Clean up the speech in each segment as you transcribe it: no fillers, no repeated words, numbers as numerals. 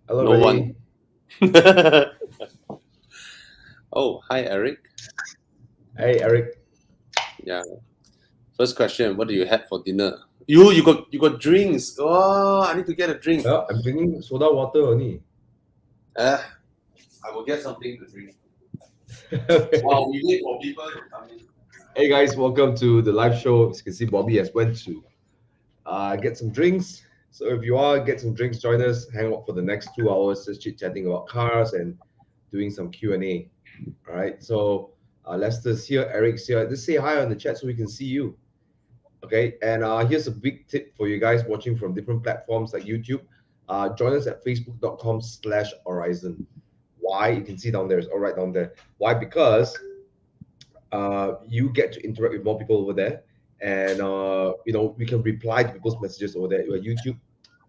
Hello, No buddy. one. Oh, hi, Eric. Hey, Eric. Yeah. First question: what do you have for dinner? You got drinks. Oh, I need to get a drink. Well, I'm drinking soda water only. I will get something to drink. Wow, we wait for people to come in. Hey, guys, welcome to the live show. As you can see, Bobby has went to get some drinks. So if you are get some drinks, join us. Hang out for the next 2 hours, just chit chatting about cars and doing some Q&A. All right. So Lester's here, Eric's here. Just say hi on the chat so we can see you. Okay. And here's a big tip for you guys watching from different platforms like YouTube. Join us at facebook.com/Horizon. Why? You can see down there. It's all right down there. Why? Because you get to interact with more people over there, and we can reply to people's messages over there. YouTube,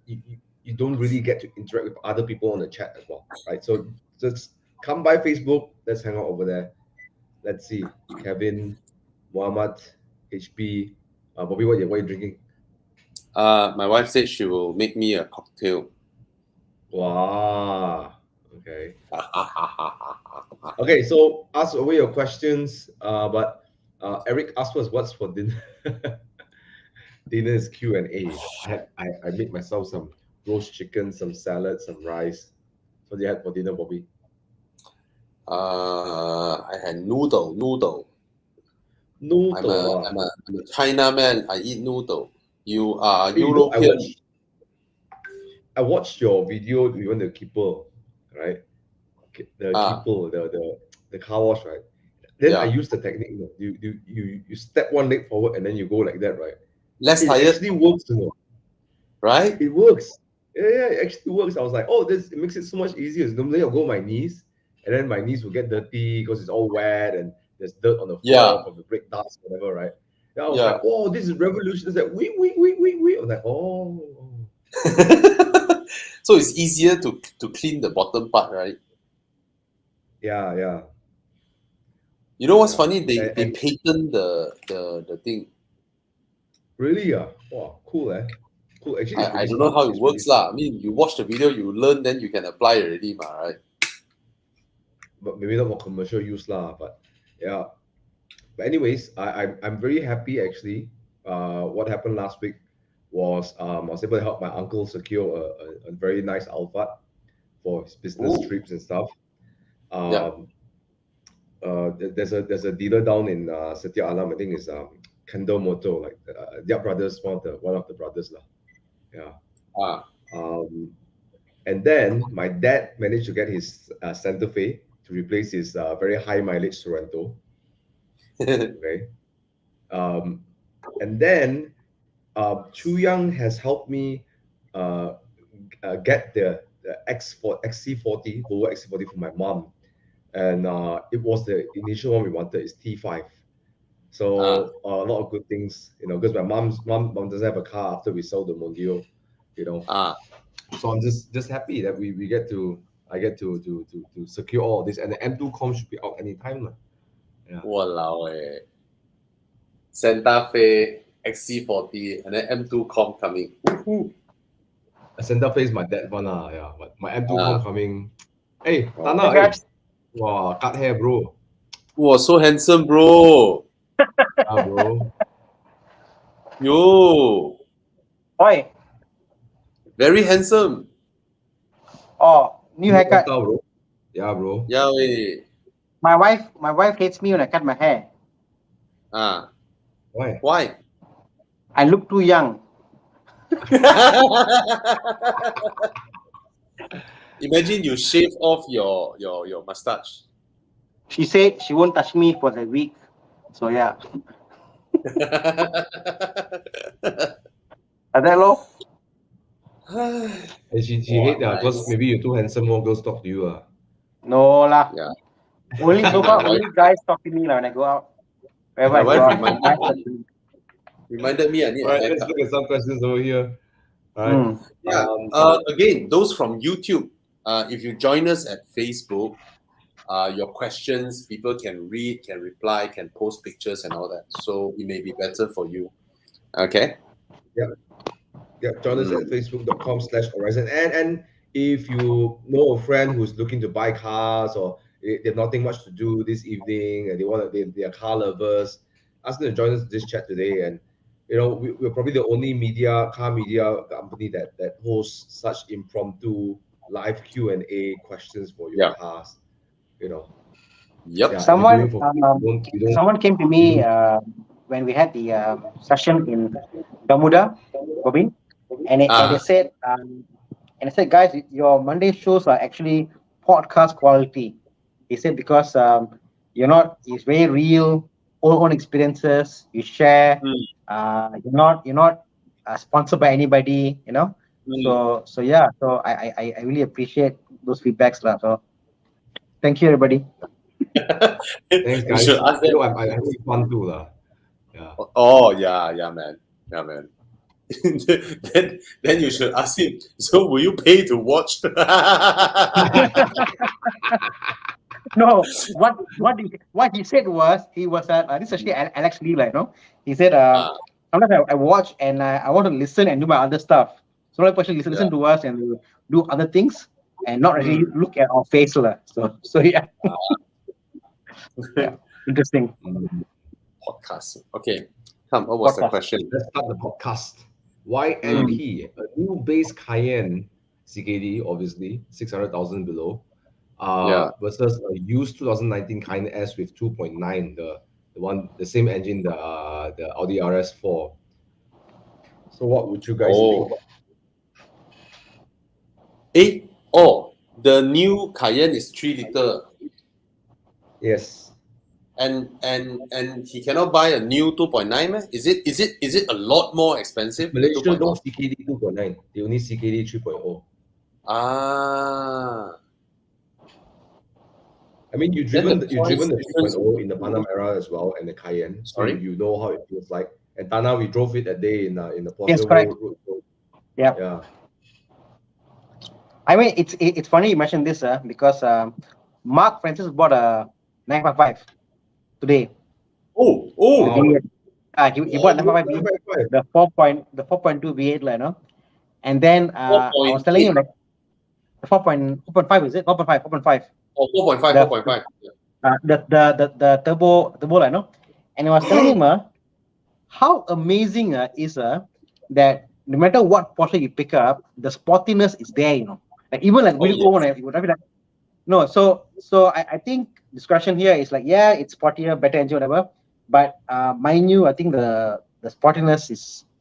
you don't really get to interact with other people on the chat as well, right? So just come by Facebook. Let's hang out over there. Let's see, Kevin, Muhammad, HB, Bobby, what are you drinking? My wife said she will make me a cocktail. Wow. Okay. Okay, so ask away your questions. But Eric asked us what's for dinner. Dinner is Q&A. I made myself some roast chicken, some salad, some rice. So what do you had for dinner, Bobby? I had noodle. Noodle. I'm a China man. I eat noodle. You are Hey, European. I watched your video. You want the keeper, right? The keeper, the car wash, right? Then I Yeah. use the technique. You step one leg forward and then you go like that, right? Less It tired, actually works, right? It works. Yeah, it actually works. I was like, oh, this it makes it so much easier. Normally I'll go on my knees, and then my knees will get dirty because it's all wet and there's dirt on the Yeah. floor from the brake dust, whatever, right? Then I was Yeah. like, oh, this is revolution. It's like, we. I was like, oh. So it's easier to clean the bottom part, right? Yeah. You know what's Yeah. funny? They And patent the thing. really, wow, cool, eh? Cool. Actually, it's I pretty don't know smart. how it It's pretty works smart. lah. I mean, you watch the video, you learn, then you can apply already, ma, right? But maybe not for commercial use lah. But yeah. But anyways, I'm very happy actually. What happened last week was I was able to help my uncle secure a very nice Alphard for his business Ooh, trips and stuff. yeah. Um, there's a dealer down in Setia Alam. I think it's Kendall Moto, like their brothers, one of the brothers lah. Yeah. Ah, Um, and then my dad managed to get his Santa Fe to replace his very high mileage Sorento. Okay. Um, and then Chu Yang has helped me uh, get the XC40, Volvo XC40 for my mom, and it was the initial one we wanted. It's T5, ah, so a lot of good things, because my mom doesn't have a car after we sold the Mondeo, ah. so I'm just happy that we get to I get to secure all of this, and the M2 com should be out anytime lah. Yeah. Walao eh. Santa Fe XC40 and then M2 Com coming. Woohoo. Santa Fe is my dad one lah, yeah, but my M2 com Ah. coming. Hey, Oh. Thana, hey. Wow, cut hair, bro. Wow, so handsome, bro. Bro. Yo, Oi. very handsome. Oh, new haircut. Style, bro. Yeah, bro. Yeah, way. My wife hates me when I cut my hair. Ah. Why? Why? I look too young. Imagine you shave off your mustache. She said she won't touch me for the week. So yeah. That low. And she hate that because maybe you're too handsome, more girls talk to you. No lah. Yeah. Only so far, only guys talk to me when I go out. Wherever My I go wife out. reminded me I need All right, a let's haircut. look at some questions over here. All right. Yeah. Again, those from YouTube. If you join us at Facebook, your questions people can read, can reply, can post pictures and all that. So it may be better for you. Okay. Yeah, join us at facebook.com/Horizon. And if you know a friend who's looking to buy cars or they have nothing much to do this evening and they are car lovers, ask them to join us this chat today. And we're probably the only car media company that hosts such impromptu live Q&A questions for your Yeah. cars. Yep. Yeah, if you do Someone, it for you don't someone came to me when we had the session in Gamuda, Gobin, and they said, guys, your Monday shows are actually podcast quality. He said because it's very real, own experiences. You share. You're not sponsored by anybody. So yeah. So I really appreciate those feedbacks, lah. So thank you, everybody. Thanks, You guys. should ask them. I'm having fun too, lah. Yeah. Oh yeah, man. then you should ask him. So will you pay to watch? No, what he said was this is actually Alex Lee, like, no. He said sometimes I watch and I want to listen and do my other stuff. So like person listen to us and do other things and not really look at our face, lah. So yeah. Yeah, interesting. Podcast. Okay, Tom, what was the question? Let's start the podcast. YNP, a new base Cayenne CKD, obviously 600,000 below. Versus a used 2019 Cayenne S with 2.9, the same engine, the Audi RS4. So what would you guys think? The new Cayenne is 3 liter. Yes. And he cannot buy a new 2.9, man? Is it a lot more expensive? Malaysia don't CKD 2.9. They only CKD 3.0. I mean, you've driven the 2.0 in the Panamera as well, and the Cayenne. Sorry? So you know how it feels like. And Thana, we drove it that day in the Yes, correct. Road. Yeah. I mean, it's funny you mentioned this, because Mark Francis bought a 955 today. Wow. He bought a 955 the 4.2 V8, you know. And then I was telling him, like, the 4.5 is it? 4.5. Oh, 4.5. The turbo, you know. And I was telling him how amazing is that no matter what Porsche you pick up, the sportiness is there, you know. Like even like when you go on you would have it like, no, so I think discussion here is like, yeah, it's sportier, better engine, whatever. But mind you, I think the sportiness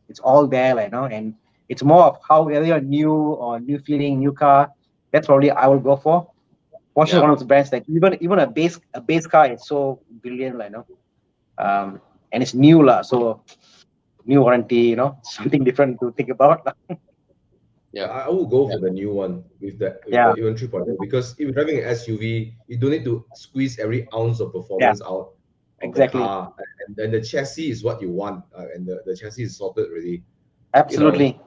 it's all there, like, you know, and it's more of how whether you're new or new feeling, new car. That's probably I will go for. Porsche is one of those brands that even a base car is so brilliant, like, you know. And it's new, lah, so new warranty, you know, something different to think about. Yeah, I will go for the new one with the even 3.0, because if you're driving an SUV, you don't need to squeeze every ounce of performance out of the car, and the chassis is what you want, and the chassis is sorted already. Absolutely.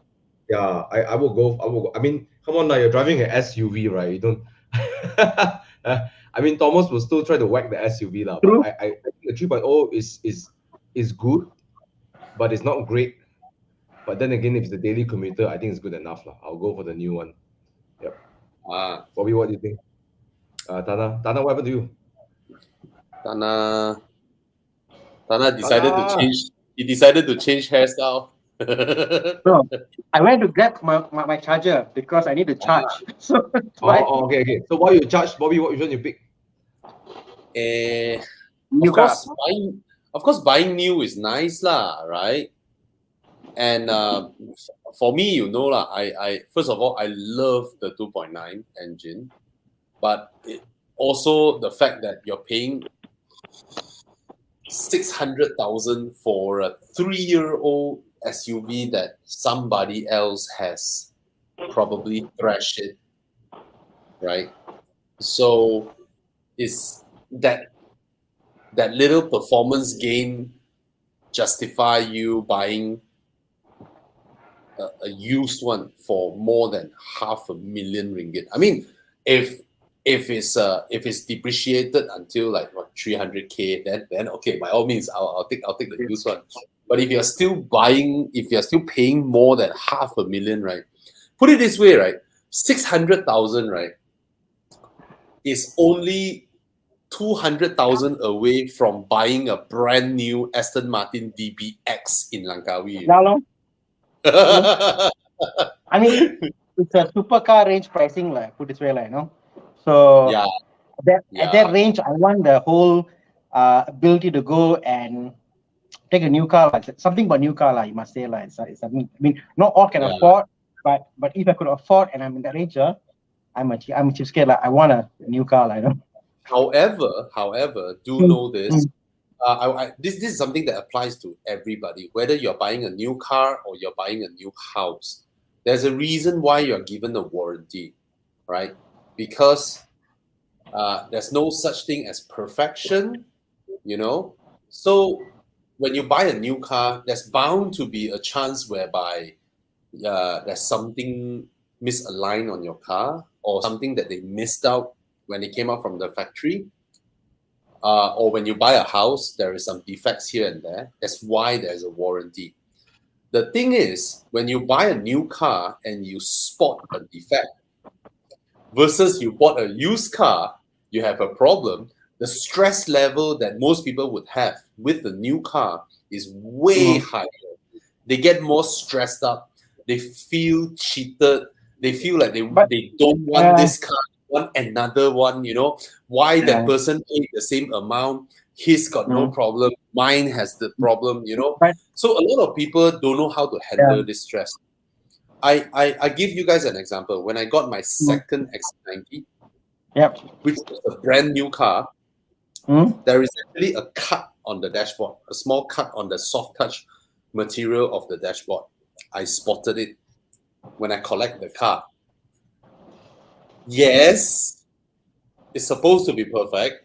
You know, I will go. I mean, come on now, you're driving an SUV, right? You don't. I mean, Thomas will still try to whack the SUV lah. But I think the 3.0 is good, but it's not great. But then again, if it's a daily commuter, I think it's good enough lah. I'll go for the new one. Yep. Bobby, what do you think? Thana, what happened to you? Thana decided to change. He decided to change hairstyle. No, I went to grab my charger because I need to charge. So okay. So while you charge, Bobby, what one you pick? Of course, buying new is nice lah, right? And for me, you know lah, I first of all, I love the 2.9 engine, but also the fact that you're paying 600,000 for a 3-year-old SUV that somebody else has probably thrashed it, right? So is that little performance gain justify you buying a used one for more than 500,000 ringgit? I mean, if it's depreciated until like what 300K, then okay, by all means, I'll take the used one. But if you're still paying more than 500,000, right? Put it this way, right? 600,000, right, is only 200,000 away from buying a brand new Aston Martin DBX in Langkawi. Now, no? I mean, it's a supercar range pricing, like put this way, like, So Yeah, at that range, I want the whole ability to go and take a new car, like something about new car, like you must say, like I mean, not all can Yeah. afford, but if I could afford and I'm in that range, I'm a cheapskate, like I want a new car, like, However, do know this. This is something that applies to everybody, whether you're buying a new car or you're buying a new house. There's a reason why you're given a warranty, right? Because there's no such thing as perfection, you know. So when you buy a new car, there's bound to be a chance whereby there's something misaligned on your car or something that they missed out when it came out from the factory. Or when you buy a house, there is some defects here and there. That's why there's a warranty. The thing is, when you buy a new car and you spot a defect versus you bought a used car, you have a problem. The stress level that most people would have with the new car is way higher. They get more stressed up. They feel cheated. They feel like they don't want this car, they want another one, Why that person paid the same amount, he's got no problem, mine has the problem, So a lot of people don't know how to handle this stress. I give you guys an example. When I got my second X90, which was a brand new car, there is actually a cut on the dashboard, a small cut on the soft touch material of the dashboard. I spotted it when I collect the car. Yes, it's supposed to be perfect.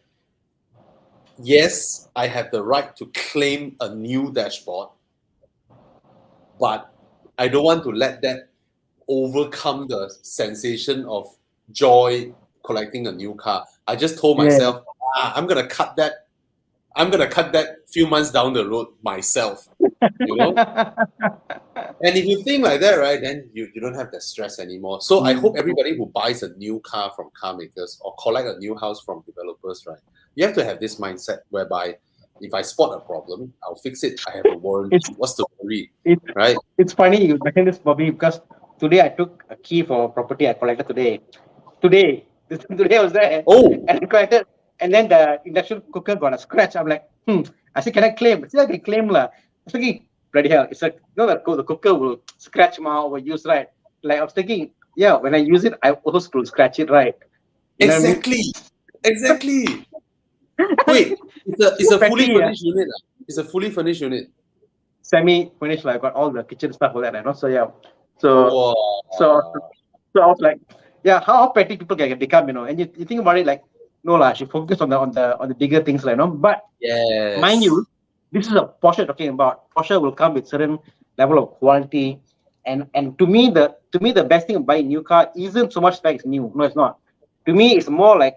Yes, I have the right to claim a new dashboard, but I don't want to let that overcome the sensation of joy collecting a new car. I just told myself, I'm gonna cut that few months down the road myself. And if you think like that, right, then you don't have that stress anymore. So I hope everybody who buys a new car from car makers or collect a new house from developers, right, you have to have this mindset whereby if I spot a problem, I'll fix it. I have a warranty. What's the worry, right? It's funny you mentioned this, Bobby, because today I took a key for a property I collected today. Today I was there and I collected, and then the induction cooker got a scratch. I'm like, I said, can I claim? I said, I can claim lah. I was thinking, bloody hell, it's like, the cooker will scratch my overuse, right? Like I was thinking, yeah, when I use it, I also will scratch it, right? You know exactly. Wait, it's a fully furnished unit. It's a fully furnished unit. Semi-finished, like I got all the kitchen stuff for that, So yeah, so I was like, yeah, how petty people can become, and you think about it, like, no lah, she focus on the bigger things, like, But mind you, this is a Porsche talking about. Porsche will come with certain level of quality, and to me the best thing of buying a new car isn't so much that it's new. No, it's not. To me, it's more like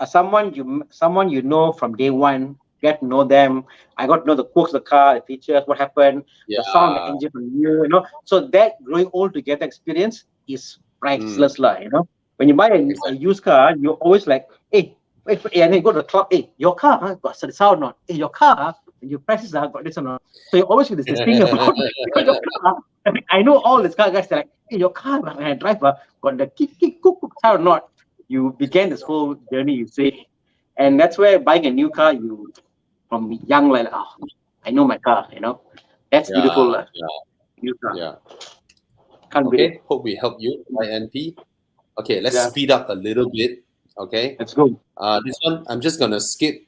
someone you know from day one. Get to know them. I got to know the quirks of the car, the features, what happened, the sound, the engine from you, So that growing old together experience is priceless, When you buy a used car, you're always like, hey, wait, and then you go to the club, hey, your car got the sound or not? Hey, your car, when you press this, got this or not? So you always with this thing about your car. I know all these car guys, they're like, hey, your car, when I drive, got the kick, sound or not? You began this whole journey, you say, and that's where buying a new car, you from young, like, I know my car, That's beautiful. New car. Yeah. Can't wait. Hope we help you, INP. Okay, let's speed up a little bit. Okay. Let's go. This one, I'm just gonna skip.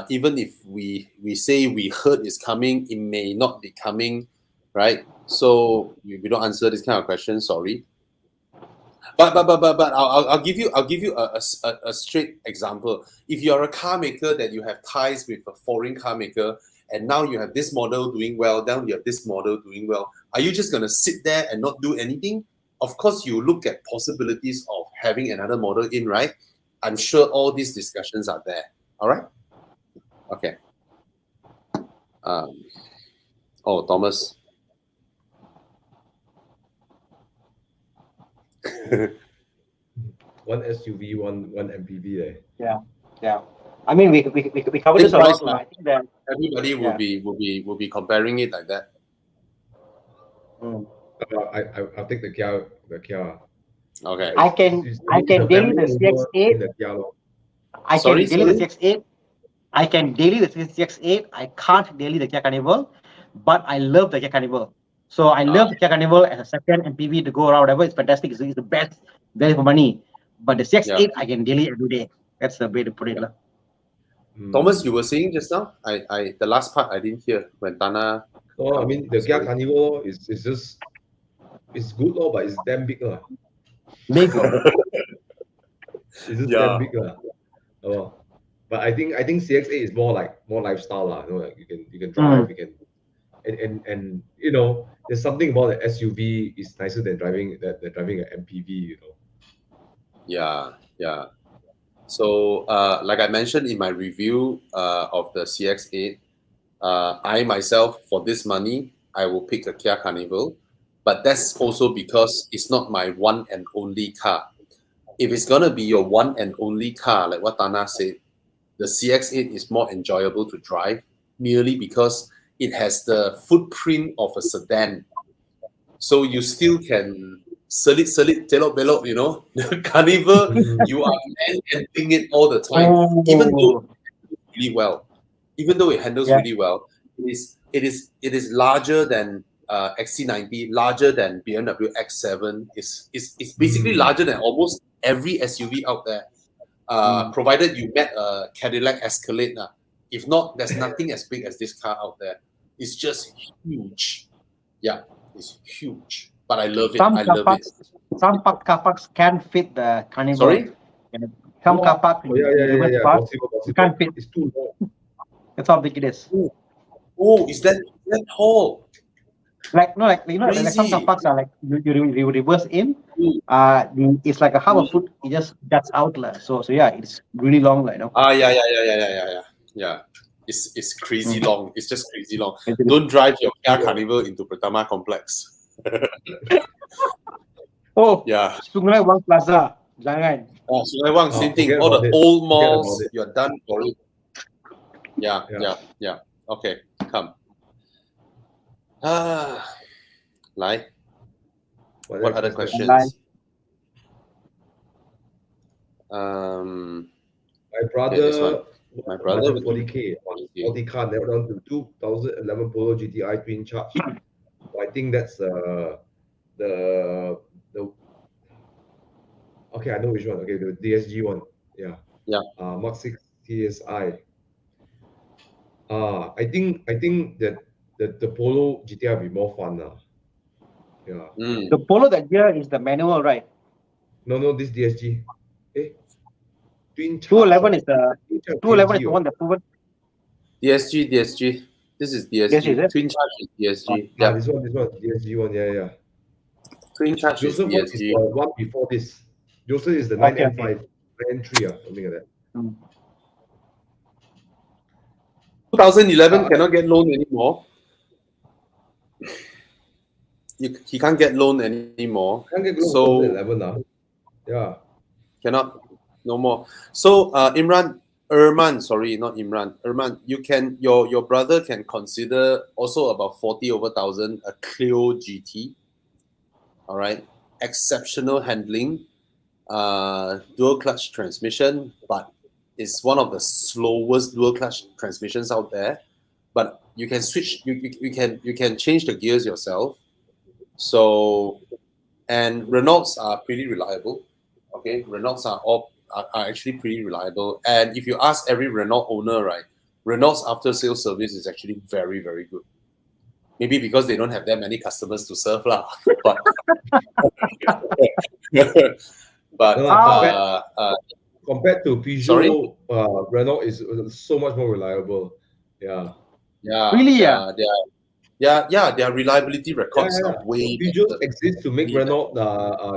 Even if we say we heard is coming, it may not be coming, right? So we don't answer this kind of question. Sorry. But I'll give you a straight example. If you're a car maker that you have ties with a foreign car maker, and now you have this model doing well, now you have this model doing well, are you just gonna sit there and not do anything? Of course, you look at possibilities of having another model in, right? I'm sure all these discussions are there. All right. Okay. Thomas. One SUV, one MPV there. Yeah. I mean, we covered Same this a price, lot. I think that everybody will be comparing it like that. mm, I'll take the Kia. The Kia. Okay. I can It's daily family the mover CX8. in the Kia lor. I Sorry, can daily the sorry? CX8. I can daily the CX8. I can't daily the Kia Carnival, but I love the Kia Carnival. So I love the Kia Carnival as a second MPV to go around. Whatever, it's fantastic. It's the best value for money. But the CX8 Yeah. I can daily every day. That's the way to put it. lah. Thomas, you were saying just now. I the last part I didn't hear when Thana. I mean the Kia Sorry. Carnival is just it's good lor, but it's damn big lah. Big. It's just Yeah. damn big lah. But I think CX8 is more lifestyle lah. You know, like you can drive, you can and you know, there's something about the SUV is nicer than driving an MPV, you know. Yeah. So, like I mentioned in my review of the CX8, I myself, for this money, I will pick a Kia Carnival. But that's also because it's not my one and only car. If it's going to be your one and only car, like what Tana said, the CX8 is more enjoyable to drive merely because it has the footprint of a sedan. So you still can selit, belok, you know. The Carnival, you are handling it all the time. Even though really well, it handles really well, it is larger than XC90, larger than BMW X7. It's basically larger than almost every SUV out there. Provided you met a Cadillac Escalade. If not, there's nothing as big as this car out there. It's just huge. Yeah, it's huge. But I love it. Some car parks can fit the Carnival. Sorry? Some car parks Yeah. Possible. You can't fit. It's too long. That's how big it is. Oh, is that tall? Like some car parks are like you reverse in. It's like a half a foot. It just cuts out lah. So yeah, it's really long, like, you know. Yeah. It's crazy long. It's just crazy long. Don't drive your Kia Carnival into Pertama Complex. Yeah. Sungai Wang Plaza, jangan. Sungai Wang, same thing. All the old malls, you're done for it. Yeah. Okay, come. Lai. What other questions? My brother My brother with 40K, 40 car narrowed down to 2011 Polo GTI twin charge. So I think that's the okay, I know which one. Okay, the DSG one. Yeah. Mark 6 TSI. I think that the Polo GTI will be more fun now. Yeah. The Polo that year is the manual, right? No, this DSG. Twin charge. 211 is the 211 is the one that proven. DSG. This is DSG. Twin charge is DSG. Yeah, this one, DSG one. Yeah. Twin charge is Joseph DSG. Is the one before this. Joseph is the 9N5, 9N3, something like that. 2011 cannot get loan anymore. He can't get loan anymore. Can't get loan so 11 now. Yeah. Cannot. No more. So Irman, sorry, not Imran. Irman, you can your brother can consider also about 40,000 a Clio GT. All right, exceptional handling, dual clutch transmission, but it's one of the slowest dual clutch transmissions out there. But you can switch. You can change the gears yourself. So, and Renaults are pretty reliable. Okay, Renaults are actually pretty reliable. And if you ask every Renault owner, right, Renault's after sales service is actually very, very good. Maybe because they don't have that many customers to serve lah. Compared to Peugeot, Renault is so much more reliable. Yeah. Really? Yeah. Their reliability records are way. Peugeot exists to make Renault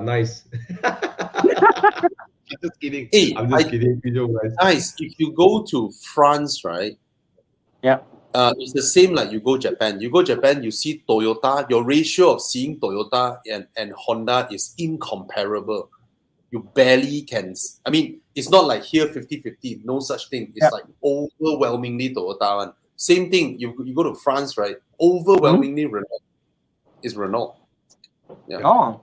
nice. I'm just kidding. Hey, I'm just kidding, Peugeot guys. Nice. If you go to France, right? Yeah. It's the same like you go Japan. You go Japan, you see Toyota. Your ratio of seeing Toyota and Honda is incomparable. You barely can. I mean, it's not like here 50-50. No such thing. It's like overwhelmingly Toyota one. Same thing. You go to France, right? Overwhelmingly Renault is Renault. Yeah. Oh.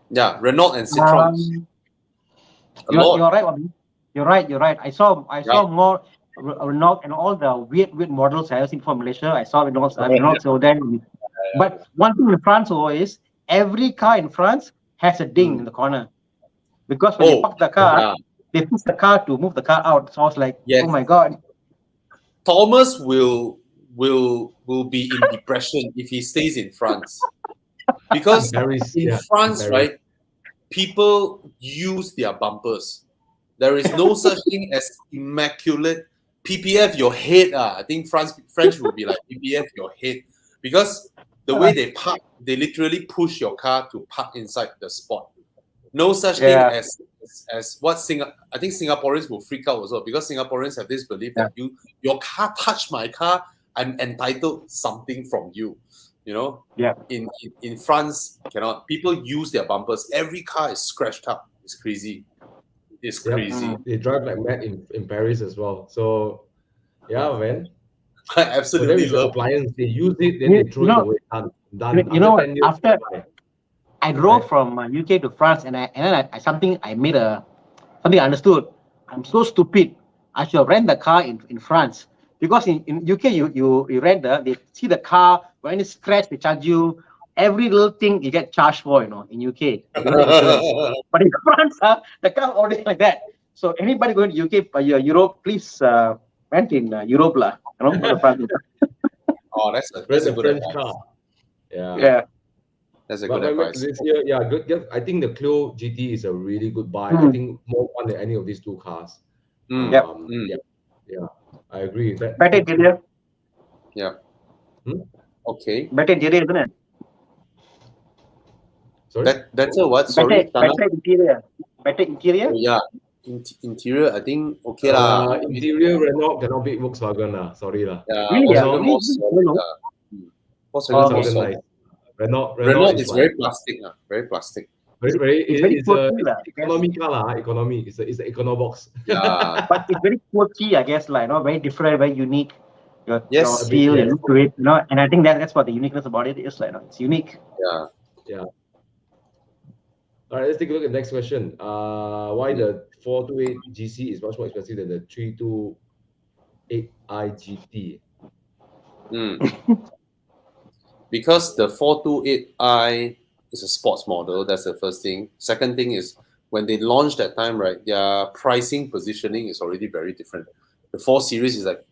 Yeah, Renault and Citroën. You're right, Bobby. You're right. I saw more Renault and all the weird models I have seen from Malaysia. I saw Renault so then. But one thing in France is every car in France has a ding in the corner. Because when you park the car, they push the car to move the car out. So I was like, oh my God. Thomas will be in depression if he stays in France. Because in France, right, people use their bumpers. There is no such thing as immaculate PPF your head. I think French will be like PPF your head. Because the way they park, they literally push your car to park inside the spot. No such thing as what I think Singaporeans will freak out also, because Singaporeans have this belief that your car touched my car, I'm entitled something from you. You know? Yeah. In France, cannot. People use their bumpers. Every car is scratched up. It's crazy. It's crazy. They drive like mad in Paris as well. So yeah, man. I absolutely love appliance. They use it, then they throw it away. Done. You know, after I drove from UK to France, and then something I understood. I'm so stupid. I should have rent the car in France, because in UK you rent they see the car, when it's scratched they charge you. Every little thing you get charged for, in UK. But in France, the car already like that. So anybody going to UK, Europe, please rent in Europe, lah. France. Oh, that's a good French car. Yeah. That's a good advice. This year, good. I think the Clio GT is a really good buy. I think more fun than any of these two cars. Yeah, I agree. Better interior. Yeah. Okay. Better interior, isn't it? Sorry? That's a what? Sorry, better interior. Better interior? Oh, yeah. Interior, I think okay lah. Interior Renault cannot beat Volkswagen lah. Sorry lah. Really? Volkswagen is nice. Renault is very plastic. Very plastic. It's economy car lah. Economy. It's the EconoBox. Yeah. But it's very quirky, I guess. Like, very different, very unique. Your feel, you look to it, and I think that's what the uniqueness about it is. Like, it's unique. Yeah. All right, let's take a look at the next question. Why the 428 GC is much more expensive than the 328i GT? Because the 428i is a sports model. That's the first thing. Second thing is, when they launched that time, right, their pricing positioning is already very different. The 4 Series is like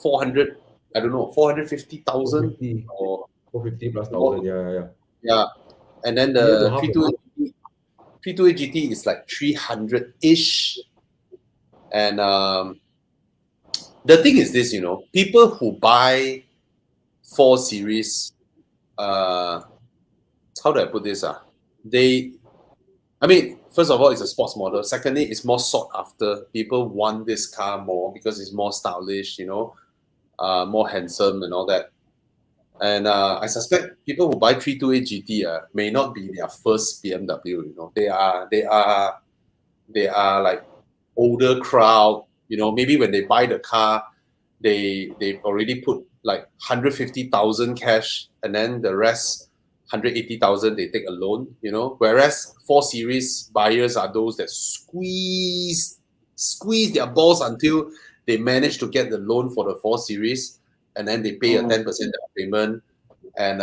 400, I don't know, 450,000 or 450 plus thousand. Yeah. And then the 328 GT is like 300-ish. And the thing is this, people who buy 4 Series, how do I put this? First of all, it's a sports model. Secondly, it's more sought after. People want this car more because it's more stylish, more handsome and all that. And I suspect people who buy 328 GT may not be their first BMW. They are like older crowd. Maybe when they buy the car, they've already put like 150,000 cash, and then the rest 180,000 they take a loan. Whereas 4 Series buyers are those that squeeze their balls until they manage to get the loan for the 4 Series. And then they pay a 10% down payment, and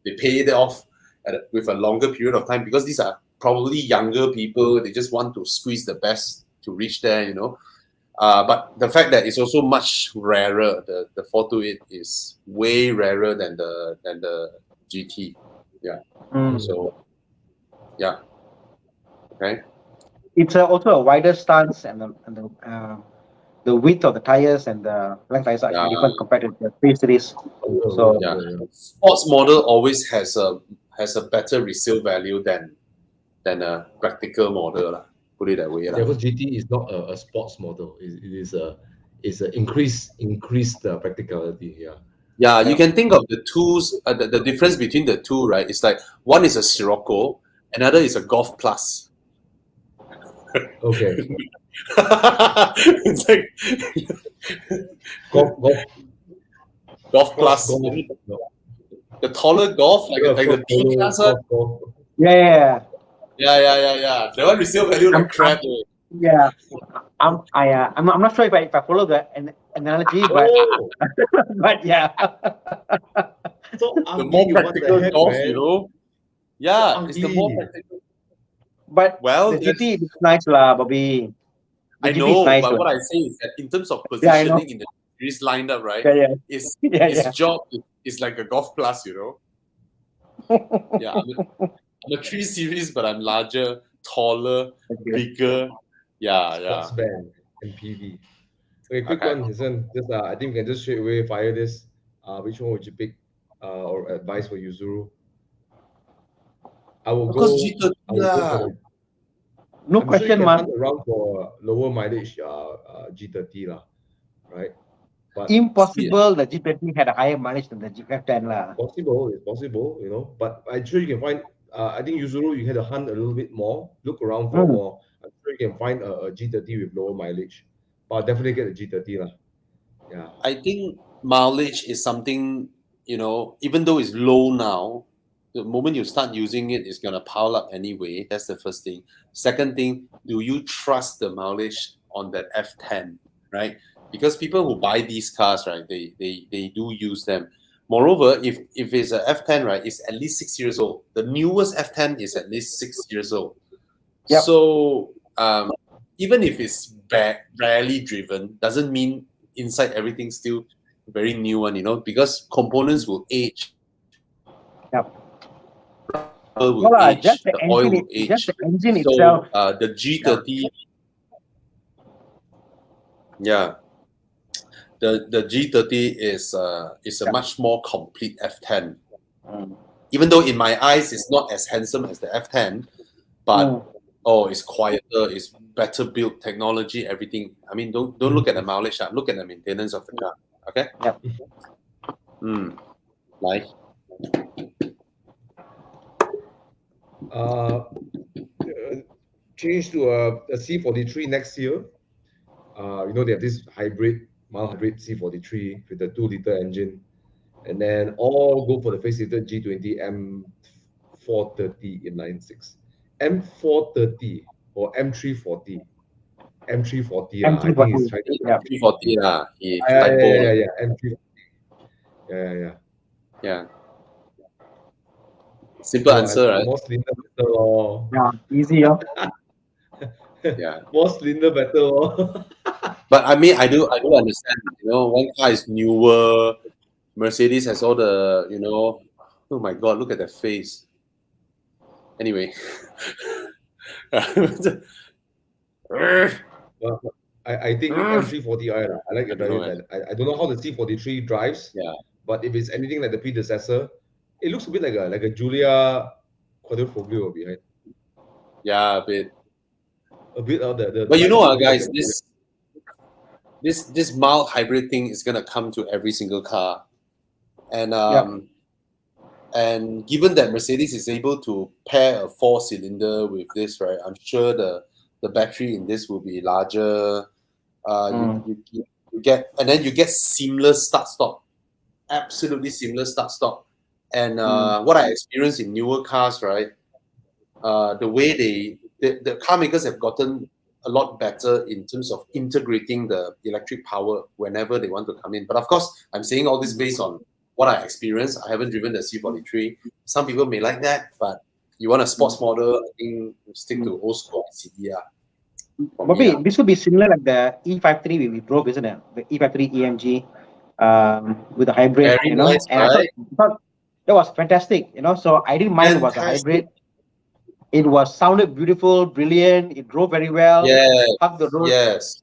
they pay it off with a longer period of time, because these are probably younger people. They just want to squeeze the best to reach there, But the fact that it's also much rarer, the 428 is way rarer than the GT. Yeah. So, yeah. Okay. It's also a wider stance, and the width of the tires and the length tires are different compared to the 3 Series. So sports model always has a better resale value than a practical model. Put it that way. Because GT is not a sports model. It is a is increase the practicality. Yeah. Yeah, you can think of the tools, the difference between the two, right? It's like one is a Sirocco, another is a Golf Plus. Okay. It's like Golf Golf cross Plus, golf. No. the taller Golf, like the Cross B polo, class one. golf. Yeah. Yeah. That one resale value like crap. Yeah. I'm not sure if I follow the analogy, but Oh, but yeah. so The ugly. more What the practical heck, Golf, man? you know. Yeah, So it's the more ugly. practical. But Well, the GT is nice lah, Bobby. The I GT is know, nice but lah. what I say is that in terms of Yeah, I know. positioning in the series lineup, right? Yeah. Yeah. Its job is like a Golf Plus, you know. Yeah, I'm a 3 Series, but I'm larger, taller, bigger. Yeah. Sports band and PV. Okay, quick Okay. one, Hassan. Just I think we can just straight away fire this. Which one would you pick? Or advice for Yuzuru? I will Of course, go. G30 I will go for lah. the. No I'm sure you question, can man. hunt around for lower mileage G30 lah, right? But Impossible the G20 had a higher mileage than the F10 lah. possible, it's possible, you know. But I'm sure you can find. I think Yuzuru, you had to hunt a little bit more, look around for more. I'm sure you can find a G30 with lower mileage. But I'll definitely get a G30 lah. Yeah. I think mileage is something, you know, even though it's low now, the moment you start using it, it's going to pile up anyway. That's the first thing. Second thing, do you trust the mileage on that F10, right? Because people who buy these cars, right, they do use them. Moreover, if it's a F10, right, it's at least 6 years old. The newest F10 is at least 6 years old. Yep. So even if it's rarely driven, doesn't mean inside everything's still very new one, you know, because components will age. Yep. Will age, just the oil engine, will age. just the engine So itself. the G30, yeah, the G30 is a much more complete F10. Even though in my eyes it's not as handsome as the F10, but it's quieter, it's better built, technology, everything. I mean, don't look at the mileage, look at the maintenance of the car. Okay. Yep. Like. Change to a C43 next year. You know, they have this mild hybrid C43 with a 2-liter engine, and then all go for the facelifted G20 M430 inline-6, M430 or M340. M340. I think he's trying to. M340. Yeah. M340. Yeah. Simple answer, right? More cylinder better. Yeah, easy. Yeah. More cylinder better. But I mean, I do understand. You know, one car is newer. Mercedes has all the, you know. Oh my God! Look at that face. Anyway. Well, I think M340i. I like the driving. I don't know how the C43 drives. Yeah. But if it's anything like the predecessor, it looks a bit like a Giulia Quadrifoglio behind. Yeah, a bit. A bit of the. But you know, guys, this mild hybrid thing is gonna come to every single car, and and given that Mercedes is able to pair a 4-cylinder with this, right? I'm sure the battery in this will be larger. You get, and then you get seamless start-stop, absolutely seamless start-stop. And what I experienced in newer cars, right? The way the car makers have gotten a lot better in terms of integrating the electric power whenever they want to come in. But of course, I'm saying all this based on what I experienced. I haven't driven the C43. Some people may like that, but you want a sports model, I think stick to old school CDR. Bobby, this would be similar like the E53 we drove, isn't it? The E53 EMG with the hybrid, Very you know. nice, And right? I thought that was fantastic, you know. So I didn't mind it was a hybrid. It was sounded beautiful, brilliant. It drove very well. Yeah. Hugged the road. Yes.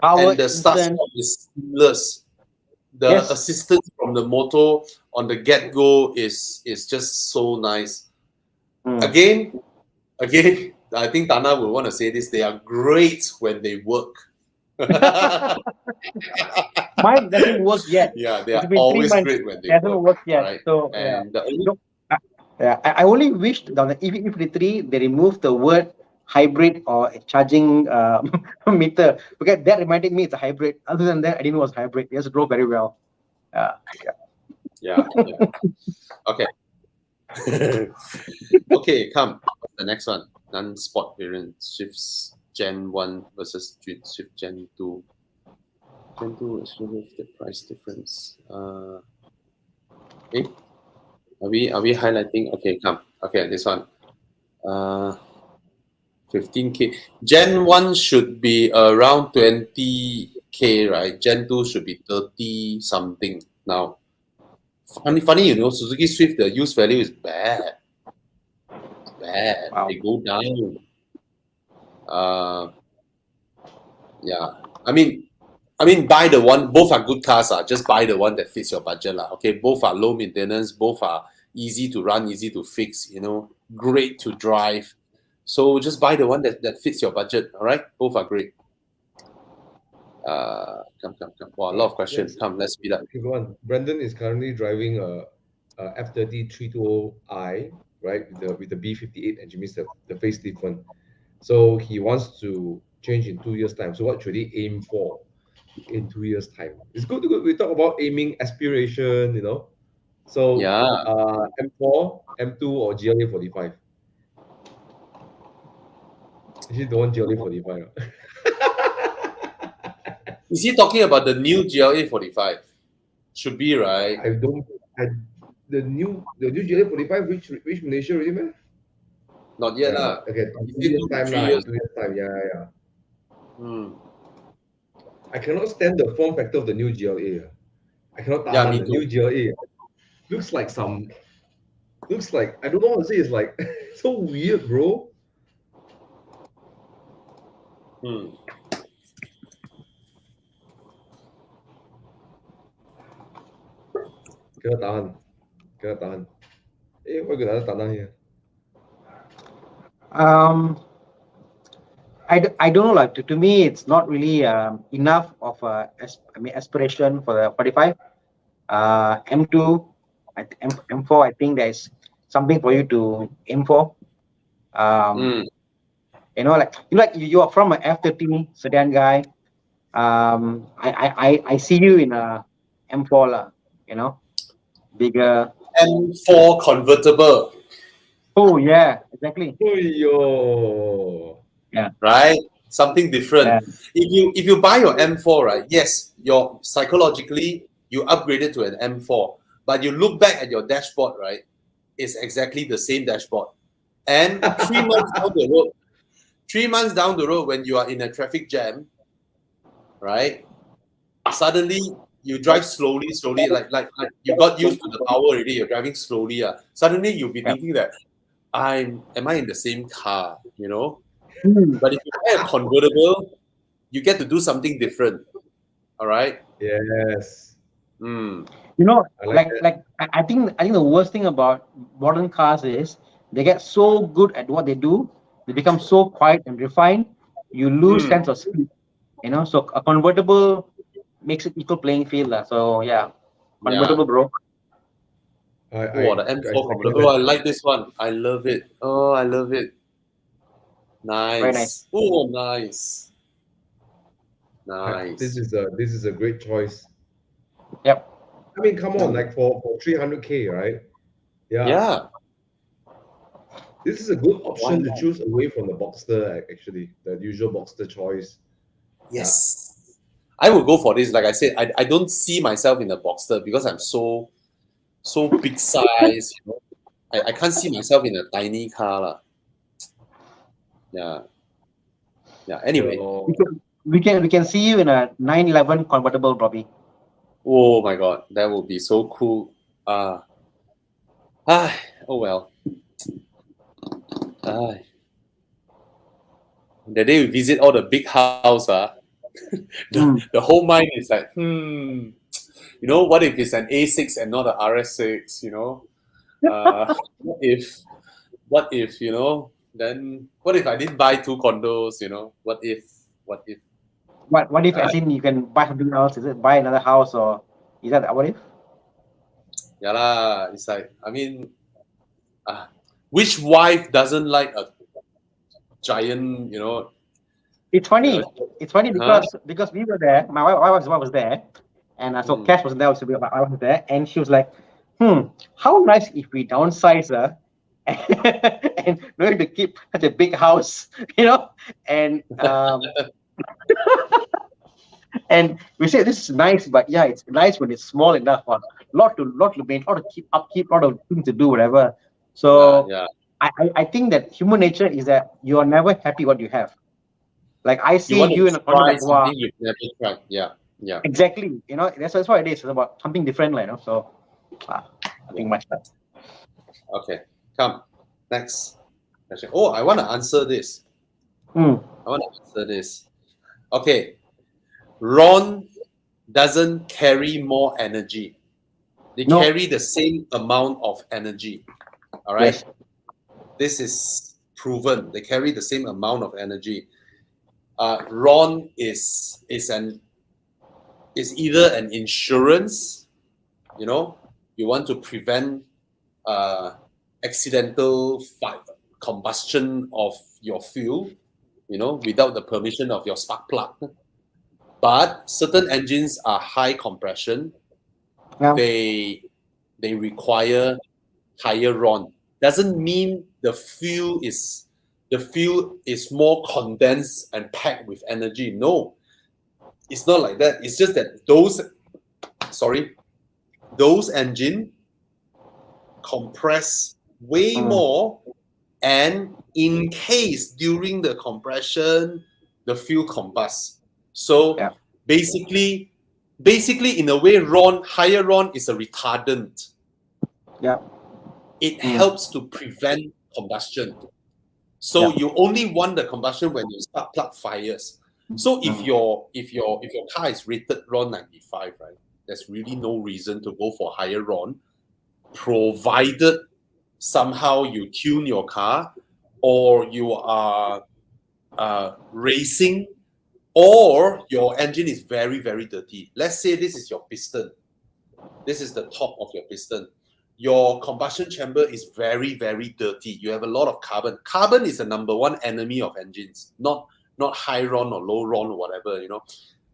Power And the start-stop is seamless. The assistance from the motor on the get-go is just so nice. Again, I think Thana will want to say this. They are great when they work. Mine doesn't work yet. Yeah, they It's are been 3 always months. great when they It hasn't work. worked All yet. right. So And the only no, I only wished on the EV53 they removed the word hybrid or charging meter. Because that reminded me it's a hybrid. Other than that, I didn't know it was hybrid. It just drove very well. Yeah. yeah. Okay. Okay, come. The next one. Non-sport variant Swift's Gen 1 versus Swift Gen 2. Gen 2 is really the price difference. Okay. Are we highlighting? Okay, come. Okay, this one. 15K. Gen 1 should be around 20K, right? Gen 2 should be 30 something now. Funny, Suzuki Swift, the use value is bad. It's bad. Wow. They go down. Yeah. I mean, buy the one. Both are good cars. Just buy the one that fits your budget, lah. Okay, both are low maintenance. Both are easy to run, easy to fix. Great to drive. So just buy the one that fits your budget. All right, both are great. Come. Wow, a lot of questions. Yes. Come, let's speed up. Okay, go on. Brandon is currently driving a F30 320i, right, with the B58 engine, means the facelift one. So he wants to change in 2 years' time. So what should he aim for in 2 years' time? It's good. We talk about aiming aspiration, So Yeah. M4, M2, or GLA 45. Actually, don't want GLA 45. Is he talking about the new GLA 45? Should be, right? I don't. The new GLA 45 which Malaysia already, man? Not yet, lah. Okay, Is in 2 it years' 2 to time, 3 lah. In years? 2 years' time, yeah. Hmm. I cannot stand the form factor of the new GLA. I cannot Yeah, tahan me the too. new GLA. Looks like I don't know how to say. It's like so weird, bro. Hmm. Cannot tahan. Why got another Thana here? I don't know. Like to me, it's not really enough of aspiration for the 45. M2, M4. I think there's something for you to aim for. Hmm. Like you are from an F30 sedan guy. I see you in a M4 lah. Bigger. M4 convertible, Oh yeah, exactly. Yo. right? Something different. Yeah. If you buy your M4, right? Yes, your psychologically you upgraded to an M4, but you look back at your dashboard, right? It's exactly the same dashboard. And 3 months down the road, 3 months down the road, when you are in a traffic jam, right? Suddenly you drive slowly, like you got used to the power already. You're driving slowly. Suddenly you'll be Yeah. thinking that am I in the same car? Hmm. But if you buy a convertible, you get to do something different. All right. Yes. Mm. I like that. I think the worst thing about modern cars is they get so good at what they do, they become so quiet and refined, you lose Mm. sense of speed. So a convertible makes it equal playing field lah. So yeah, Yeah. convertible, bro. Oh, the M4 convertible. Oh, I like this one. I love it. Oh, I love it. Very nice. Nice. Oh, nice. Nice. This is a great choice. Yep. I mean, come on, like for 300K, right? Yeah. This is a good option to choose away from the Boxster, actually, the usual Boxster choice. Yes. I will go for this. Like I said, I don't see myself in a Boxster because I'm so big size. I can't see myself in a tiny car. Lah. Yeah. Yeah. Anyway. So, We can see you in a 911 convertible, Bobby. Oh my god, that would be so cool. Oh well. The day we visit all the big house, the whole mind is like, what if it's an A6 and not an RS6, what if, then what if I didn't buy 2 condos, what if? What if, as in, you can buy something else? Is it buy another house, or is that what if? Yeah lah. It's like, I mean, which wife doesn't like a giant, It's funny. you know, It's funny huh? because we were there. My wife was there, and so Mm. Cash wasn't there. So my wife was there, and she was like, how nice if we downsize her, and no need to keep such a big house, and and we said this is nice, but yeah, it's nice when it's small enough. Lot to maintain, lot to keep upkeep, lot of things to do, whatever. So Yeah. I think that human nature is that you are never happy what you have. Like I You see want you in to a corner, try like, wow, something you've never tried. Yeah. Yeah. exactly. That's what it is. It's about something different, So nothing much. Okay. Come. Next question. Oh, I want to answer this. Mm. I want to answer this. Okay. Ron doesn't carry more energy. They No. carry the same amount of energy. All right. Yes. This is proven. They carry the same amount of energy. Ron is either an insurance. You want to prevent accidental combustion of your fuel, without the permission of your spark plug. But certain engines are high compression. Yeah. They require higher RON. Doesn't mean the fuel is more condensed and packed with energy. No, it's not like that. It's just that those engine compress way more, and in case during the compression the fuel combusts. So Yeah. basically in a way, higher RON is a retardant. Yeah. It helps to prevent combustion. So you only want the combustion when your spark plug fires. So if your car is rated RON 95, right, there's really no reason to go for higher RON, provided somehow you tune your car, or you are racing, or your engine is very, very dirty. Let's say this is your piston. This is the top of your piston. Your combustion chamber is very, very dirty. You have a lot of carbon. Carbon is the number one enemy of engines, not high RON or low RON or whatever.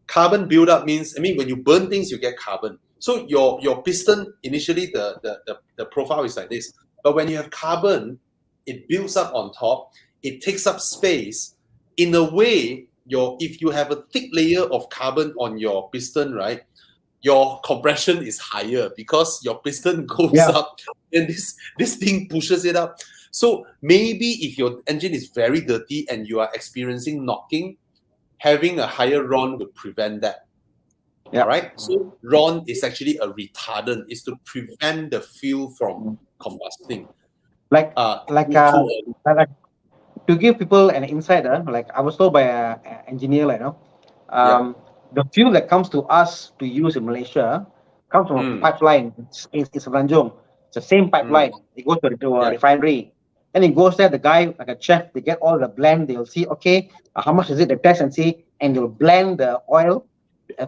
Carbon buildup means, when you burn things, you get carbon. So your piston, initially the profile is like this. But when you have carbon, it builds up on top. It takes up space. In a way, if you have a thick layer of carbon on your piston, right, your compression is higher because your piston goes up, and this thing pushes it up. So maybe if your engine is very dirty and you are experiencing knocking, having a higher RON would prevent that. All right. So RON is actually a retardant. It's to prevent the fuel from combusting. Like to give people an insight, like I was told by an engineer, the fuel that comes to us to use in Malaysia comes from a pipeline. It's a Ranjung. It's the same pipeline. It goes to a refinery. Then it goes there, the guy, like a chef, they get all the blend. They'll see, okay, how much is it? They test and see, and they'll blend the oil,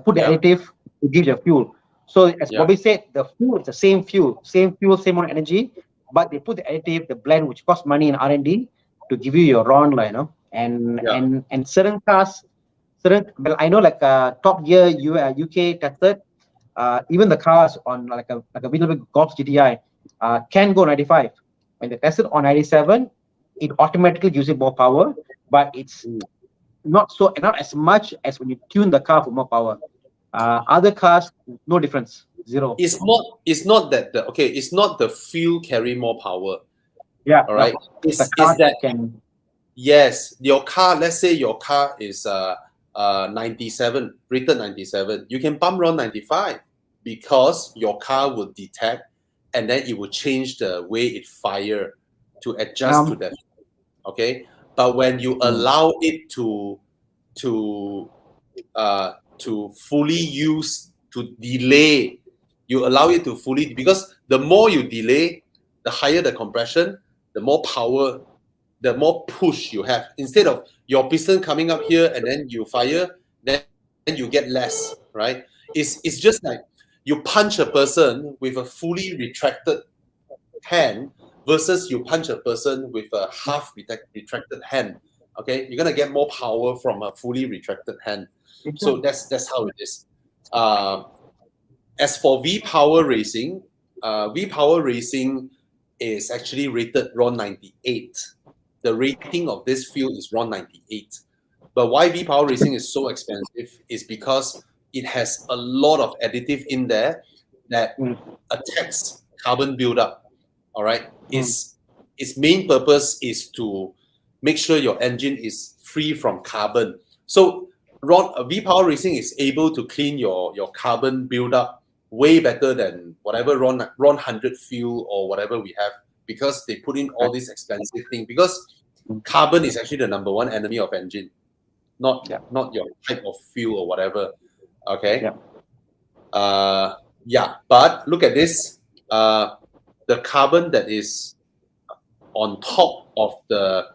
put the additive to give the fuel. So as Bobby said, the fuel is the same fuel, same amount of energy, but they put the additive, the blend, which costs money in R&D, to give you your RON, and certain cars, well, I know, like Top Gear UK tested, even the cars on like a VW Golf GTI can go 95. When they tested on 97, it automatically uses more power, but it's not as much as when you tune the car for more power. Other cars, no difference, zero. It's not that it's not the fuel carry more power. Yeah. All right. It's that yes, your car. Let's say your car is 97, rated 97. You can pump RON 95 because your car will detect, and then it will change the way it fire to adjust to that. Okay. But when you allow it to fully use, to delay, you allow it to fully, because the more you delay, the higher the compression, the more power, the more push you have. Instead of your piston coming up here and then you fire, then you get less, right? It's just like you punch a person with a fully retracted hand versus you punch a person with a half retracted hand. Okay, you're gonna get more power from a fully retracted hand. So that's how it is. As for V Power Racing is actually rated RON 98. The rating of this field is RON 98. But why V Power Racing is so expensive is because it has a lot of additive in there that attacks carbon buildup. All right, its main purpose is to make sure your engine is free from carbon. So V Power Racing is able to clean your carbon buildup way better than whatever RON 100 fuel or whatever we have, because they put in all these expensive things, because carbon is actually the number one enemy of engine, not your type of fuel or whatever. Okay. But look at this. The carbon that is on top of the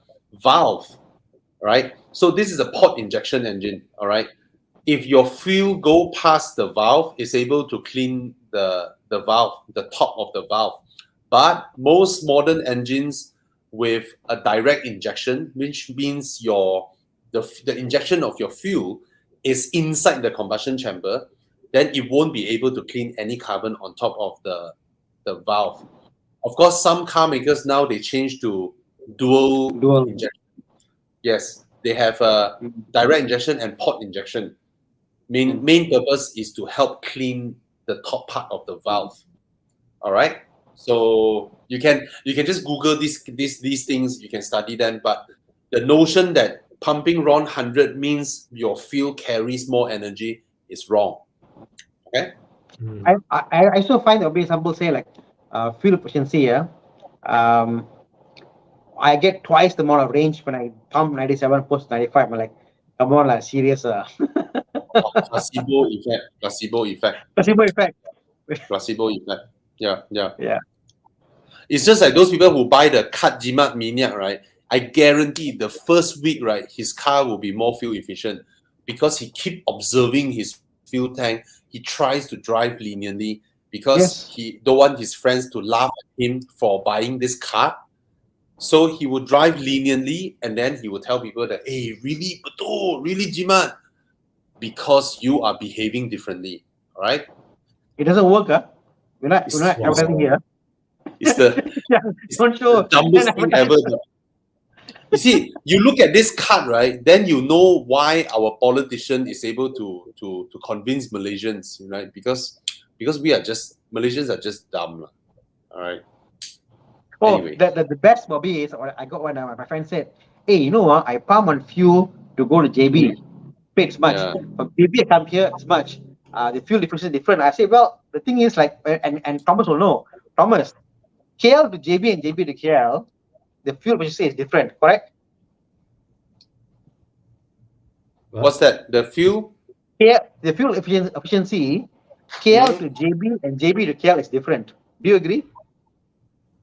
valve, right? So this is a port injection engine, all right? If your fuel go past the valve, it's able to clean the valve, the top of the valve. But most modern engines with a direct injection, which means the injection of your fuel is inside the combustion chamber, then it won't be able to clean any carbon on top of the valve. Of course, some car makers now they change to dual injection. Yes, they have a direct injection and port injection. Main purpose is to help clean the top part of the valve. All right. So you can just Google these things. You can study them. But the notion that pumping RON 100 means your fuel carries more energy is wrong. Okay. I also find that example say like fuel efficiency. I get twice the amount of range when I pump 97 post 95. I'm like, come on, like serious. Placebo effect. Placebo effect. Yeah. It's just like those people who buy the cut Jimat Minyak, right? I guarantee the first week, right, his car will be more fuel efficient because he keep observing his fuel tank. He tries to drive leniently because he don't want his friends to laugh at him for buying this car. So he would drive leniently, and then he would tell people that, hey, really, betul, really Jimat, because you are behaving differently. All right? It doesn't work, huh? We're not advertising here. It's the dumbest thing ever. You see, you look at this card, right? Then you know why our politician is able to convince Malaysians, right? Because Malaysians are just dumb, all right. Oh, anyway. the best, Bobby, is I got one. My friend said, "Hey, you know what? I pump on fuel to go to JB. Pays much. But JB I come here, it's much. The fuel difference is different." I say, well, the thing is like, and Thomas will know. Thomas, KL to JB and JB to KL, the fuel efficiency is different, correct? What's that? The fuel? The fuel efficiency, KL to JB and JB to KL is different. Do you agree?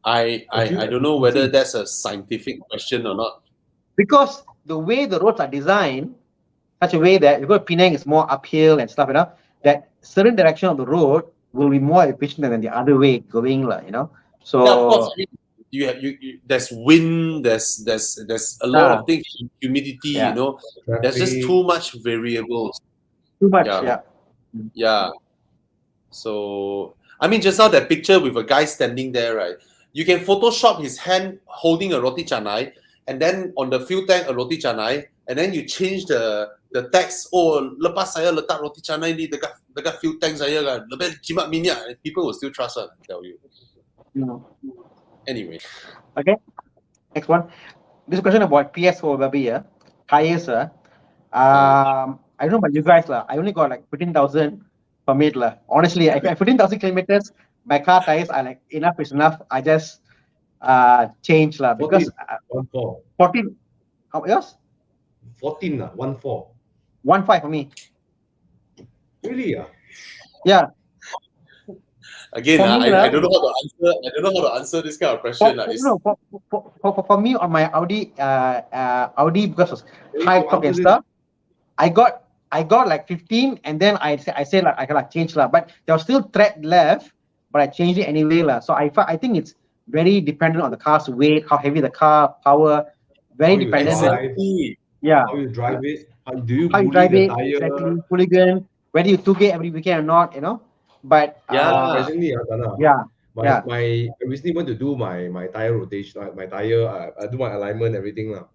I don't know whether that's a scientific question or not. Because the way the roads are designed, such a way that because Penang is more uphill and stuff, that certain direction of the road will be more efficient than the other way going, So yeah, of course. You there's wind, there's a lot of things, humidity, there's just too much variables. Too much, yeah. So I mean, just now that picture with a guy standing there, right? You can Photoshop his hand holding a roti canai, and then on the fuel tank a roti canai, and then you change the text. Oh, lepas saya letak roti canai ni dekat fuel tank saya kan, lebih jimat minyak. People will still trust us, I tell you. Anyway. Okay. Next one. This question about PS4 baby, tires. I don't know about you guys I only got like 15,000 permit Honestly, I 15,000 kilometers. My car tires are like enough is enough. I just change because 14. How yours? 14 14. 15 for me. Really? Yeah. Again, I don't know how to answer. I don't know how to answer this kind of question. For me on my Audi, because of high torque and stuff, I got I got like 15, and then I said like I can like change lah, but there was still thread left, but I changed it anyway lah. So I think it's very dependent on the car's weight, how heavy the car, power, very How you dependent. drive, Exactly. Yeah, how you drive it, how do you how you bully drive the it, tire? exactly, hooligan, whether you took it every weekend or not, you know. But Yeah. Surprisingly, Thana, yeah, yeah, I recently went to do my tire rotation, my tire, I do my alignment, everything lah.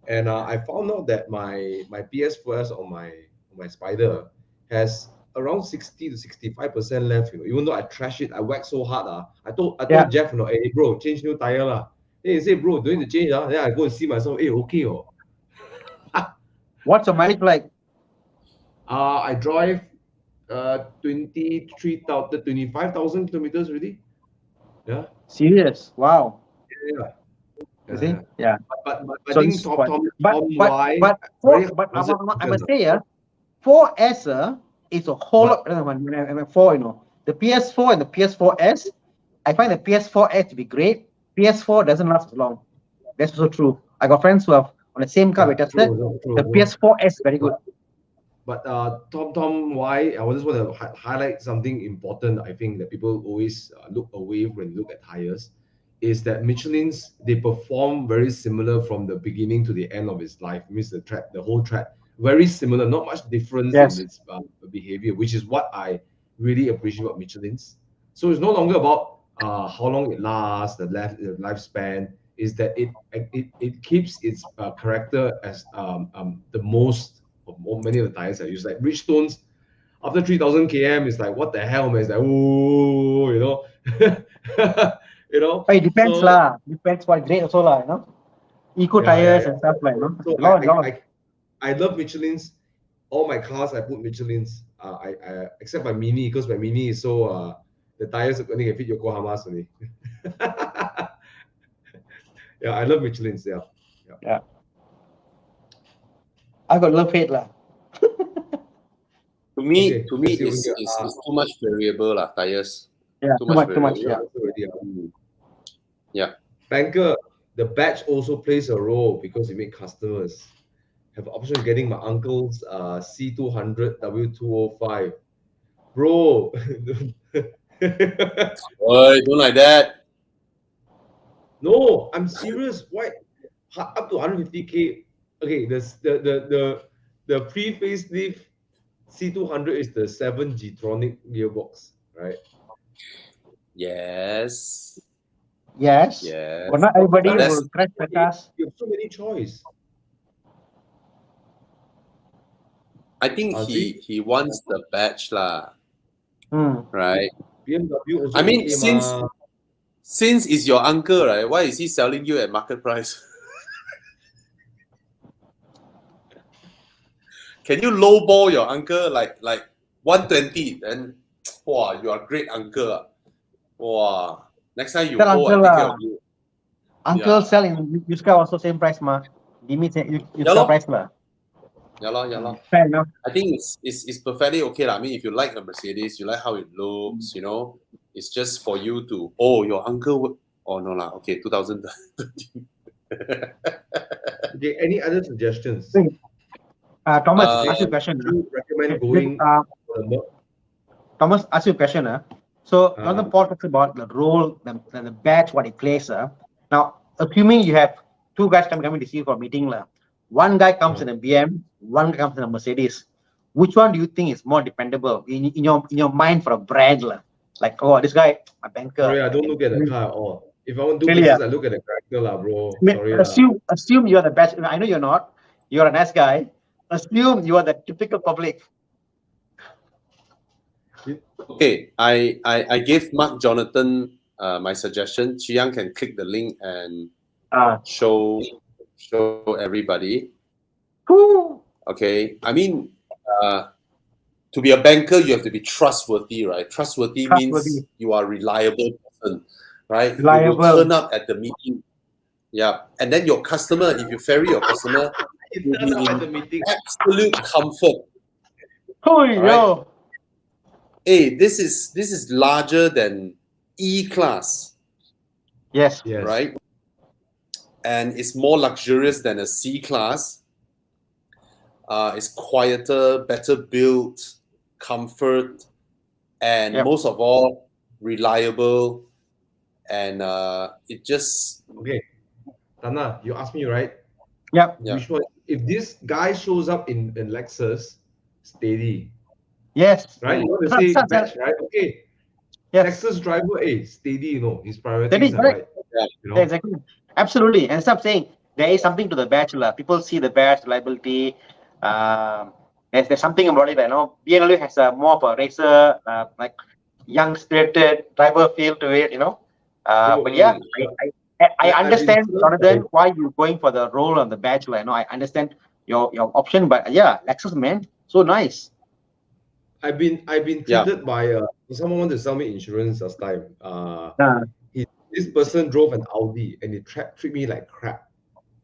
And I found out that my PS4S on my Spider has around 60 to 65% left. You know, even though I trash it, I whack so hard. I yeah. told Jeff, you know, hey bro, change new tire lah. Hey, he said, bro, don't need to change. Then I go and see myself, hey, okay. Oh. What's your mileage like? I drive 23,000, 25,000 kilometers already. Yeah. Serious? Wow. Yeah. You see? Yeah. Yeah. But I So think it's quite. Tom But Y for very but opposite I option, must say, 4S is a whole lot better than when 4. You know, the PS4 and the PS4S. I find the PS4S to be great. PS4 doesn't last as long. That's also true. I got friends who have on the same car we tested. The PS4S very good. But Tom Y, I just want to highlight something important. I think that people always look away when look at tires, is that Michelin's they perform very similar from the beginning to the end of its life. Means the whole track, very similar, not much difference in Yes. its behavior, which is what I really appreciate about Michelin's. So it's no longer about how long it lasts, the lifespan. Is that it keeps its character as the most of many of the tires I use. Like Bridgestones, after 3,000 km, it's like what the hell, man? It's like oh, you know, you know. But it depends So lah. Depends what grade also lah. You know, eco tires and stuff like. You know, So lot. I love Michelin's. All my cars I put Michelin's. I except my Mini because my Mini is so the tires only can fit Yokohama's only. Yeah, I love Michelin's. Yeah. Yeah. I got love hate lah. To me, Okay, to me, let's see over it's, here. it's too much variable lah. Tires. Yeah, too much. Yeah, Yeah. that's already, Yeah. Banker, the badge also plays a role because it makes customers have option of getting my uncle's C200 W205. Bro. Oi, don't like that. No, I'm serious. Why? Up to 150K. Okay, the pre-facelift C200 is the 7 G-tronic gearbox, right? Yes. Yes. Yes. But not everybody But that's- will crash the cars. You have so many choice. I think he wants the badge lah, right? BMW also. I mean, okay, since it's your uncle, right? Why is he selling you at market price? Can you lowball your uncle like 120? Then, wow, you are a great uncle. Ah. Wow. Next time you Tell go, I uncle take care lah. of you. Uncle Yeah. sell in used car also same price ma. Give me you Yeah sell lor. price lah. Yeah lor. Fair enough. I think it's perfectly okay lah. I mean, if you like a Mercedes, you like how it looks, you know, it's just for you to, your uncle, oh no lah, okay, 2013. Okay, any other suggestions? Thomas, Uh, ask you a question. Do you recommend going for the Merc? Thomas, ask you a question. So, Uh-huh. Jonathan Paul talks about the role, the badge, what it plays. Now, assuming you have two guys coming to see you for a meeting. One guy comes in a BM, one guy comes in a Mercedes. Which one do you think is more dependable in your mind for a brand? Like, oh, this guy, a banker. Sorry, I don't look at the car at all. If I want to do Really, business, I look at the character lah, bro. Sorry assume you're the best. I know you're not. You're a nice guy. Assume you are the typical public. Okay, I gave Mark Jonathan my suggestion. Chiang can click the link and show everybody. Whoo. Okay, I mean, to be a banker, you have to be trustworthy, right? Trustworthy means you are a reliable person, right? You will turn up at the meeting. Yeah, and then your customer, if you ferry your customer, will be in absolute comfort. Oh, yo. Hey, this is larger than E-Class. Yes. Right? And it's more luxurious than a C-Class. It's quieter, better built, comfort, and Yep. most of all, reliable. And it just Okay, Thana, you asked me, right? Yep. yeah. Which one? If this guy shows up in Lexus, steady, Yes. right? You want to Start, say start, batch, right? Okay, yes. Lexus driver, steady, his That is priorities are correct. right, Yeah. you Yeah, know. exactly. Absolutely. And stop saying there is something to the bachelor. People see the badge liability. There's something about it. BMW has a more of a racer, like young spirited driver feel to it. Bro, But yeah, I I've been understand, served by, Jonathan, why you're going for the role of the bachelor. I understand your option, but yeah, Lexus man, so nice. I've been Yeah. treated by someone wanted to sell me insurance last time. Uh, This person drove an Audi and he treat me like crap.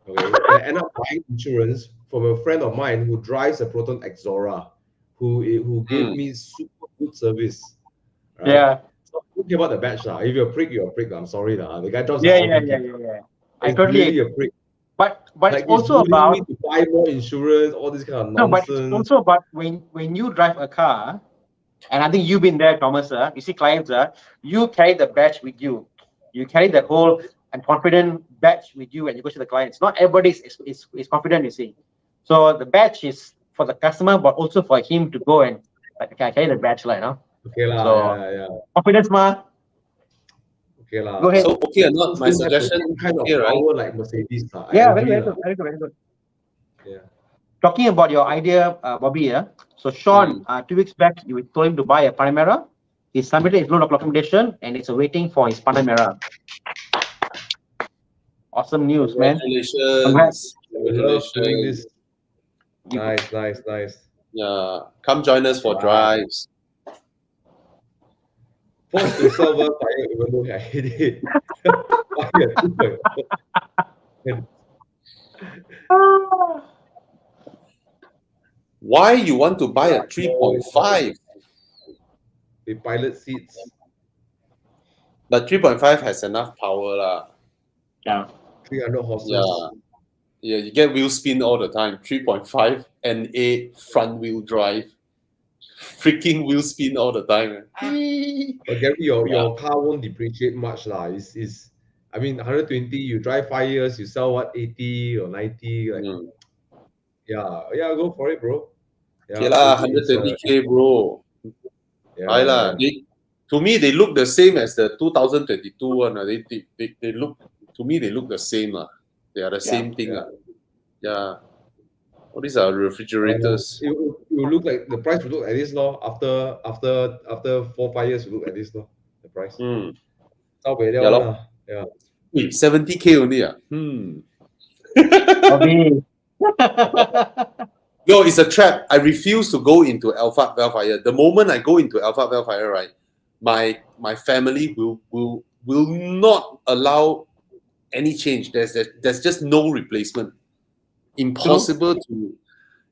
Okay, and I end up buying insurance from a friend of mine who drives a Proton Exora, who gave Mm. me super good service. Right? yeah, So I don't care about the badge lah. If you're a prick, you're a prick. I'm sorry lah. The guy drives an yeah, yeah, Audi yeah, kid. yeah, yeah. I He's totally really a agree. prick. But it's Like he's also bullying me about to buy more insurance, all this kind of no, but it's nonsense. also about when you drive a car, and I think you've been there, Thomas. You see clients, you carry the badge with you. You carry the whole and confident badge with you when you go to the clients. Not everybody is confident, you see. So the badge is for the customer, but also for him to go and like, okay, I carry the badge, Okay lah, So yeah. confidence, ma. Okay lah, Go ahead. but So okay or not, Lexus my don't have the suggestion, same kind of okay, right? power like Mercedes lah. I Yeah, very, agree very lah. good, very good, very good. Yeah. Talking about your idea, Bobby, so Sean, 2 weeks back, you told him to buy a Panamera. He submitted his loan of accommodation and it's waiting for his Panamera. Awesome news, man. Congrats. Congratulations. I love doing Congratulations. this. Nice. Yeah. Come join us for Wow. drives. Forced to sell fire even though I hate it. Fire 2.0. Why you want to buy a 3.5? With pilot seats. But 3.5 has enough power lah. Yeah. 300 horses. Yeah, you get wheel spin all the time. 3.5 and a front wheel drive. Freaking wheel spin all the time. But Gary, your car won't depreciate much lah. It's I mean 120, you drive 5 years, you sell what 80 or 90, like yeah, go for it, bro. Yeah, Okay lah, it's, 120k bro. yeah. To me, they look the same as the 2022 one. They look, to me, they look the same lah. They are the same thing lah. Yeah. All these are refrigerators. It will look like the price will look like this law after 4-5 years will look like this law. The price. Yeah. Wait, 70k only Bobby. No, it's a trap. I refuse to go into Alphard Velfire. The moment I go into Alphard Velfire, right, my family will not allow any change. There's just no replacement. Impossible to.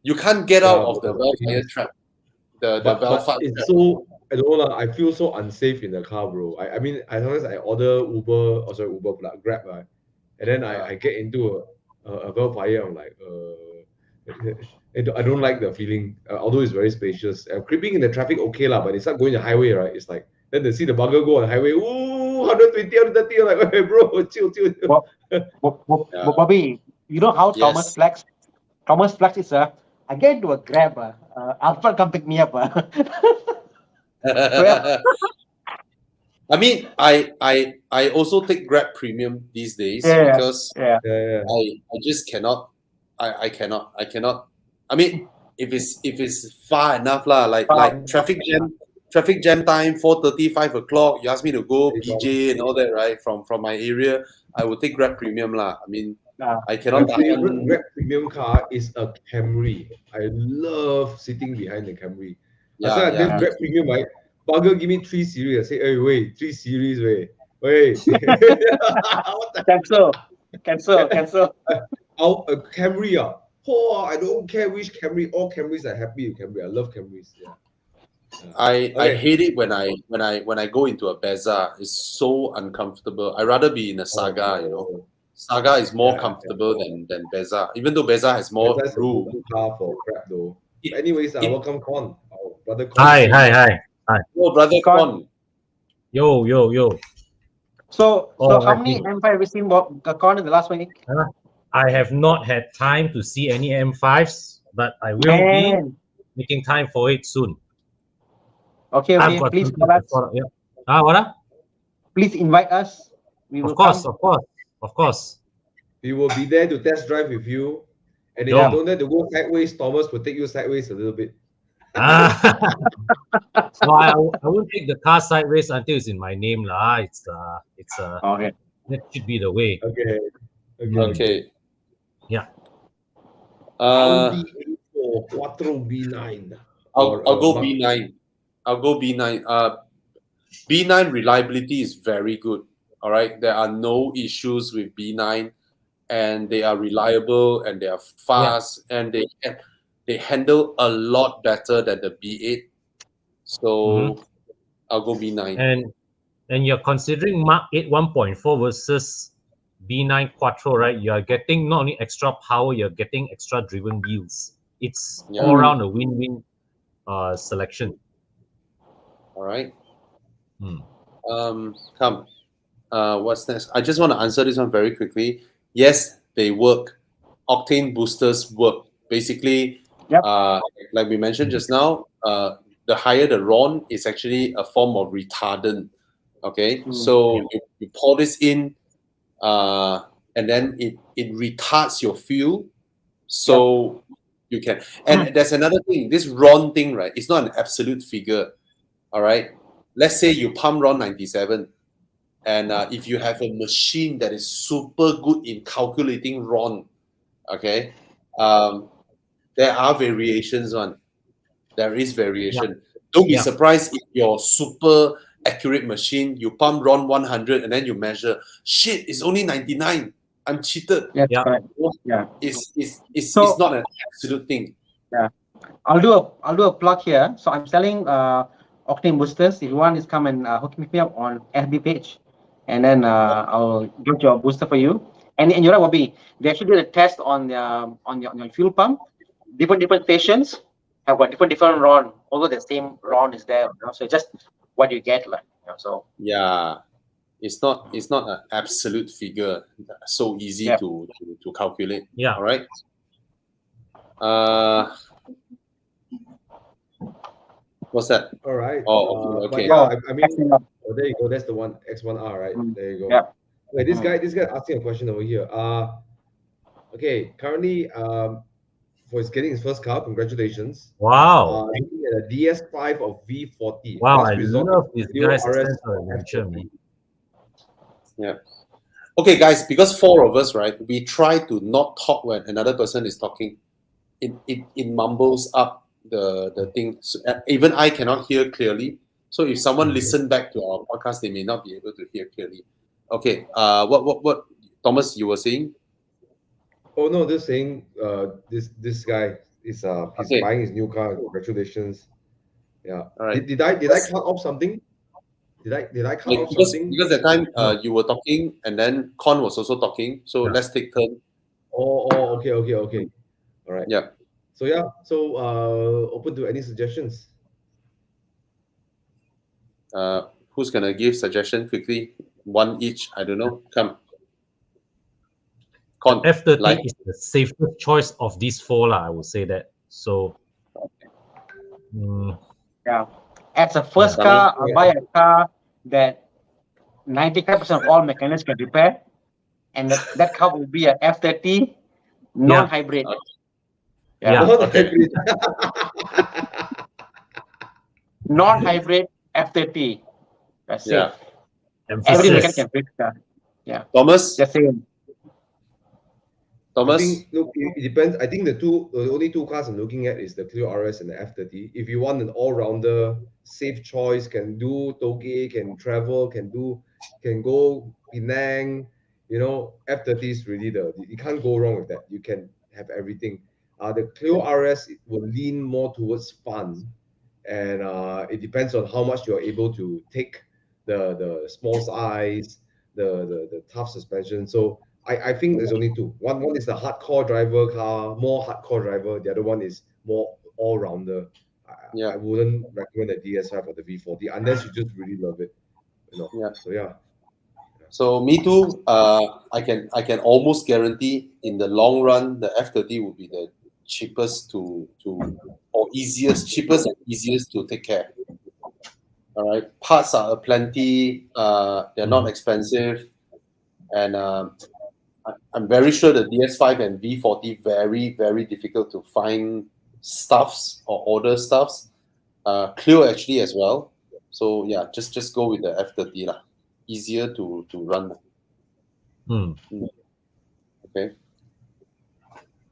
You can't get out of the Velfire trap. The Velfire. It's so I don't know lah. I feel so unsafe in the car, bro. I mean, sometimes I order Grab, right? And then I get into a Velfire. I'm like, I don't like the feeling. Although it's very spacious, creeping in the traffic, okay lah. But it's not going the highway, right? It's like then they see the bugger go on the highway. Ooh, 120, 130. I'm like, hey, bro, chill. Bobby, you know how Thomas Flex? Thomas Flex is I get into a Grab. Alpha come pick me up. I mean, I also take Grab Premium these days because I just cannot. I cannot. I mean, if it's far enough lah, like traffic jam time, 4:30, 5 o'clock. You ask me to go PJ and all that, right? From my area, I would take Grab Premium lah. I mean, I cannot. My favorite Grab Premium car is a Camry. I love sitting behind the Camry. This Grab Premium, right? Bugger give me 3 series. I say, hey, wait, 3 series, wait. Cancel. A Camry, I don't care which Camry. All Camrys are happy with Camry. I love Camrys. Yeah. I hate it when I go into a bazaar. It's so uncomfortable. I rather be in a Saga, you know. Saga is more Yeah, comfortable than Beza, even though Beza has more that's a room. good car for Crab though. It- Anyways, it- welcome Con, our brother Con. Hi, hi, hi, hi. Oh, brother Con. Con. Yo, yo, yo. So Oh, how I many think M5 have you seen, Bob, Con, in the last week? I have not had time to see any M5s, but I will be Man. making time for it soon. Okay, I've got please something call to us. follow. Yeah. What? Please invite us. We will Of course, come. of course, of course. We will be there to test drive with you. And if Jom. you don't dare to go sideways, Thomas will take you sideways a little bit. Ah. No, I won't take the car sideways until it's in my name, lah. Okay. That should be the way. Okay. Okay. Yeah. Audi A4 Quattro B9. I'll go Mark- B9. I'll go B9. B9 reliability is very good. All right, there are no issues with B9, and they are reliable and they are fast and they handle a lot better than the B8. So I'll go B9. And you're considering Mark 8 1.4 versus B9 Quattro, right? You are getting not only extra power, you're getting extra driven wheels. It's Yeah. all around a win-win selection. All right. Hmm. Come. What's next? I just want to answer this one very quickly. Yes, they work. Octane boosters work. Basically, Yep. like we mentioned just now, the higher the RON is actually a form of retardant. Okay, so you pour this in, and then it retards your fuel, so you can. And there's another thing. This RON thing, right? It's not an absolute figure. All right. Let's say you pump RON 97, and if you have a machine that is super good in calculating RON, okay, there are variations on. There is variation. Don't be Yeah. surprised if your super accurate machine, you pump RON 100 and then you measure, shit, it's only 99. I'm cheated. Yes, Yeah. correct. Yeah. It's So- not an absolute thing. I'll do a plug here. So I'm selling Octane boosters. If you want, just come and hook me up on FB page, and then I'll get your booster for you. And you're right, Bobby. They actually did a test on your fuel pump. Different stations have got different RON. Although the same RON is there, so it's just what you get, like. So Yeah. It's not an absolute figure. So easy Yeah. to calculate. Yeah. All right. What's that? All right. Oh, But okay. yeah, I mean, excellent. there you go. That's the one X1R, right? There you go. Yeah. Wait, this guy asking a question over here. Okay, currently, for his getting his first car, congratulations. Wow. Looking at a DS5 of V40. Wow, Last I resort love this Clio guy's RS sense of adventure, man. Yeah. Okay, guys, because four of us, right, we try to not talk when another person is talking. It mumbles up the thing. So, even I cannot hear clearly. So if someone listen back to our podcast, they may not be able to hear clearly. Okay. What Thomas, you were saying? Oh no, just saying, this guy is he's Okay. buying his new car. Congratulations. Yeah. All right. Did I cut off something? Did I cut off Because something? that time No. you were talking and then Con was also talking. So Yeah. let's take turn. Oh, okay. All right. Yeah. So open to any suggestions. Who's gonna give suggestion quickly? One each. I don't know. Come. Con. F30 like is the safest choice of these four, lah. I would say that. So, Yeah. As a first Yeah. car, I'll buy a car that 95% of all mechanics can repair, and that car will be a F30 non-hybrid. Yeah. Okay. Non-hybrid F30. That's Yeah. it. Every mechanic emphasis. can fix that. Thomas. Just saying. I Thomas. think, look, it depends. I think the only two cars I'm looking at is the Clio RS and the F30. If you want an all-rounder, safe choice, can do toge, can travel, can go Penang, F30 is really you can't go wrong with that. You can have everything. The Clio RS will lean more towards fun, and it depends on how much you're able to take the small size, the tough suspension. So I think there's only two. One is the hardcore driver car, more hardcore driver. The other one is more all-rounder. Yeah. I wouldn't recommend the DS5 or the V40 unless you just really love it. Yeah. So yeah. So me too. I can almost guarantee in the long run the F30 will be the cheapest or cheapest and easiest to take care. All right, parts are aplenty. They're not expensive, and I'm very sure the DS5 and V40 very difficult to find stuffs or order stuffs. Clio actually as well. So yeah, just go with the F30 lah. Easier to run. Okay.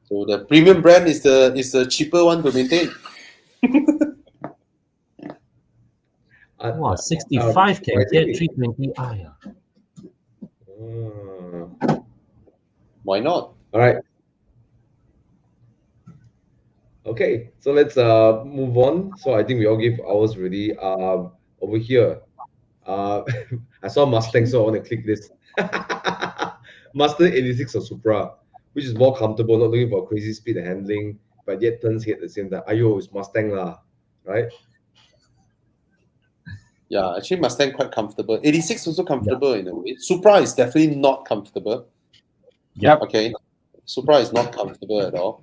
So the premium brand is the cheaper one to maintain. Wow, 65 can get 320i. Why not? All right. Okay, so let's move on. So I think we all give ours already. Over here, I saw Mustang, so I want to click this. Mustang 86 or Supra, which is more comfortable, not looking for crazy speed and handling, but yet turns head at the same time. Ayo, it's Mustang lah, right? Yeah, actually Mustang quite comfortable. 86 also comfortable in a way. Supra is definitely not comfortable. Yep. Okay. Supra is not comfortable at all.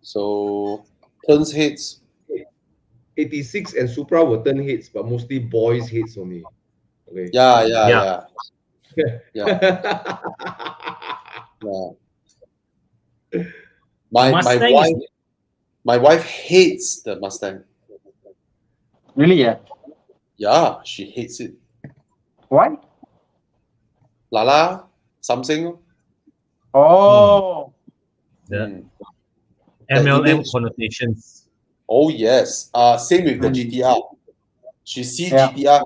So turns heads. 86 and Supra will turn heads, but mostly boys' heads only. Okay. Yeah. My wife hates the Mustang. Really? Yeah. Yeah, she hates it. Why? Lala, something. Oh. The MLM connotations. Oh yes. Same with the GTR. She sees GTR.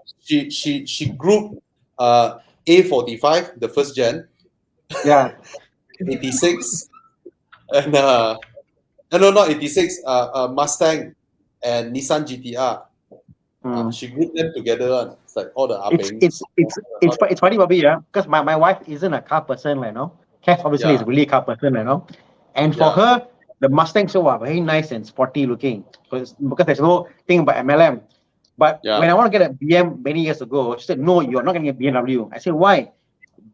She grouped A45, the first gen. Yeah. 86 and no, not 86. Mustang and Nissan GTR. She grouped them together. It's like all the it's funny, Bobby, yeah, because my wife isn't a car person, you know. Cass obviously is really a car person, you know. And for her, the Mustangs are very nice and sporty looking because there's no thing about MLM. But when I want to get a BM many years ago, she said, "No, you're not going to get BMW." I said, "Why?"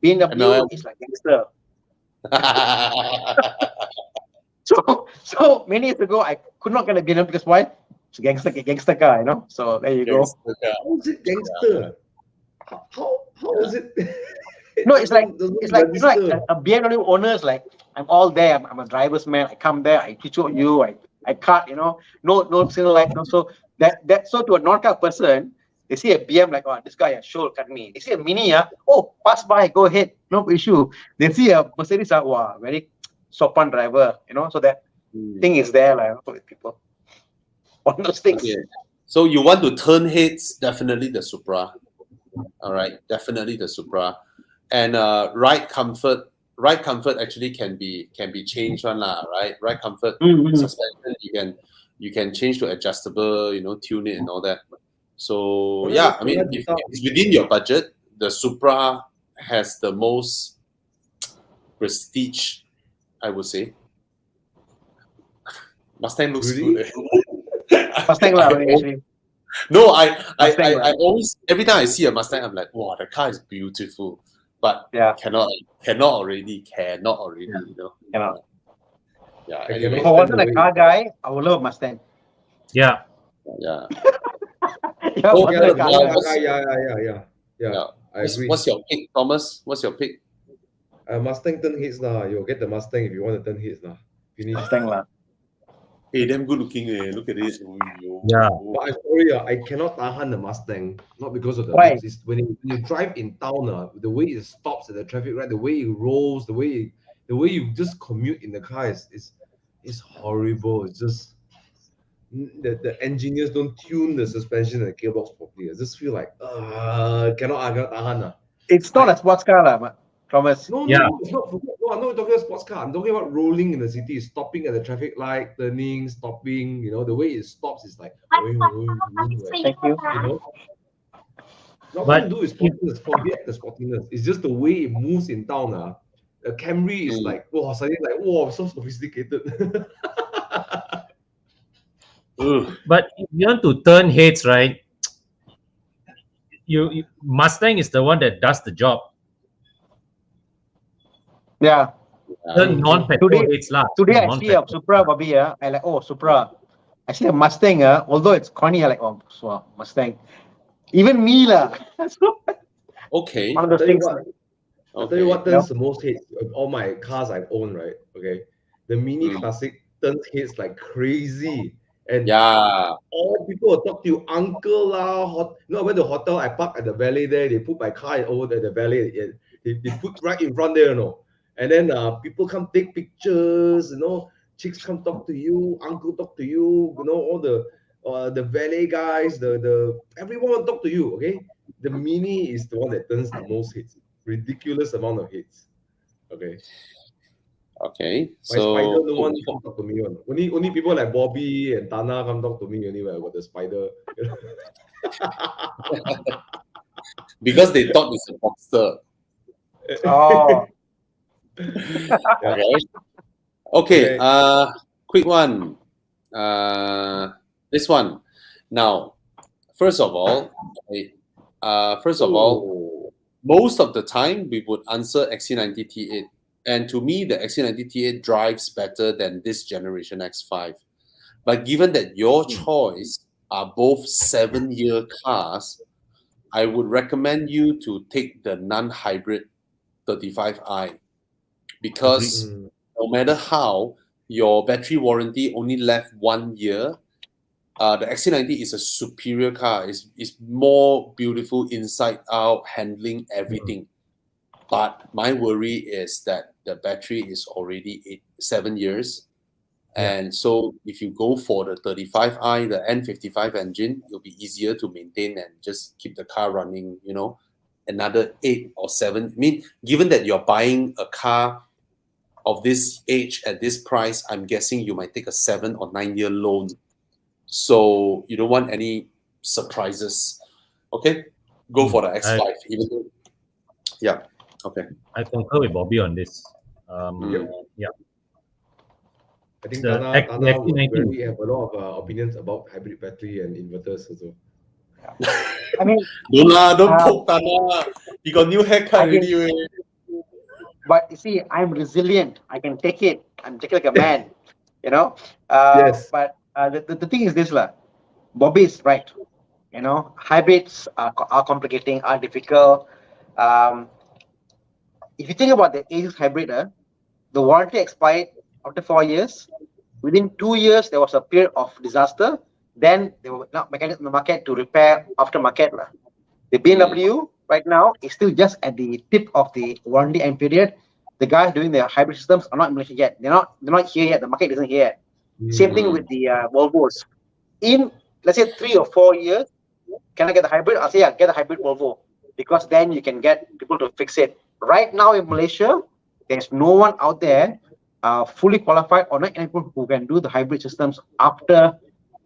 BMW is like gangster. So many years ago, I could not get a BMW because why? It's a gangster car, you know. So there you go. How is it gangster? How is it? No, it's like a BMW owner is like, I'm all there. I'm a driver's man. I come there. I teach you. I cut. You know, no single light. No, so that so to a non-car person, they see a BM like, oh, this guy sure cut me. They see a Mini, oh, pass by, go ahead, no issue. They see a Mercedes, wow, very sopan driver. You know, so that thing is there, like for people. One of those things. Okay. So you want to turn heads? Definitely the Supra. All right, definitely the Supra. And ride comfort actually can be changed one lah, right? Ride comfort suspension you can change to adjustable, you know, tune it and all that. So yeah, I mean, if it's within your budget, the Supra has the most prestige, I would say. Mustang looks good. Mustang actually. No, I always, every time I see a Mustang, I'm like, wow, the car is beautiful. But cannot already, you know. Cannot. Yeah. If I wasn't a car guy, I would love Mustang. Yeah. Yeah. I agree. What's your pick, Thomas? What's your pick? Mustang turn hits lah. You'll get the Mustang if you want to turn hits lah. Finish. Mustang lah. Hey, damn good looking. Look at this. Yeah. But I'm sorry, I cannot tahan the Mustang. Not because of the Why? looks. It's when you drive in town, the way it stops at the traffic light, the way it rolls, the way you just commute in the car is horrible. It's just the engineers don't tune the suspension and the gearbox properly. I just feel like cannot tahan. It's not a sports car lah, Thomas. No, it's not. No, I'm not talking about sports car. I'm talking about rolling in the city, stopping at the traffic light, turning, stopping. You know, the way it stops is like. Thank you. You know, nothing to do with sportiness. Forget the sportiness. It's just the way it moves in town. The Camry is like, wow, suddenly like, wow, so sophisticated. But if you want to turn heads, right? Mustang is the one that does the job. Yeah. Turn non-petrol heads lah. Today I see a Non-petrol. Supra, Bobby. I like, oh, Supra. I see a Mustang. Although it's corny, I like, oh, so Mustang. Even me lah. Okay. One of those Tell you things. what, I'll tell you what turns the most heads of all my cars I own, right? Okay. The Mini Classic turns heads like crazy. And Yeah. all people will talk to you, uncle lah. I went to the hotel, I parked at the valet there, they put my car over at the valet. They put right in front there, And then people come take pictures, chicks come talk to you, uncle talk to you, all the valet guys, the everyone will talk to you, okay? The Mini is the one that turns the most hits. Ridiculous amount of hits. Okay. Okay. My Spider, no So one come talk to me. Only people like Bobby and Thana come talk to me anyway about the Spider. because they thought it's a Boxster. Oh. Okay. Okay. Quick one. This one. Now, first of all, most of the time we would answer XC90 T8. And to me, the XC90 T8 drives better than this generation X5. But given that your choice are both 7-year cars, I would recommend you to take the non-hybrid 35i because no matter how, your battery warranty only left 1 year. The XC90 is a superior car. It's more beautiful inside out, handling everything. But my worry is that the battery is already 7 years. And so if you go for the 35i, the N55 engine, it'll be easier to maintain and just keep the car running, another 8 or 7. I mean, given that you're buying a car of this age at this price, I'm guessing you might take a 7 or 9-year loan. So you don't want any surprises. Okay? Go for the X5. Okay. I concur with Bobby on this. Yeah. I think The Thana would XC90. really have a lot of opinions about hybrid battery and inverters also. I mean, don't poke Thana. He got new haircut anyway. But you see, I'm resilient. I can take it. I'm taking like a man, Yes. But the thing is this lah. Bobby is right. Hybrids are complicating, are difficult. If you think about the Asus hybrid, the warranty expired after 4 years. Within 2 years, there was a period of disaster. Then there were not mechanics in the market to repair aftermarket. The BMW right now is still just at the tip of the warranty end period. The guys doing the hybrid systems are not in Malaysia yet. They're not here yet. The market isn't here yet. Same thing with the Volvos. In, let's say, 3 or 4 years, can I get the hybrid? I'll say, yeah, get a hybrid Volvo. Because then you can get people to fix it. Right now in Malaysia, there's no one out there fully qualified or not anyone who can do the hybrid systems after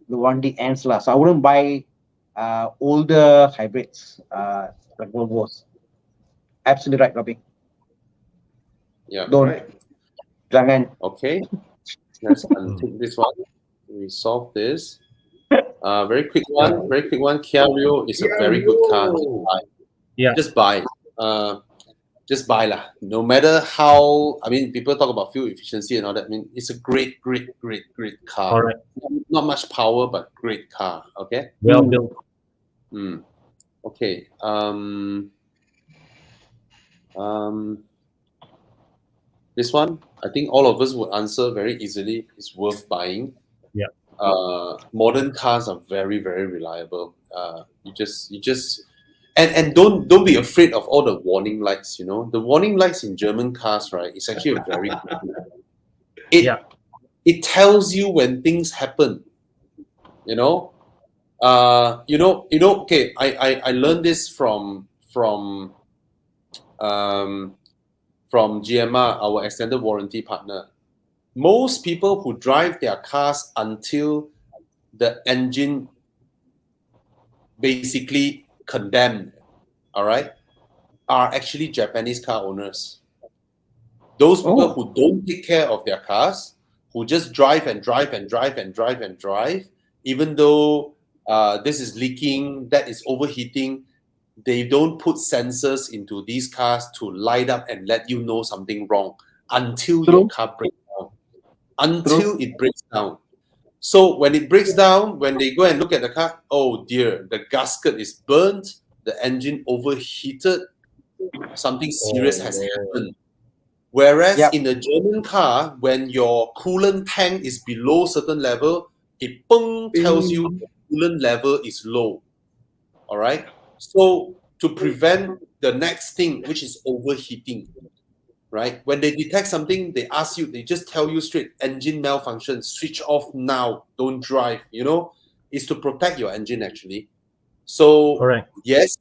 the warranty ends. So I wouldn't buy older hybrids like Volvos. Absolutely right, Robbie. Yeah. Don't. Jangan. Okay. Let's untick this one. We solve this. Very quick one. Kia Rio is a very good car. Just buy. Just buy lah. No matter how, people talk about fuel efficiency and all that. It's a great car. All right. Not much power, but great car. Okay. Well built. Okay. This one, I think all of us would answer very easily. It's worth buying. Yeah. Modern cars are very, very reliable. You just and don't be afraid of all the warning lights. The warning lights in German cars, right? It's actually a very good. It tells you when things happen. Okay. I learned this from GMR, our extended warranty partner. Most people who drive their cars until the engine basically condemned, all right, are actually Japanese car owners. Those people who don't take care of their cars, who just drive and drive and drive and drive and drive, even though this is leaking, that is overheating, they don't put sensors into these cars to light up and let you know something wrong until your car breaks down. Until it breaks down. So when it breaks down, when they go and look at the car, oh dear, the gasket is burnt, the engine overheated, something serious has happened. Whereas in a German car, when your coolant tank is below certain level, it tells you the coolant level is low. All right. So to prevent the next thing, which is overheating, right? When they detect something, they ask you, they just tell you straight, engine malfunction, switch off now, don't drive, it's to protect your engine actually. So yes,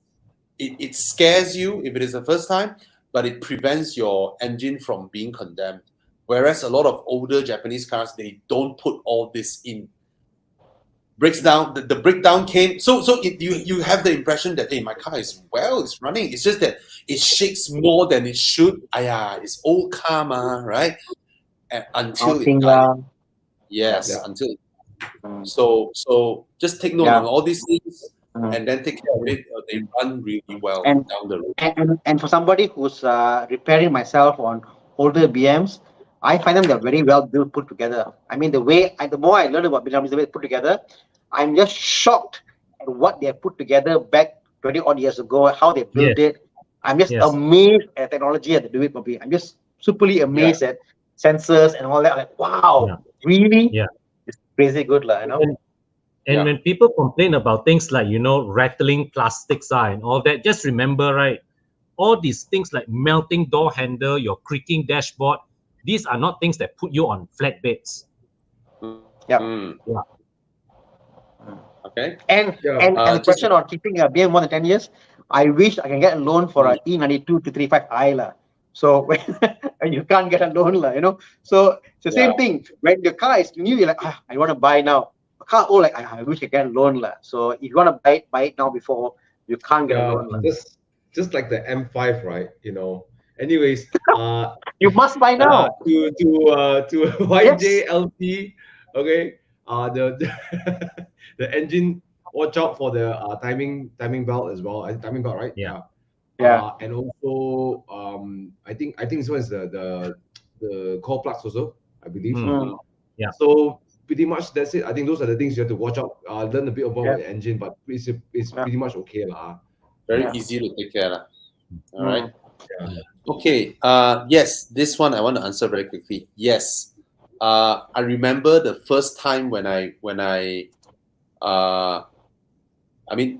it scares you if it is the first time, but it prevents your engine from being condemned. Whereas a lot of older Japanese cars, they don't put all this in. Breaks down, the breakdown came. So you have the impression that, hey, my car is it's running. It's just that it shakes more than it should. It's old karma, right? Until it died. Yes, until. So just take note of all these things and then take care of it. They run really well down the road. And for somebody who's repairing myself on older BMs, I find them they're very well built, put together. I mean, the more I learn about BMs, the way it's put together, I'm just shocked at what they have put together back 20 odd years ago, how they built it. I'm just amazed at technology and they do it for me. I'm just superly amazed at sensors and all that. I'm like, wow, really? Yeah. It's crazy good, And when people complain about things like, rattling plastics and all that, just remember, right, all these things like melting door handle, your creaking dashboard, these are not things that put you on flatbeds. Okay. And the question on keeping a BM more than 10 years, I wish I can get a loan for an E92 235i. So when you can't get a loan, So it's the same thing. When your car is new, you're like, I want to buy now. A car old, like I wish I get a loan. So if you want to buy it now before you can't get a loan. Just like the M5, right? Anyways, you must buy now. To YJLT, okay. The engine, watch out for the timing belt as well. Timing belt, right? Yeah. And also, I think this one is the core plugs also, I believe. Yeah. So pretty much that's it. I think those are the things you have to watch out. Learn a bit about the engine, but it's pretty much okay lah. Very easy to take care. All right. Yeah. Okay. Yes, this one I want to answer very quickly. Yes. I remember the first time when I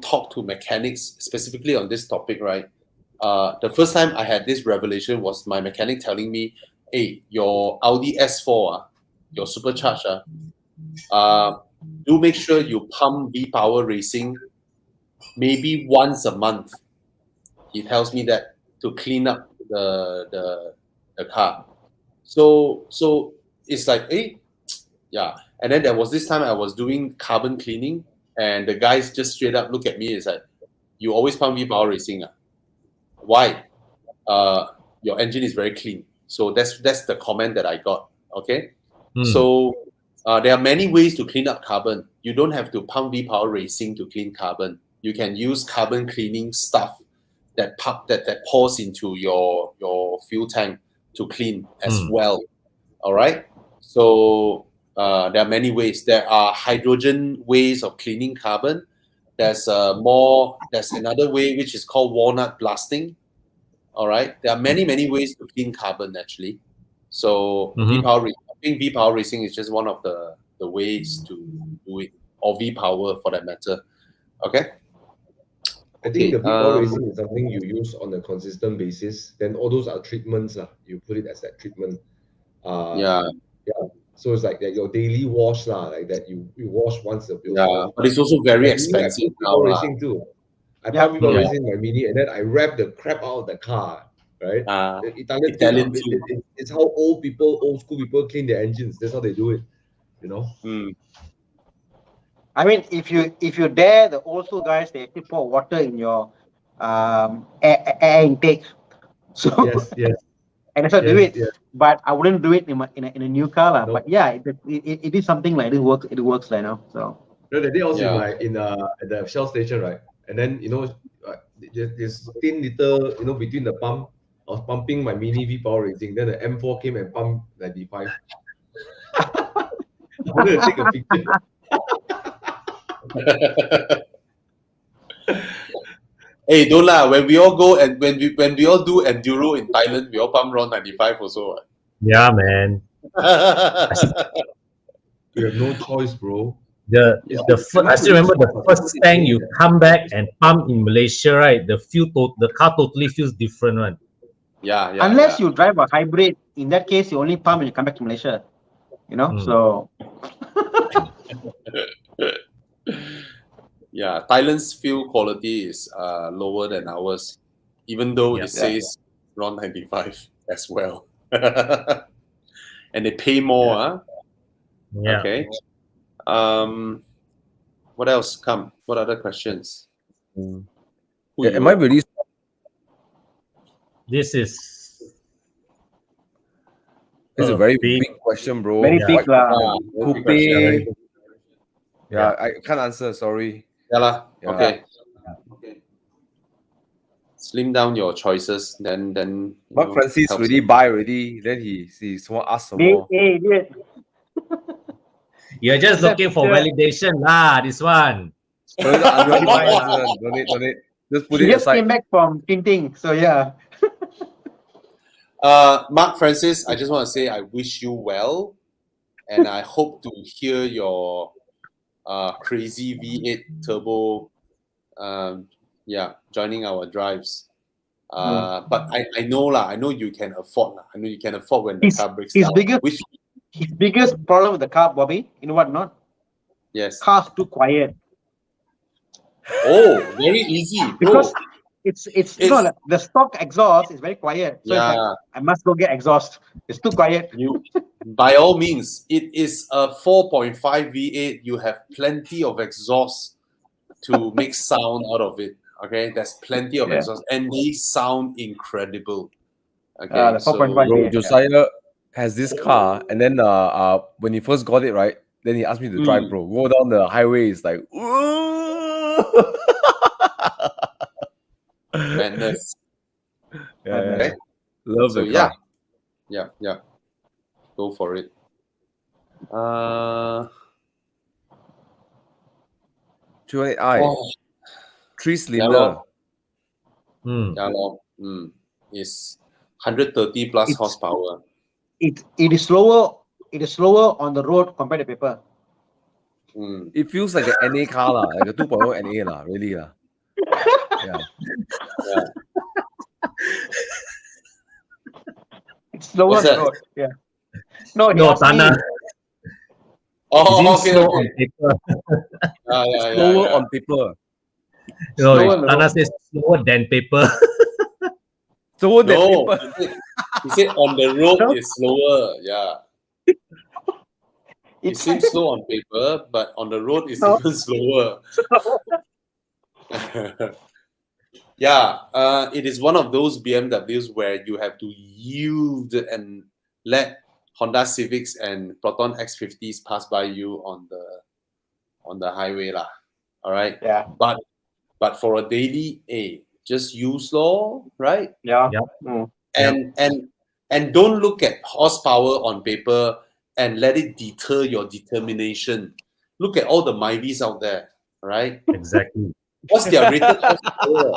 talk to mechanics specifically on this topic, right? The first time I had this revelation was my mechanic telling me, hey, your Audi S4, your supercharger, do make sure you pump V-Power Racing maybe once a month. He tells me that to clean up the car. So it's like, hey, yeah. And then there was this time I was doing carbon cleaning, and the guys just straight up look at me and said, you always pump V-Power Racing. Why? Your engine is very clean. So that's the comment that I got. Okay. So there are many ways to clean up carbon. You don't have to pump V-Power Racing to clean carbon. You can use carbon cleaning stuff that pours into your fuel tank to clean as well. All right. So there are many ways. There are hydrogen ways of cleaning carbon. There's another way which is called walnut blasting. All right. There are many ways to clean carbon actually. So V-Power Racing is just one of the ways to do it, or V-Power for that matter. Okay. I think the V-Power Racing is something you use on a consistent basis. Then all those are treatments. You put it as that treatment. So it's like your daily wash like that. You wash once a week. But it's also very expensive now. Racing too. I pump V-Power Racing in my Mini, and then I wrap the crap out of the car. Right? Italian it's how old school people clean their engines. That's how they do it. I mean, if you dare, the old school guys, they actually pour water in your air intake. So yes. and that's why I do it. Yeah. But I wouldn't do it in a new car, lah. No. But yeah, it is something like it works. It works, you know. So No, that day I was Yeah. in at the Shell station, right? And then this thin little between the pump, I was pumping my Mini V Power Racing. Then the M4 came and pumped 95. I wanted to take a picture. Hey, don't lie. When we all go and when we all do enduro in Thailand, we all pump around 95 also. Yeah, man. You have no choice, bro. I still remember the first tank you come back and pump in Malaysia, right? The car totally feels different, right? Yeah. unless you drive a hybrid, in that case, you only pump when you come back to Malaysia. You know, so Yeah, Thailand's fuel quality is lower than ours, even though Yeah. it says around 95 as well. And they pay more, huh? Yeah. Okay. What else? Come. What other questions? Who Yeah, you am I are? really? This is It's a a very big- big question, bro. very Yeah. big, lah. Very big question. Coupe. Yeah. Yeah, I can't answer. Sorry. Yeah lah. Yeah. Okay. Slim down your choices, then Mark Francis helps already them. buy already. Then he someone ask some more. Hey, idiot. You're just looking for Sure. validation, lah. This one. Don't answer. Don't it. Just put He it just came aside. back from tinting, so yeah. Mark Francis, I just want to say I wish you well, and I hope to hear your crazy V8 turbo, joining our drives. But I know you can afford. I know you can afford when the His- car breaks his down. biggest- Which, His biggest problem with the car, Bobby, you know what? Not yes. car's too quiet Oh, very easy, bro. because it's like the stock exhaust is very quiet. So it's Yeah. like I must go get exhaust. It's too quiet. You, by all means, it is a 4.5 V8. You have plenty of exhaust to make sound out of it. Okay, there's plenty of Yeah. exhaust, and they sound incredible. Okay, The 4.5 Bro, Yeah. Josiah has this car, and then when he first got it, right, then he asked me to drive, bro. Go down the highway, it's like, madness. yeah. Okay. Love So the car. yeah, go for it. 208i, Oh, 3-cylinder. yeah, lor. It's 130 plus It's- horsepower. It is slower. It is slower on the road compared to paper. It feels like an NA car, lah, like a 2.0 NA, lah, really. Lah. Yeah. It's slower What's on the that? road. Yeah. No, he No, asked me- Thana. Oh, Is okay, it slow okay. on paper? Slower Yeah. on paper. No, Slower on the Thana road. says slower than paper. Slower than No, paper. he said on the road No. it's slower. Yeah. It It's seems slow on paper, but on the road it's No. even slower. Yeah, it is one of those BMWs where you have to yield and let Honda Civics and Proton X50s pass by you on the highway lah. All right, Yeah. but for a daily, just use law, right? Yeah. Yeah. And don't look at horsepower on paper and let it deter your determination. Look at all the Myvis out there, right? Exactly. What's their rated horsepower?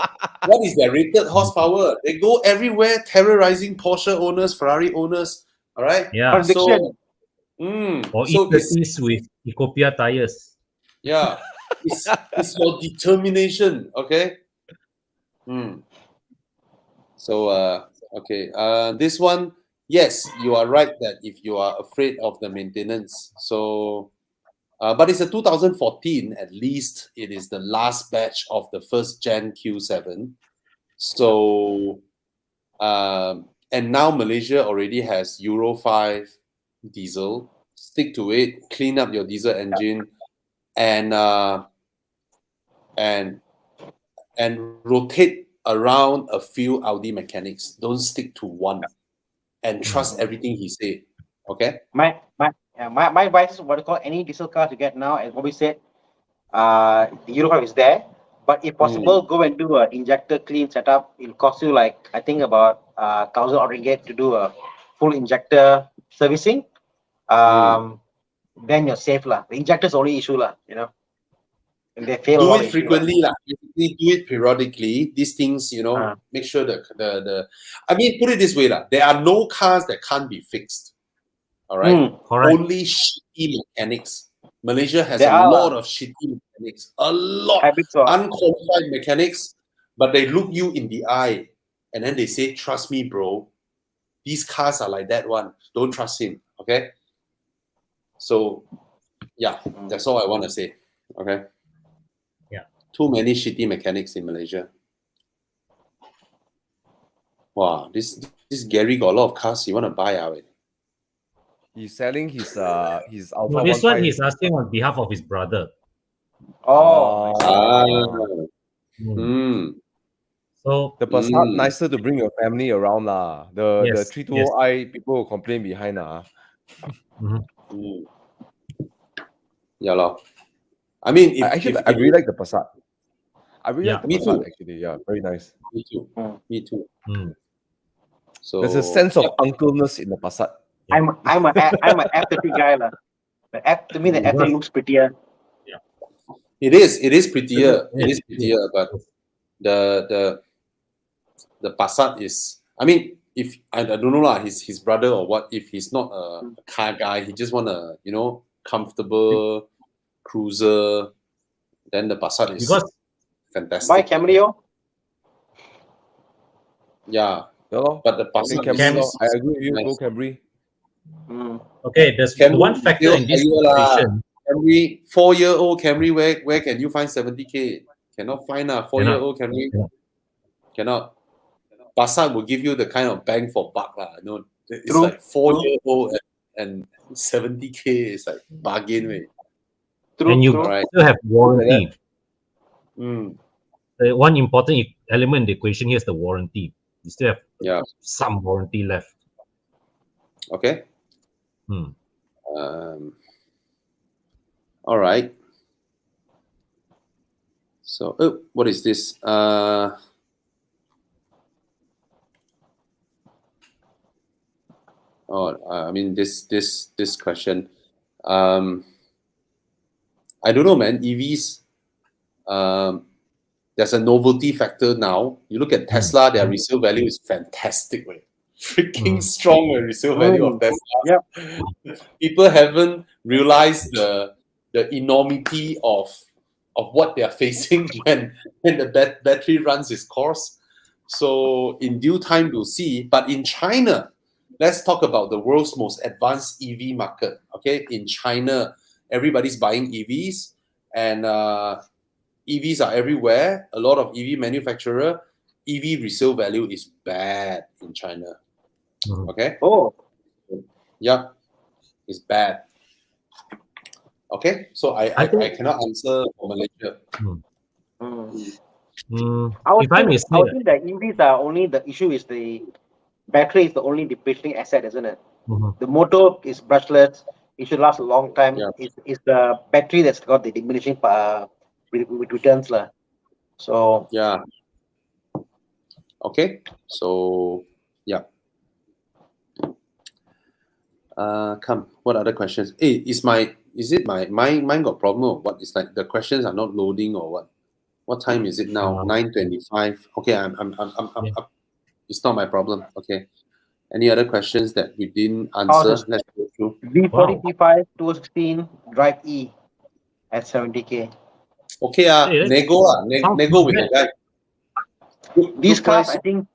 What is their rated horsepower? They go everywhere terrorizing Porsche owners, Ferrari owners. All right. Yeah. Contradiction. Or So it's, E30s with Ecopia tires. yeah, it's your determination. Okay. So okay. This one, yes, you are right that if you are afraid of the maintenance, so. But it's a 2014, at least it is the last batch of the first gen Q7. So, and now Malaysia already has Euro 5 diesel. Stick to it, clean up your diesel engine, and rotate around a few Audi mechanics. Don't stick to one. and trust everything he say. Okay. My advice is what you call any diesel car to get now, as Bobby said, the Euro 5 is there. But if possible, go and do a injector clean setup. It'll cost you like I think about 1,000 ringgit to do a full injector servicing. Then you're safe lah. The injector's only issue lah, you know. And they fail. Do it frequently lah. Basically, do it periodically. These things, you know, make sure the. I mean, put it this way lah. There are no cars that can't be fixed. All right. Only shitty mechanics. Malaysia has a lot of shitty mechanics. A lot unqualified mechanics, but they look you in the eye and then they say, "Trust me, bro. These cars are like that one. Don't trust him." Okay. So, yeah, that's all I want to say. Okay. Yeah. Too many shitty mechanics in Malaysia. Wow, this Gary got a lot of cars he want to buy out. He's selling his Alpha. No, this one he's asking on behalf of his brother. Oh. So the Passat nicer to bring your family around lah. The 320i people will complain behind lah. Yeah, lah. I mean, I really like the Passat. I really like the Passat too. actually. Yeah, very nice. Me too. Me too. So there's a sense of uncleness in the Passat. I'm a F30 guy lah. To me, the F30 looks prettier. Yeah. It is prettier. It is prettier, but the Passat is. I mean, if I don't know lah, his brother or what. If he's not a car guy, he just want a comfortable cruiser. Then the Passat is fantastic. Buy Camry. Yeah. Yeah, but the Passat is. I agree with you. Go Camry. Okay, there's one factor in this situation. Camry, 4-year-old Camry, where can you find 70k? Cannot find a 4-year-old Camry. Cannot. Passat will give you the kind of bang for buck lah. You know, it's like 4-year-old and 70k is like bargain way. And you still have warranty. The one important element in the equation here is the warranty. You still have some warranty left. Okay. All right. So, what is this? I mean, this question. I don't know, man. EVs. There's a novelty factor now. You look at Tesla; their resale value is fantastic, right? Freaking strong resale value of Tesla. People haven't realized the enormity of what they are facing when the battery runs its course. So in due time we'll see. But in China, let's talk about the world's most advanced EV market. Okay, in China, everybody's buying EVs, and EVs are everywhere. A lot of EV manufacturer. EV resale value is bad in China. Okay. Yeah, it's bad. Okay, so I cannot answer for Malaysia. I would think that EVs are only the issue is the battery is the only depreciating asset, isn't it? The motor is brushless. It should last a long time. It's the battery that's got the diminishing with returns lah. So yeah. Okay, so yeah. Come. What other questions? Hey, is it mine got problem or what? It's like the questions are not loading or what? What time is it now? 9:25. Okay, I'm up. It's not my problem. Okay. Any other questions that we didn't answer? Let's go through. V40 T5 216 Drive E at 70k. Okay, nego with the guy. These cars, I think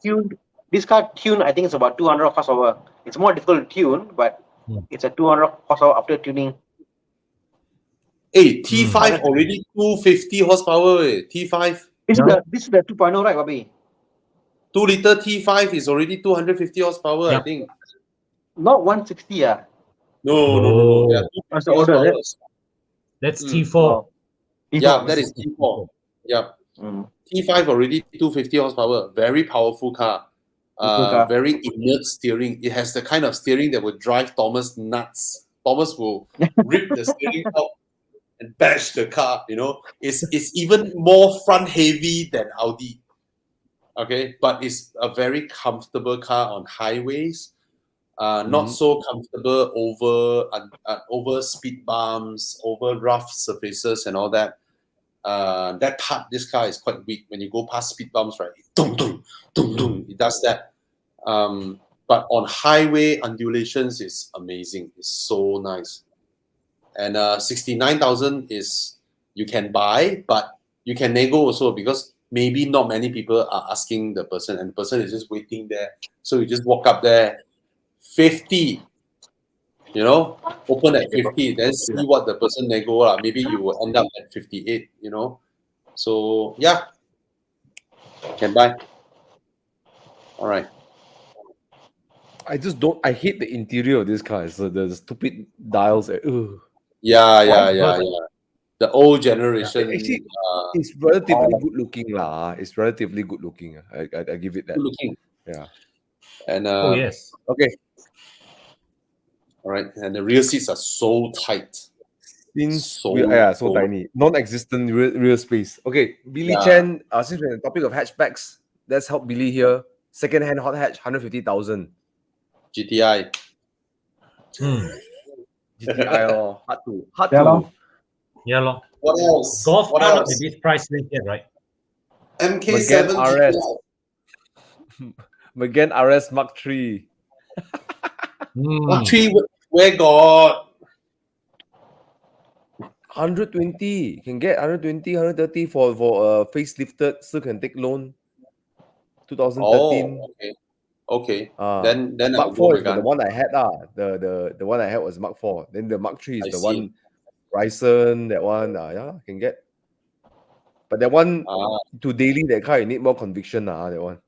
this car tuned, I think it's about 200 horsepower. It's more difficult to tune, but it's a 200 horsepower after tuning. Hey, T5 already 250 horsepower. T5. This is the 2.0, right, Bobby? 2-liter T5 is already 250 horsepower, I think. Not 160, yeah. No. Yeah, that's the order. That's T4. Yeah, that is T4. Yeah. T5 already 250 horsepower. Very powerful car. very inert steering. It has the kind of steering that would drive Thomas nuts. Thomas will rip the steering out and bash the car. It's even more front heavy than Audi. Okay, but it's a very comfortable car on highways. Not so comfortable over speed bumps, over rough surfaces, and all that. That part, this car is quite weak. When you go past speed bumps, right? It does that. But on highway undulations, it's amazing. It's so nice. And 69,000 is you can buy, but you can nego also, because maybe not many people are asking the person, and the person is just waiting there. So you just walk up there, 50, open at 50, then see what the person nego. Maybe you will end up at 58, So yeah, can buy. All right. I hate the interior of this car. So the stupid dials. Yeah. The old generation. Actually, it's relatively good looking lah. It's relatively good looking. I give it that. Good looking. Yeah. And Oh yes. Okay. all right, and the rear seats are so tight. So tiny, non-existent real space. Okay, Billy Chen. Since we're on the topic of hatchbacks, let's help Billy here. Second-hand hot hatch, 150,000. GTI. GTI or hard Yeah, to. Yeah, lor. What else? Golf What car else? at this price range yet, right? MK7 Megane RS. GTI. Megane RS Mark III. Mark III, where got? 120. You can get 120, 130 for facelifted. Still can take loan. 2013. Okay. Then I'll Mark go IV is the Megane. one I had. The one I had was Mark IV. Then the Mark III is I the see. one Ryzen, that one. Yeah, can get. But that one to daily that car, you need more conviction. That one.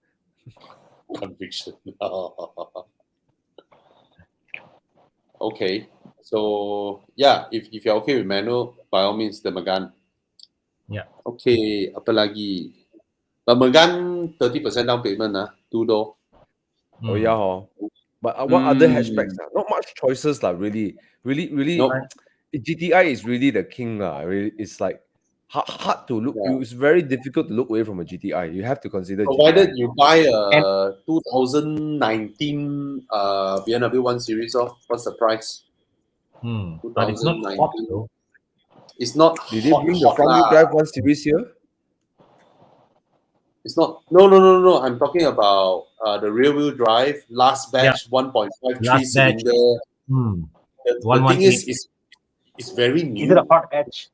Conviction. Okay. So yeah, if you're okay with manual, by all means the Megane. Yeah. Okay, apa lagi? But Megane 30% down payment, 2-door. Oh yeah. But what other hatchbacks? Not much choices really. Nope. GTI is really the king. Really, it's like hard to look. Yeah. It's very difficult to look away from a GTI. You have to consider Provided GTI. you buy a 2019 BMW 1 Series, what's the price? But it's not hot though. It's not Did they hot, bring the front wheel drive 1 Series here? It's not. No. I'm talking about the rear wheel drive last batch 1.53 Last cylinder. The thing is, it's very new. Is it a hot hatch?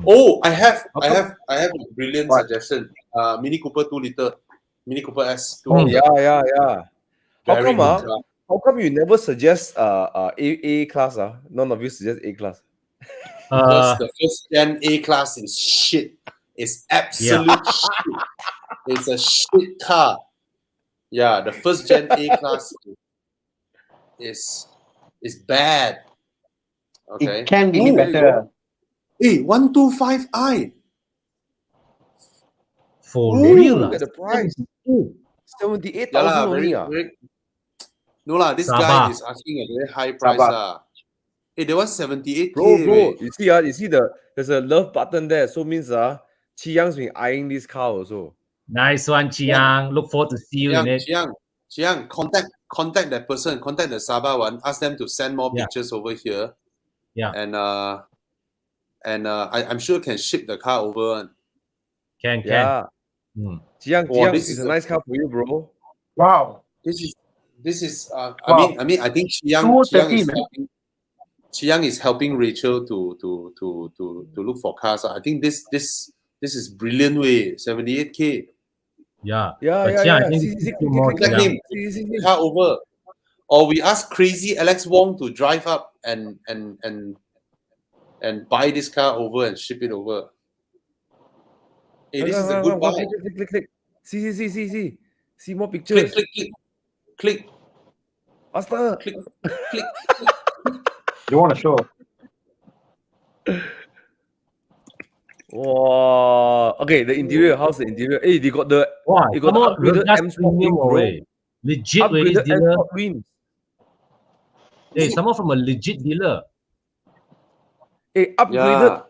Oh, I have a brilliant suggestion. Mini Cooper 2 liter, Mini Cooper S. 2 liter. Yeah. Very good car. How come you never suggest A class? None of you suggest A class. Because the first gen A class is shit. It's absolute shit. It's a shit car. Yeah, the first gen A class is bad. Okay. It can be better. Hey, 125i. For real, Look at the price. 78,000 only. No lah, this guy is asking a very high price. Hey, there was 78K. Bro, you see there's a love button there. So means Chi Young's been eyeing this car also. Nice one, Chiang. Look forward to see you in it. Chiang, contact that person, contact the Sabah one, ask them to send more pictures over here. Yeah. And I'm sure can ship the car over. Can. Chiang, this is a nice car for you, bro. Wow. This is I think Chiang is helping Rachel to look for cars. I think this is brilliant way. 78K. Yeah. Yeah. Contact him. Car over. Or we ask crazy Alex Wong to drive up and buy this car over and ship it over. Hey, this is a good buy. Click. See more pictures. Click. Faster. Click. You want to show? Wow. Okay, the interior. How's the interior? Hey, they got the Wow, they got the upgraded regas M Sport premium rims, bro. already. Legit way this Upgraded M dealer. Sport rims. Hey, someone from a legit dealer. Hey, upgraded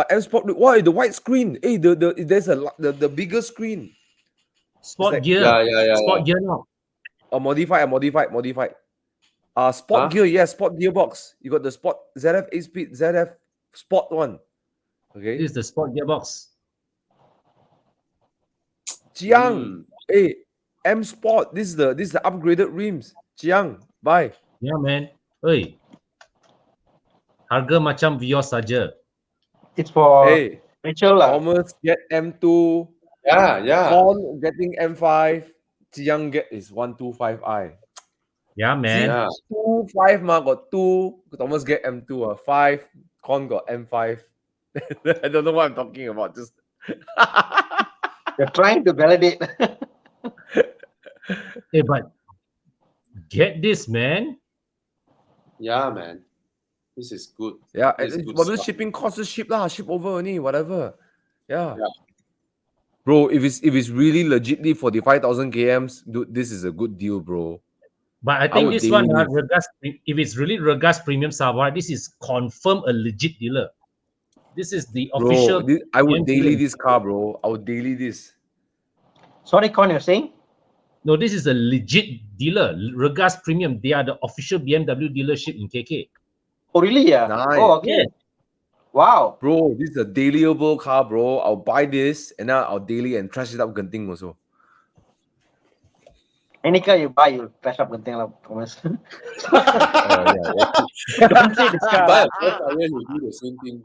M Sport. Why the white screen? Hey, there's the bigger screen. Sport like- gear. Yeah. Sport gear now. Modified. Sport Huh? gear, yes, sport gearbox. You got the sport ZF 8-speed, ZF Sport one. Okay. This is the sport gearbox. Chiang. Hey, M Sport. This is the upgraded rims. Chiang, bye. Yeah, man. Hey. Harga macam Vios saja. It's for Hey, Rachel lah. Thomas get M2. Yeah. Con getting M5. Chiang get is 125i. Yeah, man. Yeah. 2.5 ma got 2. Thomas get M2. 5. Con got M5. I don't know what I'm talking about. Just You're trying to validate. Hey, but get this, man. Yeah, man. This is good. yeah, This is good but the stuff. shipping cost is ship over only, whatever. Yeah. Yeah. Bro, if it's really legitly 45,000 kms, dude, this is a good deal, bro. But I I think would this one, daily Regas, if it's really Regas Premium Sabah, this is confirm a legit dealer. This is the official. Bro, I would PM daily dealer. this car, bro. I would daily this. Sorry, Con, you're saying? No, this is a legit dealer. Regas Premium. They are the official BMW dealership in KK. Oh, really? Yeah. Nice. Oh, okay. Yeah. Wow. Bro, this is a dailyable car, bro. I'll buy this and then I'll daily and trash it up Genting also. Any car you buy, you crash up Genting lah, Thomas. Yeah. Don't say this You car. buy a Wellfire, you do the same thing.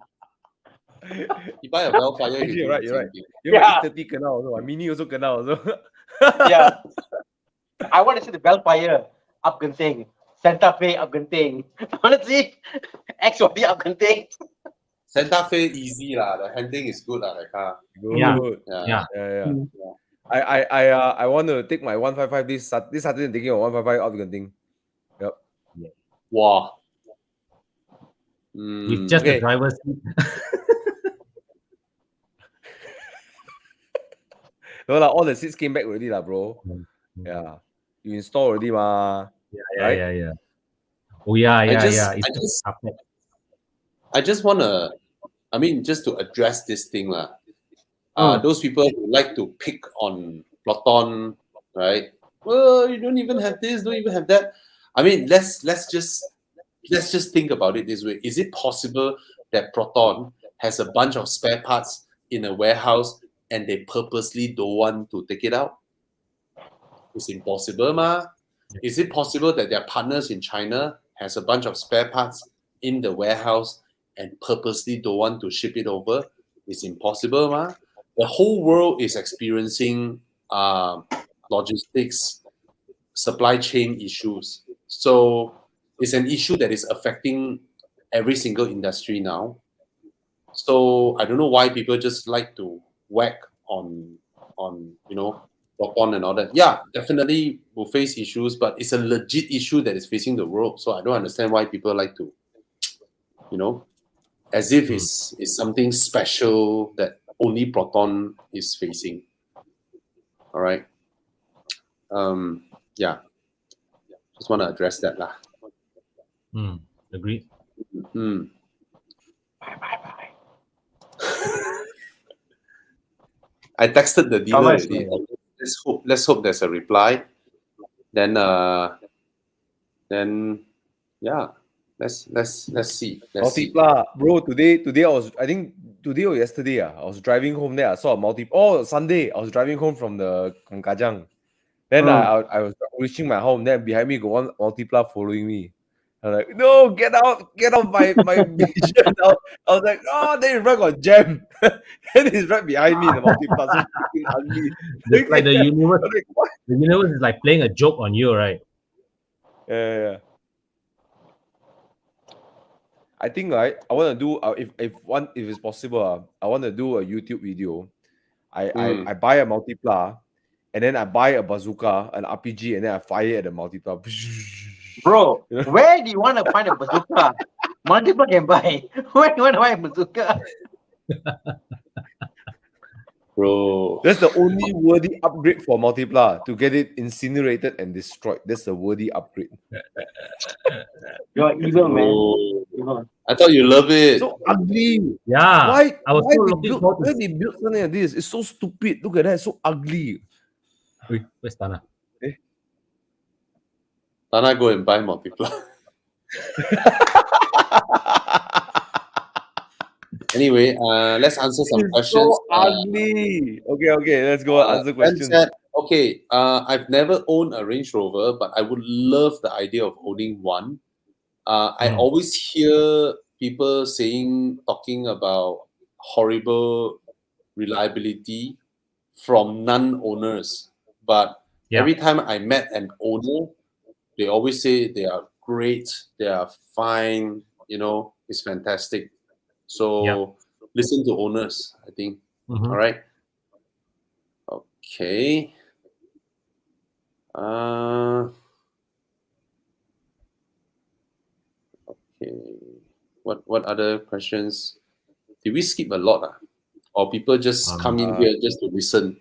You buy a Wellfire, you Actually, do you're right, the you're same right. thing. You know, Yeah. 830 kena also. Mini also kena also. Yeah. I want to see the Bellfire up Genting. Santa Fe up Genting. I want to see XYD up Genting. Santa Fe easy lah. The handling is good lah. That car. Good. Yeah. Yeah. Yeah. I want to take my 155 this Saturday. I'm taking a 155 out of Genting. Yep. Wow. With just okay. the driver's seat. No lah, all the seats came back already lah, bro. Mm. Yeah. You install already ma. Right? Yeah. Oh yeah. I It's just- carpet. I just want to, I mean, just to address this thing lah. Those people who like to pick on Proton, right? Well, you don't even have this, don't even have that. I mean, let's just think about it this way. Is it possible that Proton has a bunch of spare parts in a warehouse and they purposely don't want to take it out? It's impossible, ma. Is it possible that their partners in China has a bunch of spare parts in the warehouse and purposely don't want to ship it over? It's impossible, ma. The whole world is experiencing logistics, supply chain issues. So it's an issue that is affecting every single industry now. So I don't know why people just like to whack on Proton and all that. Yeah, definitely will face issues, but it's a legit issue that is facing the world. So I don't understand why people like to, as if it's something special that only Proton is facing. All right. Yeah. Just want to address that lah. Agreed. Bye. I texted the dealer Thomas, already. Let's hope there's a reply. Then yeah, let's see. Let's see. Multipla, bro. Today I think today or yesterday I was driving home there. I saw a Sunday I was driving home from Kajang. Then I was reaching my home. Then behind me got one Multipla following me. I'm like, no, get out my vision. I was like, oh, then his right got jam. Then he's right behind me, the Multipla. So freaking ugly. It's like the universe. I'm like, what? The universe is like playing a joke on you, right? Yeah. I think I want to do if it's possible, I want to do a YouTube video. I buy a Multipla, and then I buy a bazooka, an RPG, and then I fire at the Multipla. Bro, where do you want to find a bazooka? Multiple can buy. Where do you want to buy a bazooka? Bro. That's the only worthy upgrade for Multipla, to get it incinerated and destroyed. That's a worthy upgrade. You're evil, man. Bro. Evil. I thought you love it. So ugly. Yeah, Why? I was Why so they looking build? forward Why to. they build something like this? It's so stupid. Look at that. It's so ugly. Wait, where's Thana? Thana, go and buy Multipla. Anyway, let's answer some It's questions. so ugly. Okay. Let's go answer Ben questions. said, okay, I've never owned a Range Rover, but I would love the idea of owning one. I always hear people talking about horrible reliability from non-owners. But Yeah. every time I met an owner, they always say they are great, they are fine, it's fantastic. So listen to owners, I think. Mhm. All right. Okay. Okay. What other questions? Did we skip a lot? Or people just come in here just to listen?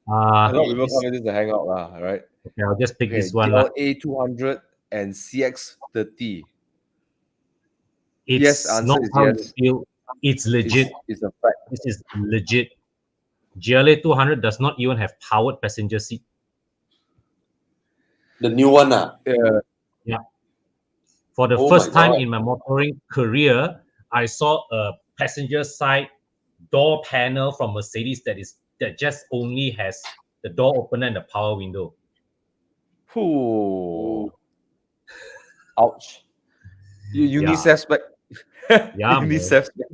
A lot of people come in just to hang out, right? Okay, I'll just pick Okay, this one. lah. GLA 200 and CX30. It's Yes, answer not is how yes. you feel. It's legit. It's a fact. This is legit. GLA 200 does not even have powered passenger seat. The new one, Yeah. For the Oh first my time God. in my motoring career, I saw a passenger side door panel from Mercedes that just only has the door opener and the power window. Ooh. Ouch. Yeah. UNICEF spec. Yeah, UNICEF spec.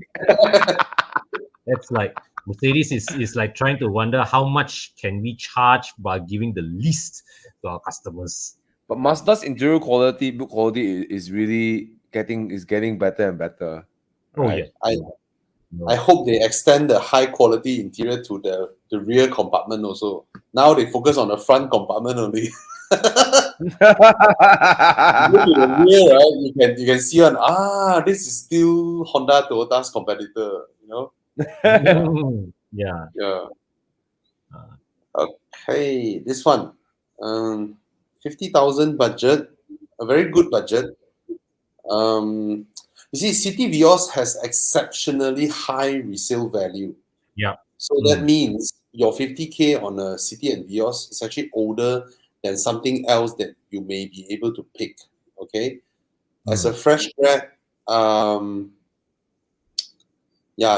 That's like Mercedes is like trying to wonder how much can we charge by giving the least to our customers. But Mazda's interior quality, build quality is really getting better and better. Oh right? yeah. I hope they extend the high quality interior to the rear compartment also. Now they focus on the front compartment only. Look to the rear, right? You can see this is still Honda Toyota's competitor, Yeah. Yeah. Okay, this one. 50,000 budget, a very good budget. You see, City Vios has exceptionally high resale value. Yeah. So that means your 50K on a City and Vios is actually older than something else that you may be able to pick. Okay. As a fresh grad,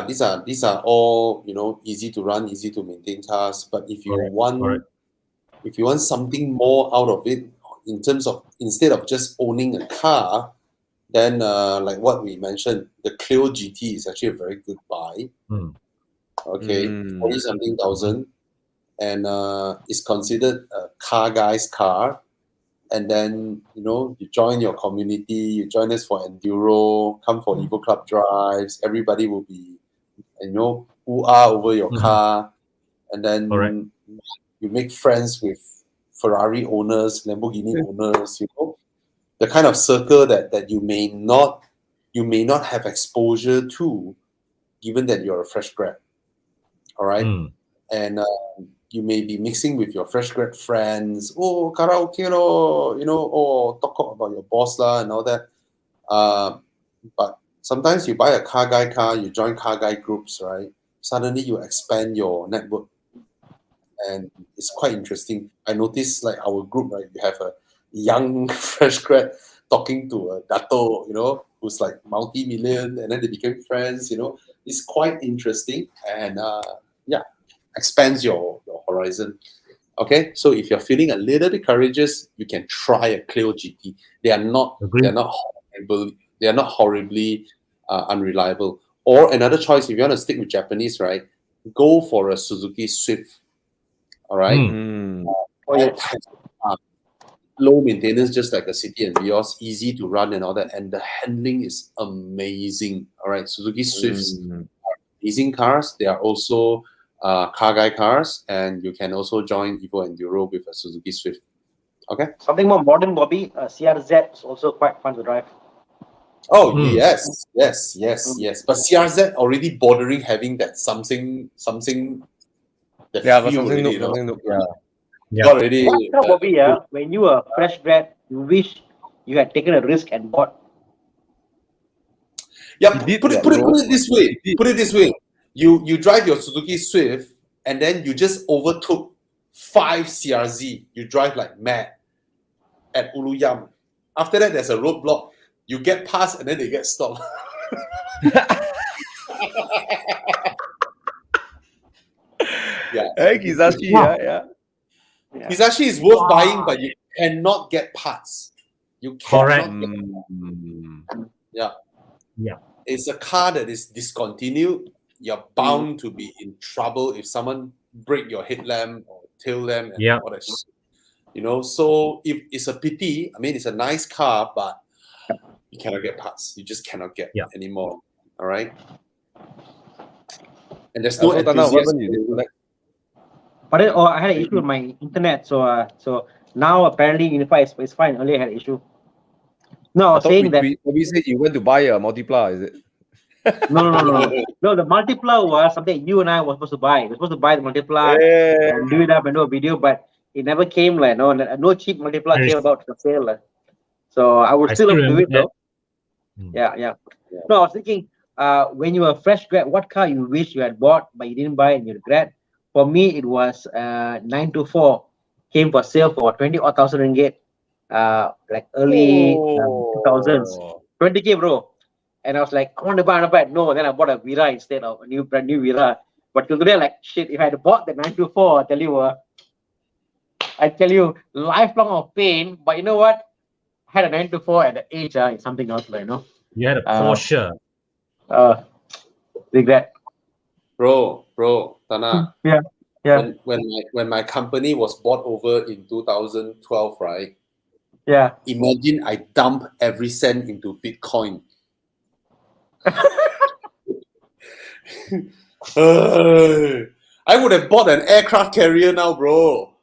these are all easy to run, easy to maintain cars. But if you want something more out of it, in terms of instead of just owning a car, then like what we mentioned, the Clio GT is actually a very good buy. Okay, 40-something thousand, and it's considered a car guy's car. And then you join your community, you join us for enduro, come for Evo Club drives. Everybody will be over your car, and then you make friends with Ferrari owners, Lamborghini owners. The kind of circle that you may not have exposure to, given that you're a fresh grad. All right, and you may be mixing with your fresh grad friends. Oh, karaoke lo, talk about your boss lah and all that. But sometimes you buy a car guy car, you join car guy groups, right? Suddenly you expand your network, and it's quite interesting. I noticed like our group, right? We have a young fresh grad talking to a dato, who's like multi-million, and then they became friends. It's quite interesting, and expands your horizon. Okay, so if you're feeling a little bit courageous, you can try a Clio GT. They are not horribly unreliable. Or another choice, if you want to stick with Japanese, right, go for a Suzuki Swift. All right, low maintenance, just like a City and Vios, easy to run and all that, and the handling is amazing. All right, Suzuki Swifts are amazing cars. They are also car guy cars, and you can also join Evo Enduro with a Suzuki Swift. Okay. Something more modern, Bobby. CRZ is also quite fun to drive. Oh Hmm. yes. But CRZ already bordering having that something that Yeah, got feel something already, look, something look. Yeah. Yeah. Got already. What kind of Bobby, when you were fresh grad, you wish you had taken a risk and bought? Yeah, He did put it that, put it bro. put it this way. He did. Put it this way. You drive your Suzuki Swift and then you just overtook 5 CRZ. You drive like mad at Uluyam. After that, there's a roadblock. You get past and then they get stopped. Yeah. Hey, Kizashi, Wow. yeah. Yeah. Hisashi is worth buying, but you cannot get parts. You Correct. cannot get. Mm. Yeah. Yeah. It's a car that is discontinued. You're bound to be in trouble if someone break your headlamp or tail lamp and Yeah. all that shit. You know, so if it's a pity, I mean, it's a nice car, but you cannot get parts. You just cannot get Yeah. anymore. All right. And there's no So, Thana, what enthusiasm. happened? You disconnect? But then, I had an issue with my internet, so now apparently Unify is fine. Earlier I had an issue. No, I I was thought saying that we said you went to buy a multipler, is it? no. The multipler was something you and I were supposed to buy. We're supposed to buy the multipler Yeah. and do it up and do a video, but it never came. Like no cheap multipler I came about for sale. So I would I still still have to do it remember that. though. Hmm. Yeah. No, I was thinking, when you were a fresh grad, what car you wish you had bought but you didn't buy and you regret? For me, it was 924. Came for sale for 20 or thousand ringgit. Like early 2000s, Oh. 20K, bro. And I was like, I want to buy. No, then I bought a Vira instead of a brand new Vira. But till today, like shit, if I had bought the 924, I tell you, lifelong of pain. But you know what? I had a 924 at the age, it's something else, like, You had a Uh, Porsche. regret. Bro, Tana. Yeah. When my company was bought over in 2012, right? Yeah. Imagine I dump every cent into Bitcoin. I would have bought an aircraft carrier now, bro.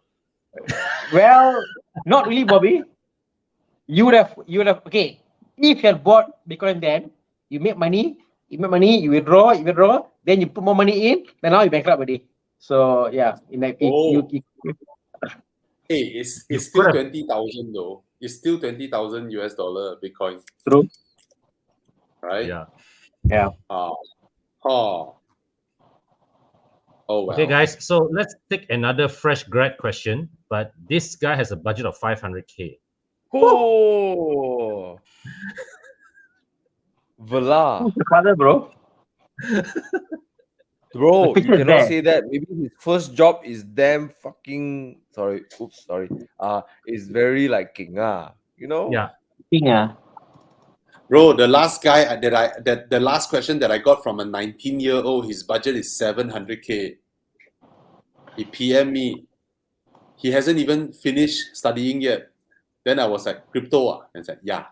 Well, not really, Bobby. You would have. Okay, if you had bought Bitcoin, then you make money. You withdraw. Then you put more money in. Then now you bankrupt already. So yeah, in like Oh. you Hey, it's You still could have. 20,000 though. It's still 20,000 US dollar Bitcoin, true. right? Yeah. Oh, oh well. Okay, guys. So let's take another fresh grad question. But this guy has a budget of 500K. Oh. Vela. Who's the father, bro? Bro, The you picture is cannot there. say that. Maybe his first job is damn fucking sorry. Is very like king you know? Yeah. Bro, the last guy the last question that I got from a 19-year-old, his budget is 700K. He PM me. He hasn't even finished studying yet. Then I was like, crypto? And said, yeah.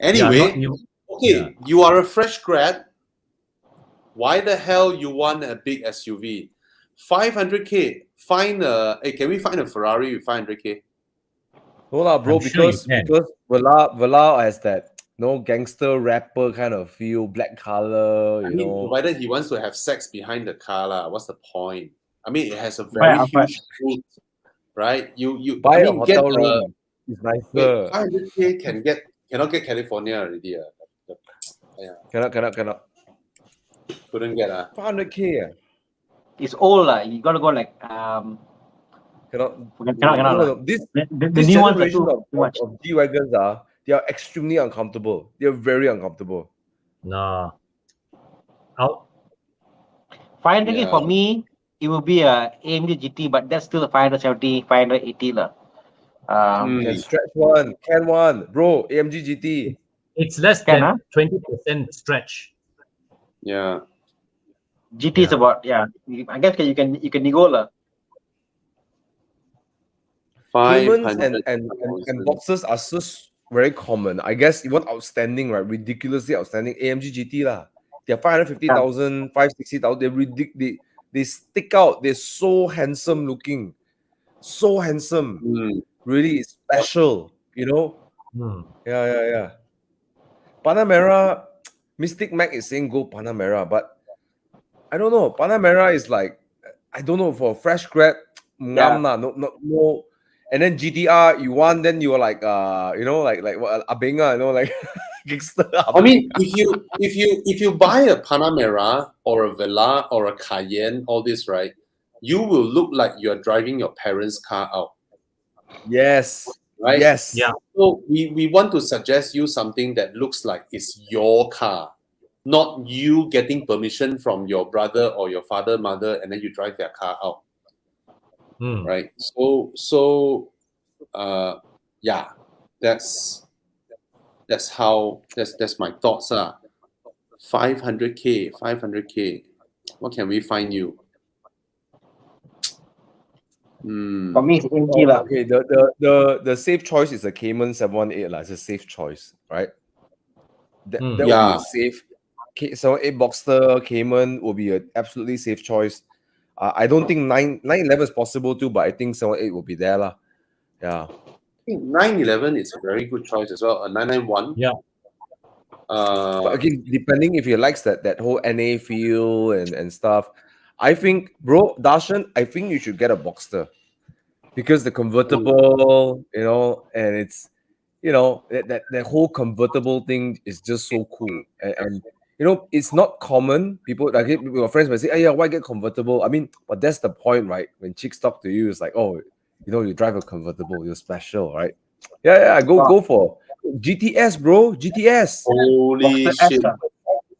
Anyway, okay, you are a fresh grad. Why the hell you want a big SUV? 500K. Can we find a Ferrari with 500K? No lah, bro, I'm sure you because can. Vela has that gangster rapper kind of feel, black color, I you mean, know. provided he wants to have sex behind the car, what's the point? I mean, it has a Buy very a huge foot, right? You Buy I a mean, get hotel room. It's wait, nicer. 500K cannot get California already. Cannot. Couldn't get 500K. It's old You gotta go like Cannot. cannot. This The new ones are generation too much. of G wagons they are extremely uncomfortable. They are very uncomfortable. No. Out. 500K for me, it will be a AMG GT, but that's still a 570, 580 lah. Can stretch one, can one, bro. AMG GT. It's less than 20% stretch. Yeah. GT is about I guess you can nego lah. Payments and boxes are so very common. I guess even outstanding, right? Ridiculously outstanding. AMG GT lah. They're 550,000, 560,000. They stick out. They're so handsome looking. So handsome. Really special, you know. Yeah. Panamera, Mystic Mac is saying go Panamera, but I don't know. Panamera is like, I don't know, for fresh grad, Yeah. no. And then GTR you want, then you're like like what Abenga, like gangster. I mean, if you buy a Panamera or a Vela or a Cayenne, all this, right, you will look like you're driving your parents' car out, Yes. right? Yes. Yeah. So we want to suggest you something that looks like it's your car, not you getting permission from your brother or your father, mother, and then you drive their car out, right? So yeah, that's my thoughts. 500K. What can we find you? For me, it's AMG lah. Okay, the safe choice is a Cayman 718 lah. It's a safe choice, right? That would be Yeah. a safe. 718 Boxster Cayman will be an absolutely safe choice. I don't think 911 is possible too, but I think 718 will be there lah. Yeah. I think 911 is a very good choice as well. A 991. Yeah. But again, depending if he likes that whole NA feel and stuff, I think, bro, Darshan, I think you should get a Boxster because the convertible, and it's, that whole convertible thing is just so cool, and it's not common. People like your friends might say, "Hey, yeah, why get convertible?" I mean, but that's the point, right? When chicks talk to you, it's like, "Oh, you drive a convertible, you're special, right?" Yeah, go for GTS, bro. GTS. Holy Boxster S shit! lah.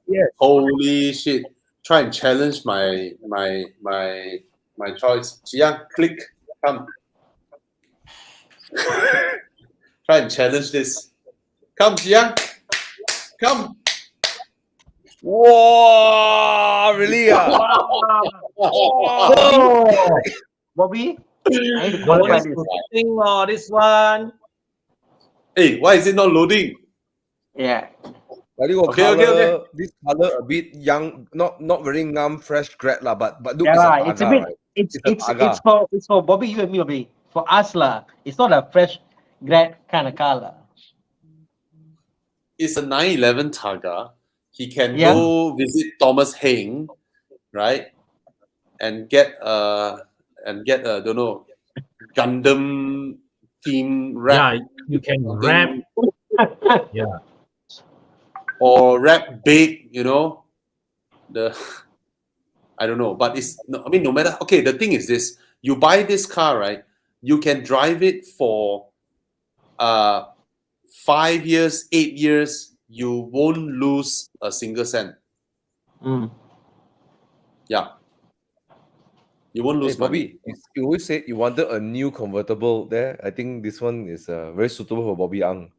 Yes. Holy shit! Try and challenge my choice. Jiang, click, come. Try and challenge this. Come, Jiang. Come. Whoa, really? Oh, Bobby, I need to What qualify is this. the thing or this one? Hey, why is it not loading? Yeah. But you got Okay. this color a bit young, not very fresh grad lah, but look, Yeah, it's a lah. It's a Targa, bit. right? It's It's a Targa. it's for Bobby, you and me, Bobby. For us lah, it's not a fresh grad kind of car lah. It's a 911 Targa. He can Yeah. go visit Thomas Heng, right? And get don't know, Gundam theme rap. Yeah, you can rap. Yeah. Or rap big, I don't know, but no matter. Okay, the thing is this: you buy this car, right? You can drive it for 5 years, 8 years. You won't lose a single cent. Yeah, you won't Hey, lose money. Bobby, you always said you wanted a new convertible there. I think this one is very suitable for Bobby Ang.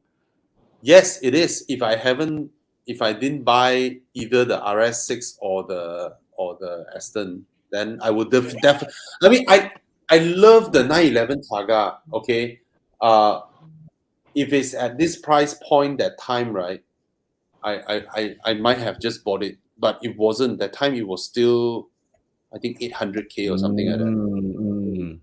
Yes, it is. If I didn't buy either the RS6 or the Aston, then I would definitely. I mean, I love the 911 Targa. Okay, if it's at this price point that time, right? I might have just bought it, but it wasn't. That time it was still, I think 800K or something like that.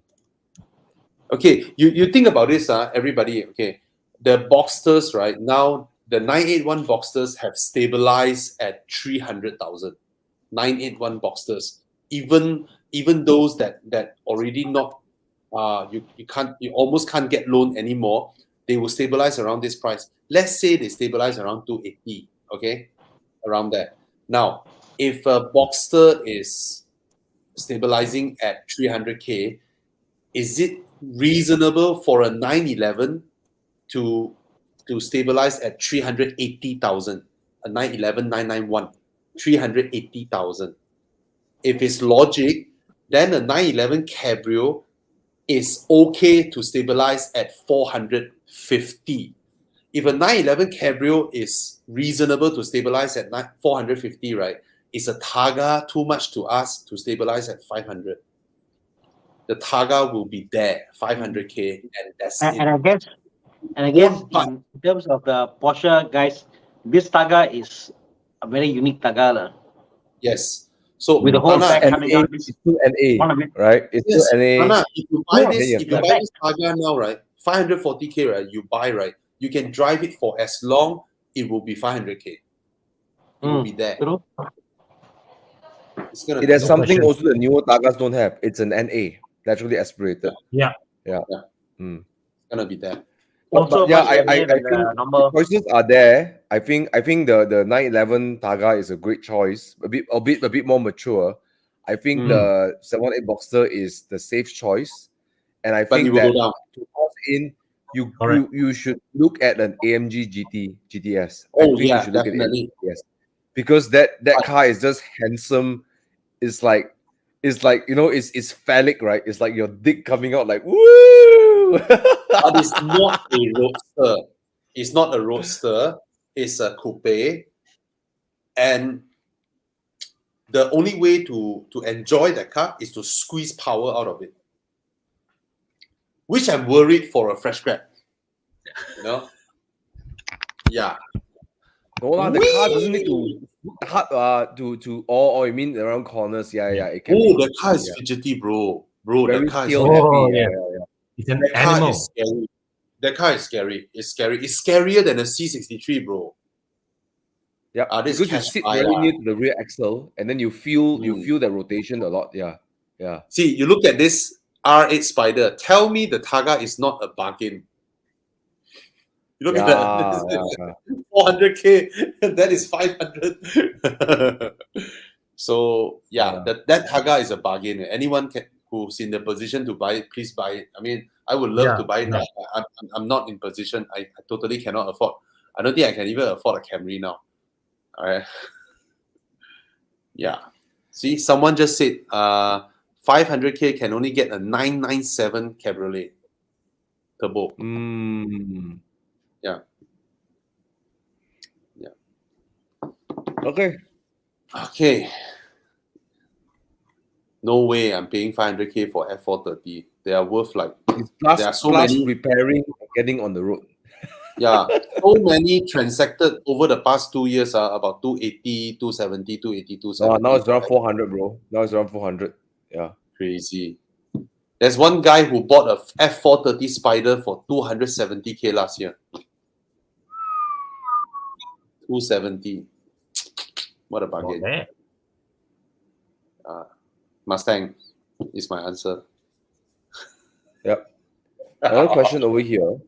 Okay, you think about this, everybody. Okay, the Boxsters, right now, the 981 Boxsters have stabilized at 300,000. 981 Boxsters, even those that already not, you almost can't get loan anymore. They will stabilize around this price. Let's say they stabilize around 280. Okay, around that. Now, if a Boxster is stabilizing at 300K, is it reasonable for a 911 to stabilize at 380,000? A 911 991, 380,000. If it's logic, then a 911 Cabrio is okay to stabilize at 450. If a 911 Cabrio is reasonable to stabilize at 450, right? Is a Targa too much to ask to stabilize at 500? The Targa will be there, 500K, and that's it. And I guess in terms of the Porsche guys, this Targa is a very unique Targa lah. Yes. So With the whole Thana, back coming out, It's still NA, one of it. right? It's yes, still NA. Thana, if you buy No, this, yeah, if you buy this Targa now, right, 540K, right, you buy, right, you can drive it for as long, it will be 500k. It will be there. True. It's gonna It has No something question. also the newer Targas don't have. It's an NA, naturally aspirated. Yeah. Mm. It's gonna be there. Also, yeah, much I heavier than think the the normal. choices are there. I think the 911 Targa is a great choice. A bit more mature. I think the 718 Boxster is the safe choice, and I But think it will that go down. to toss in, Correct. you should look at an AMG GTS. I Oh think you yeah, should look at definitely. AMG GTS because that car is just handsome. It's like it's phallic, right? It's like your dick coming out like woo. But it's not a roadster. It's not a roadster. It's a coupe. And the only way to enjoy that car is to squeeze power out of it. Which I'm worried for a fresh grad. You know? Yeah. No lah, the car doesn't need to hard or you mean around corners? Yeah, it can Oh, be. the car is fidgety, bro. Bro, Very the car is still fidgety. Oh, happy. yeah. Yeah. It's an That car animal. is scary. That car is scary. It's scary. It's scarier than a C63, bro. Yeah, This because you cash sit buy very lah. near to the rear axle, and then you feel Mm. the rotation a lot. Yeah. See, you look at this R8 Spider. Tell me the Targa is not a bargain. You look at Yeah. 400k. That is 500. So yeah, Yeah. that Targa is a bargain. Anyone who's in the position to buy it, please buy it. I mean, I would love Yeah, to buy it. yeah. I'm not in position. I totally cannot afford. I don't think I can even afford a Camry now. All right. Yeah. See, someone just said 500k can only get a 997 Cabriolet turbo. Mm. Yeah. Okay. Okay. No way I'm paying 500k for F430. They are worth like, It's plus there are so plus many. repairing and getting on the road. Yeah, so many transacted over the past 2 years are about 280, 270, 280, 270. Now it's around 400, bro. Now it's around 400. Yeah. Crazy. There's one guy who bought a F430 Spider for 270k last year. 270. What a Not bargain. bad. Mustang is my answer. Yep. Another question over here.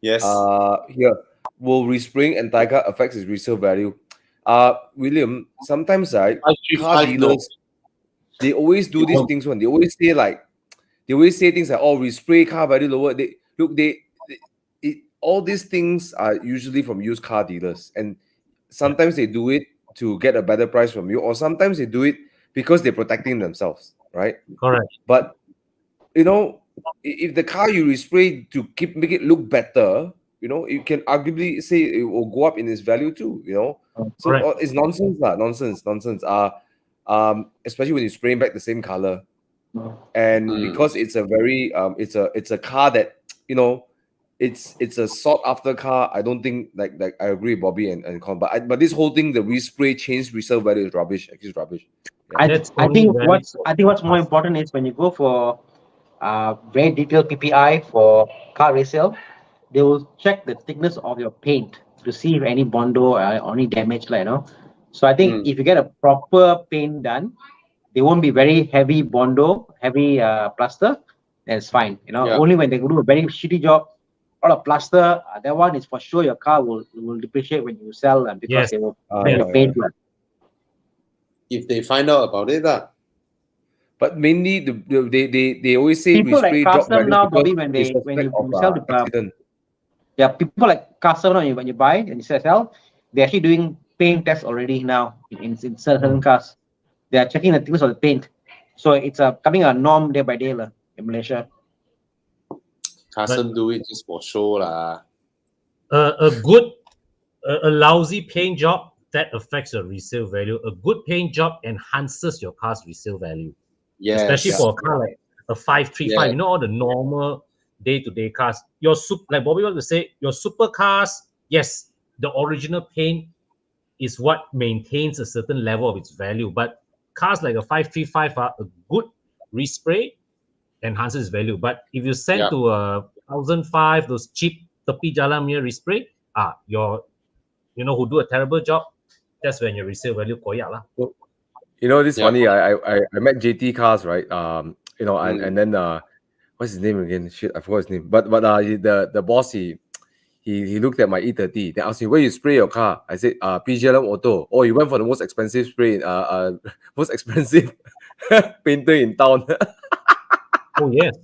Yes. Here, will respring and Taiga affect its resale value? William, sometimes car 535 no. dealers, they always do these things when they always say things like, oh, respray car value lower. All these things are usually from used car dealers, and sometimes they do it to get a better price from you, or sometimes they do it because they're protecting themselves, right? Correct. But if the car you respray to make it look better, you can arguably say it will go up in its value too. So Correct. it's nonsense, nonsense. Especially when you spray back the same color, and because it's a very it's a car that it's a sought after car. I don't think like I agree with Bobby and Con, but this whole thing, the respray change resale value is rubbish. It's rubbish. I That's think only valid what's more important is when you go for very detailed PPI for car resale, they will check the thickness of your paint to see if any bondo or any damage, So I think if you get a proper paint done, they won't be very heavy bondo, heavy plaster. That's fine. Yeah. Only when they do a very shitty job, all of plaster, that one is for sure your car will depreciate when you sell them because Yes. they will Yeah, the paint. If they find out about it, but mainly they always say People like respray drop custom value now, because Bobby, when it's you suspect of sell the accident. yeah, people like custom now, when you buy and you sell, they're actually doing paint tests already now in certain cars. They are checking the thickness of the paint, so it's coming a norm day by day in Malaysia. Carson do it just for show lah. A lousy paint job that affects your resale value. A good paint job enhances your car's resale value. Yes. Especially for a car like a 535, all the normal day-to-day cars. Like Bobby was to say, your supercars, yes, the original paint is what maintains a certain level of its value. But cars like a 535 are a good respray enhances value. But if you send to a 1005, those cheap tepi jalan punya respray, who do a terrible job, that's when your resale value koyak lah. You know, this Yeah. funny. I met JT Cars, right? And then what's his name again? Shit, I forgot his name. But the boss he looked at my E30. Then asked me, where you spray your car? I said, PGLM Auto. Oh, you went for the most expensive spray, most expensive painter in town. Oh yes.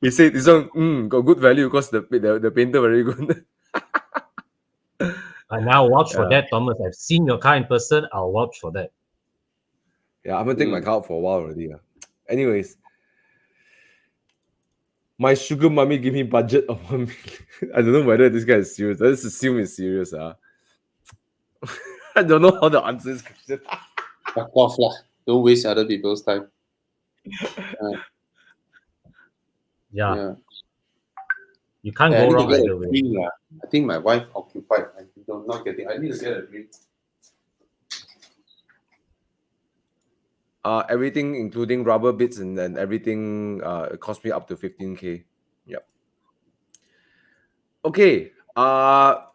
He said this one got good value because the painter very good. I now vouch for that, Thomas. I've seen your car in person. I'll vouch for that. Yeah, I'm gonna take my car out for a while already. Anyways, my sugar mommy gave me budget of 1 million. I don't know whether this guy is serious. Let's assume he's serious. I don't know how to answer this question. Fuck off lah. Don't waste other people's time. Yeah. You can't I go need wrong to get either a way. drink lah. I think my wife occupied. I need to get a drink. Everything, including rubber bits and everything, it cost me up to 15K. Yep. Okay.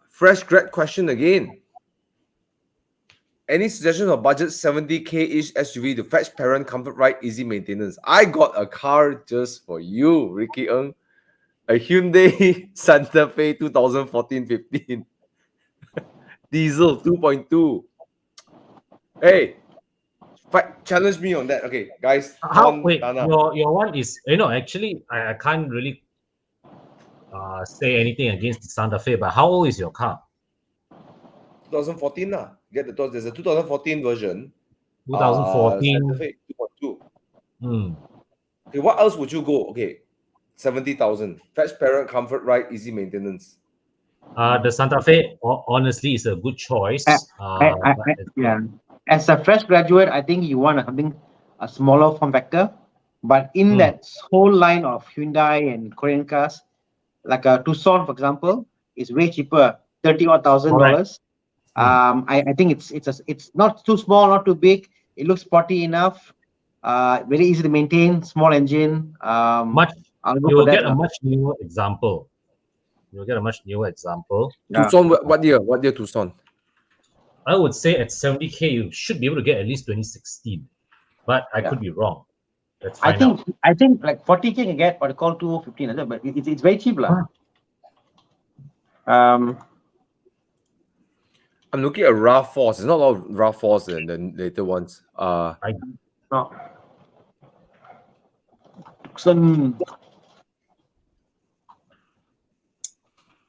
Fresh grad question again. Any suggestions of budget 70K-ish SUV to fetch parent, comfort ride, easy maintenance? I got a car just for you, Ricky Ng. A Hyundai Santa Fe 2014-15. Diesel 2.2. Hey, challenge me on that. Okay, guys. Wait, your one is, actually, I can't really say anything against the Santa Fe, but how old is your car? 2014 lah. There's a 2014 version. 2014. Santa Fe 2.2. Hmm. Okay, what else would you go? Okay, 70,000. Fetch parent, comfort ride, easy maintenance. The Santa Fe, honestly, is a good choice. Yeah. As a fresh graduate, I think you want something a smaller form factor. But in that whole line of Hyundai and Korean cars, like a Tucson, for example, is way cheaper, $30,000. I think it's not too small, not too big. It looks sporty enough. Very easy to maintain. Small engine. You will get a much newer example. Tucson, what year? What year Tucson? I would say at 70K, you should be able to get at least 2016. But I could be wrong. Let's find out. I think like 40K can get what they call 215, but it's very cheap. I'm looking at RAV Force. There's not a lot of RAV Force in the later ones. No.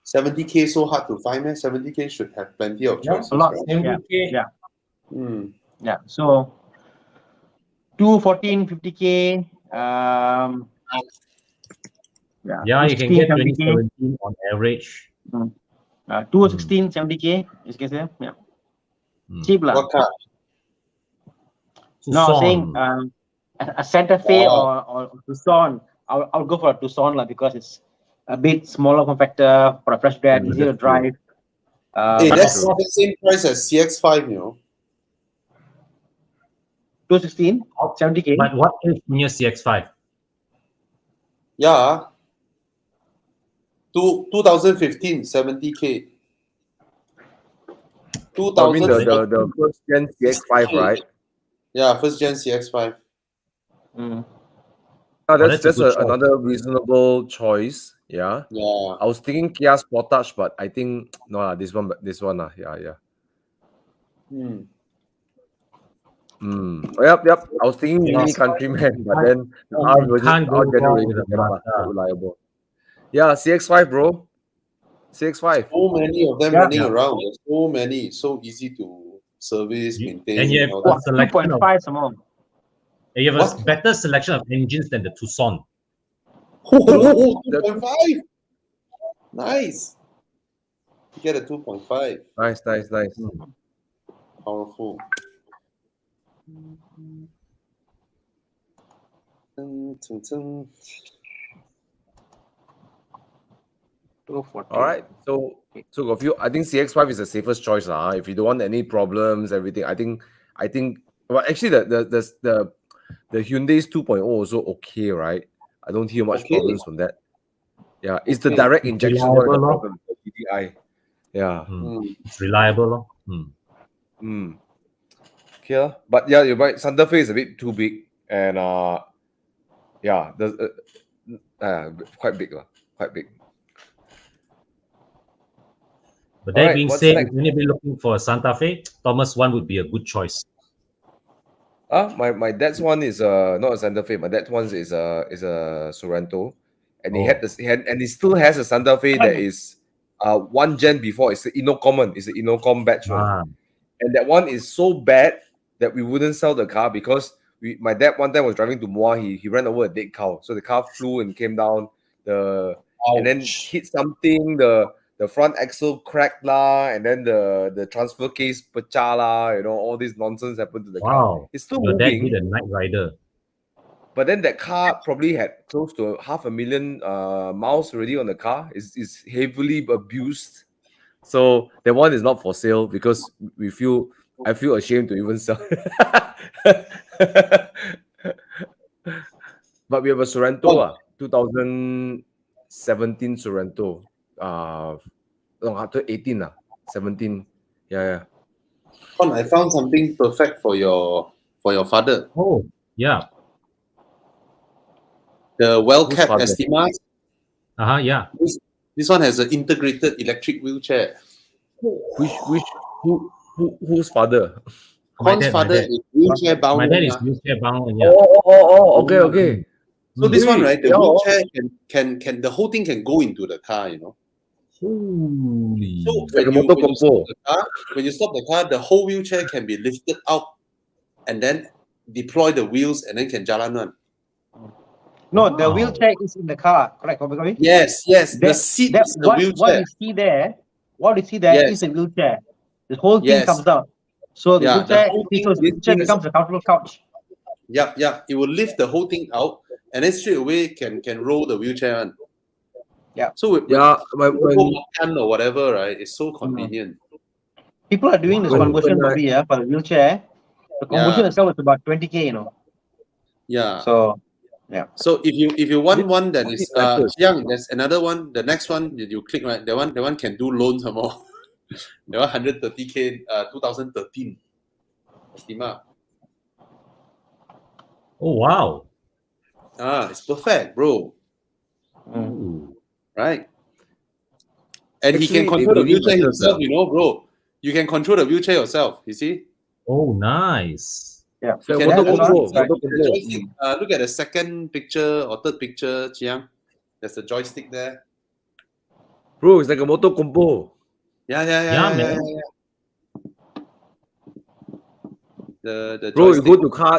70K so hard to find, man. 70K should have plenty of choices. A lot. Right? 70K. Yeah. So 214, 50K. You can get 2017 on average. 216, 70K. You can say, yeah. Cheap lah. What car? No, I'm saying a Santa Fe or Tucson. I'll go for a Tucson lah because it's a bit smaller form factor for a fresh grad, easier to drive. That's the same price as CX5, 216, 70K. But what is near CX5? Yeah. 2015, 70K. I mean the first gen CX5, right? Yeah, first gen CX5. That's another reasonable choice. Yeah. I was thinking Kia Sportage, but I think no, this one. Yeah. Yep. I was thinking Mini Countryman, but then our generation not reliable. Yeah, CX5, bro. CX5. So many of them running around. There's so many. So easy to service, maintain. And you have 2.5 some more. You have a better selection of engines than the Tucson. 2.5. Nice. You get a 2.5. Nice. Powerful. All right. So of you, I think CX5 is the safest choice, if you don't want any problems, everything. I think. Well, actually, the Hyundai's 2.0 also okay, right? I don't hear much problems from that. Yeah, it's the direct injection one the problem. GTI. Yeah. It's reliable. Lor. Okay, but yeah, you're right. Santa Fe is a bit too big, and yeah, quite big, quite big. But All that right, being what's said, next? if you're be looking for a Santa Fe, Thomas one would be a good choice. My dad's one is not a Santa Fe. My dad's one is a Sorento, and he had Oh. this. He still has a Santa Fe that is one gen before. It's the Innocommon. It's the Innocom batch one. Ah, And that one is so bad that we wouldn't sell the car because my dad one time was driving to Moa. He ran over a dead cow, so the car flew and came down. And then Ouch. hit something. The front axle cracked lah, and then the transfer case pecah lah. All this nonsense happened to the car. wow. It's still Your dad moving, did a Night Rider. but then that car probably had close to 500,000 miles already on the car. It's heavily abused. So that one is not for sale because I feel ashamed to even sell. But we have a Sorento, 2017 Sorento. After 18, 17. Yeah. I found something perfect for your father. Oh, yeah. The well-kept father? Estima. Yeah. This one has an integrated electric wheelchair. Whose father? My Con's dad, father my dad. is wheelchair bound. My dad is mah. wheelchair bound. Yeah. Oh, okay. So this one, right? The Yeah. wheelchair can the whole thing can go into the car, Holy. So Like a when motor you stop compo. the car, the whole wheelchair can be lifted out and then deploy the wheels and then can jalan one. No, the Wow. wheelchair is in the car. Correct, Kobe? Yes. The seat is the What wheelchair. you see there is Yes. a wheelchair. The whole thing Yes. comes down. So the Yeah, the wheelchair, whole thing- so the wheelchair becomes a comfortable couch. Yep. It will lift the whole thing out and then straight away can roll the wheelchair on. Yeah. So when When or whatever, right? It's so convenient. People are doing this When- conversion, when I- Bobby, for the wheelchair. The conversion Yeah. itself is about 20K, Yeah. So So if you want one that is matters. young, there's another one. The next one that you click right, that one can do loans some more. That one 130K, 2013. Estima. Oh, wow. It's perfect, bro. Ooh. Right? And he Actually, can control the it really wheelchair matters, himself, bro. You can control the wheelchair yourself. You see? Oh, nice. yeah. It's like You can motor do that's combo. right. Right. Motor combo. joystick. Look at the second picture or third picture, Chiang. There's a joystick there. Bro, it's like a motor combo. Yeah, man. The Bro, joystick.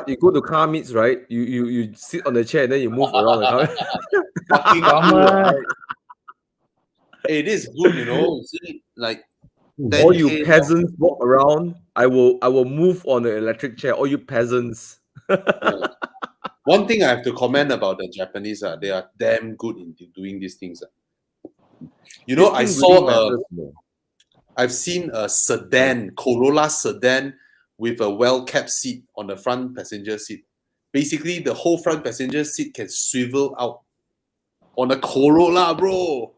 you go to car meets, right? You sit on the chair and then you move around the car. Fucking Come cool, on. right? Hey, this is good, You see, like All you 10K peasants walk around. I will move on the electric chair. All you peasants. Yeah. One thing I have to comment about the Japanese, they are damn good in doing these things. This thing really matters, bro. I've seen a sedan, Corolla sedan, with a well-kept seat on the front passenger seat. Basically, the whole front passenger seat can swivel out on a Corolla, bro.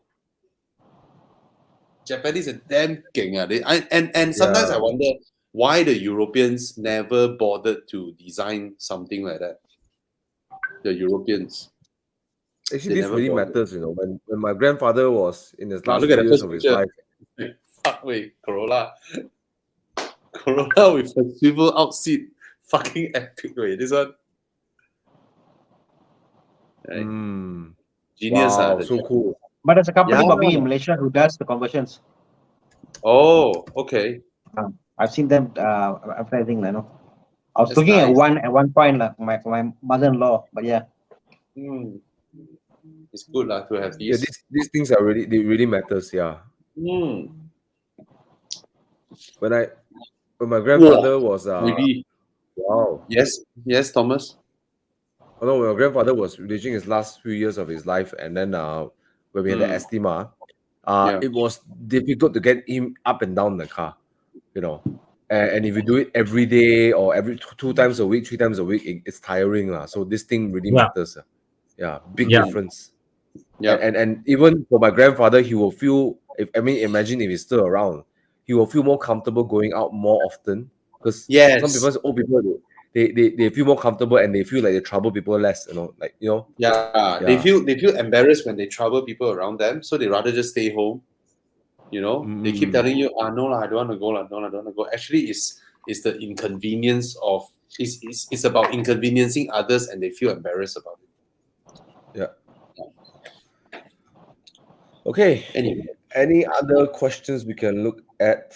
Japanese are damn king. And sometimes Yeah. I wonder why the Europeans never bothered to design something like that. The Europeans. Actually, They this never really bothered. matters, When my grandfather was in his last Look at few the years first of his picture. life, Fuck, wait, Corolla. Corolla with a swivel out seat. Fucking epic, wait. This one. Right. Genius. wow, The so Japanese. cool. But there's a company, Yeah. Bobby, in Malaysia who does the conversions. Oh, okay. I've seen them advertising, I was That's looking nice. at one point, for my mother-in-law, but yeah. It's good to have Yeah, these. these things are really matters. Yeah. When my grandfather was Maybe. wow. Yes, Thomas. No, my grandfather was reaching his last few years of his life, and then when we had the Estima, it was difficult to get him up and down the car, And if you do it every day or every two times a week, 3 times a week, it's tiring, So this thing really matters. Yeah, big difference. Yeah. And even for my grandfather, he will feel Imagine if he's still around, he will feel more comfortable going out more often. Because Yes. some people, old people, they feel more comfortable and they feel like they trouble people less. Yeah, they feel embarrassed when they trouble people around them, so they rather just stay home. They keep telling you, no lah, I don't want to go lah, no, I don't want to go. Actually, it's the inconvenience of it's about inconveniencing others, and they feel embarrassed about it. Yeah. Okay. Anyway, any other questions we can look at?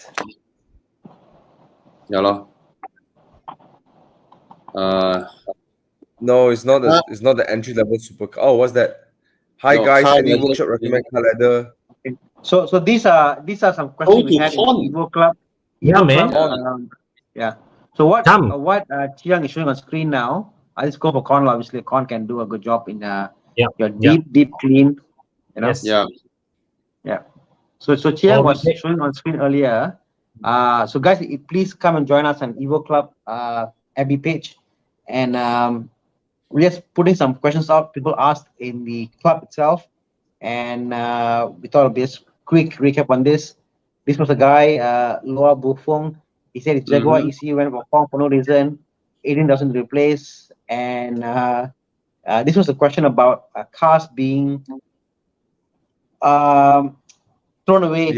yeah lor. No, it's not the entry level supercar. Oh, what's that? Hi No, guys, car any leather workshop recommend car leather? So these are some questions we to had in Con. Evo Club. Yeah, Evo man. Club, yeah. So what Come. Chiang is showing on screen now? I just go for Con. Obviously, Con can do a good job in Yeah. your deep clean. Yes. Yeah. So Chiang was Okay. showing on screen earlier. So guys, please come and join us on Evo Club FB page, and we're just putting some questions out people asked in the club itself, and we thought of this quick recap on this. This was a guy, Loa Bufong. He said his Jaguar ECU went for no reason, 18,000 to replace, and this was a question about cars being thrown away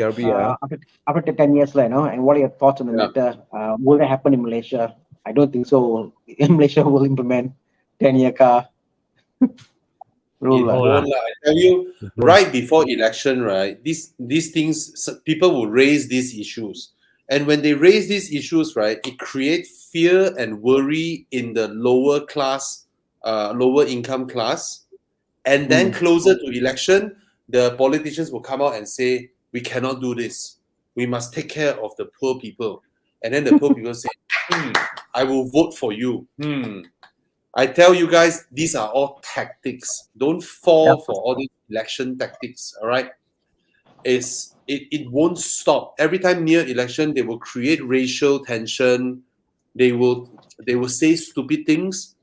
after 10 years, and what are your thoughts on the matter? Will that happen in Malaysia? I don't think so. In Malaysia, will implement 10-year car rule. I tell you, right before election, right, these things, people will raise these issues. And when they raise these issues, right, it creates fear and worry in the lower class, lower income class. And then closer to election, the politicians will come out and say, we cannot do this. We must take care of the poor people. And then the poor people say, I will vote for you. I tell you guys, these are all tactics. Don't fall for all these election tactics, all right? It won't stop. Every time near election, they will create racial tension. They will say stupid things.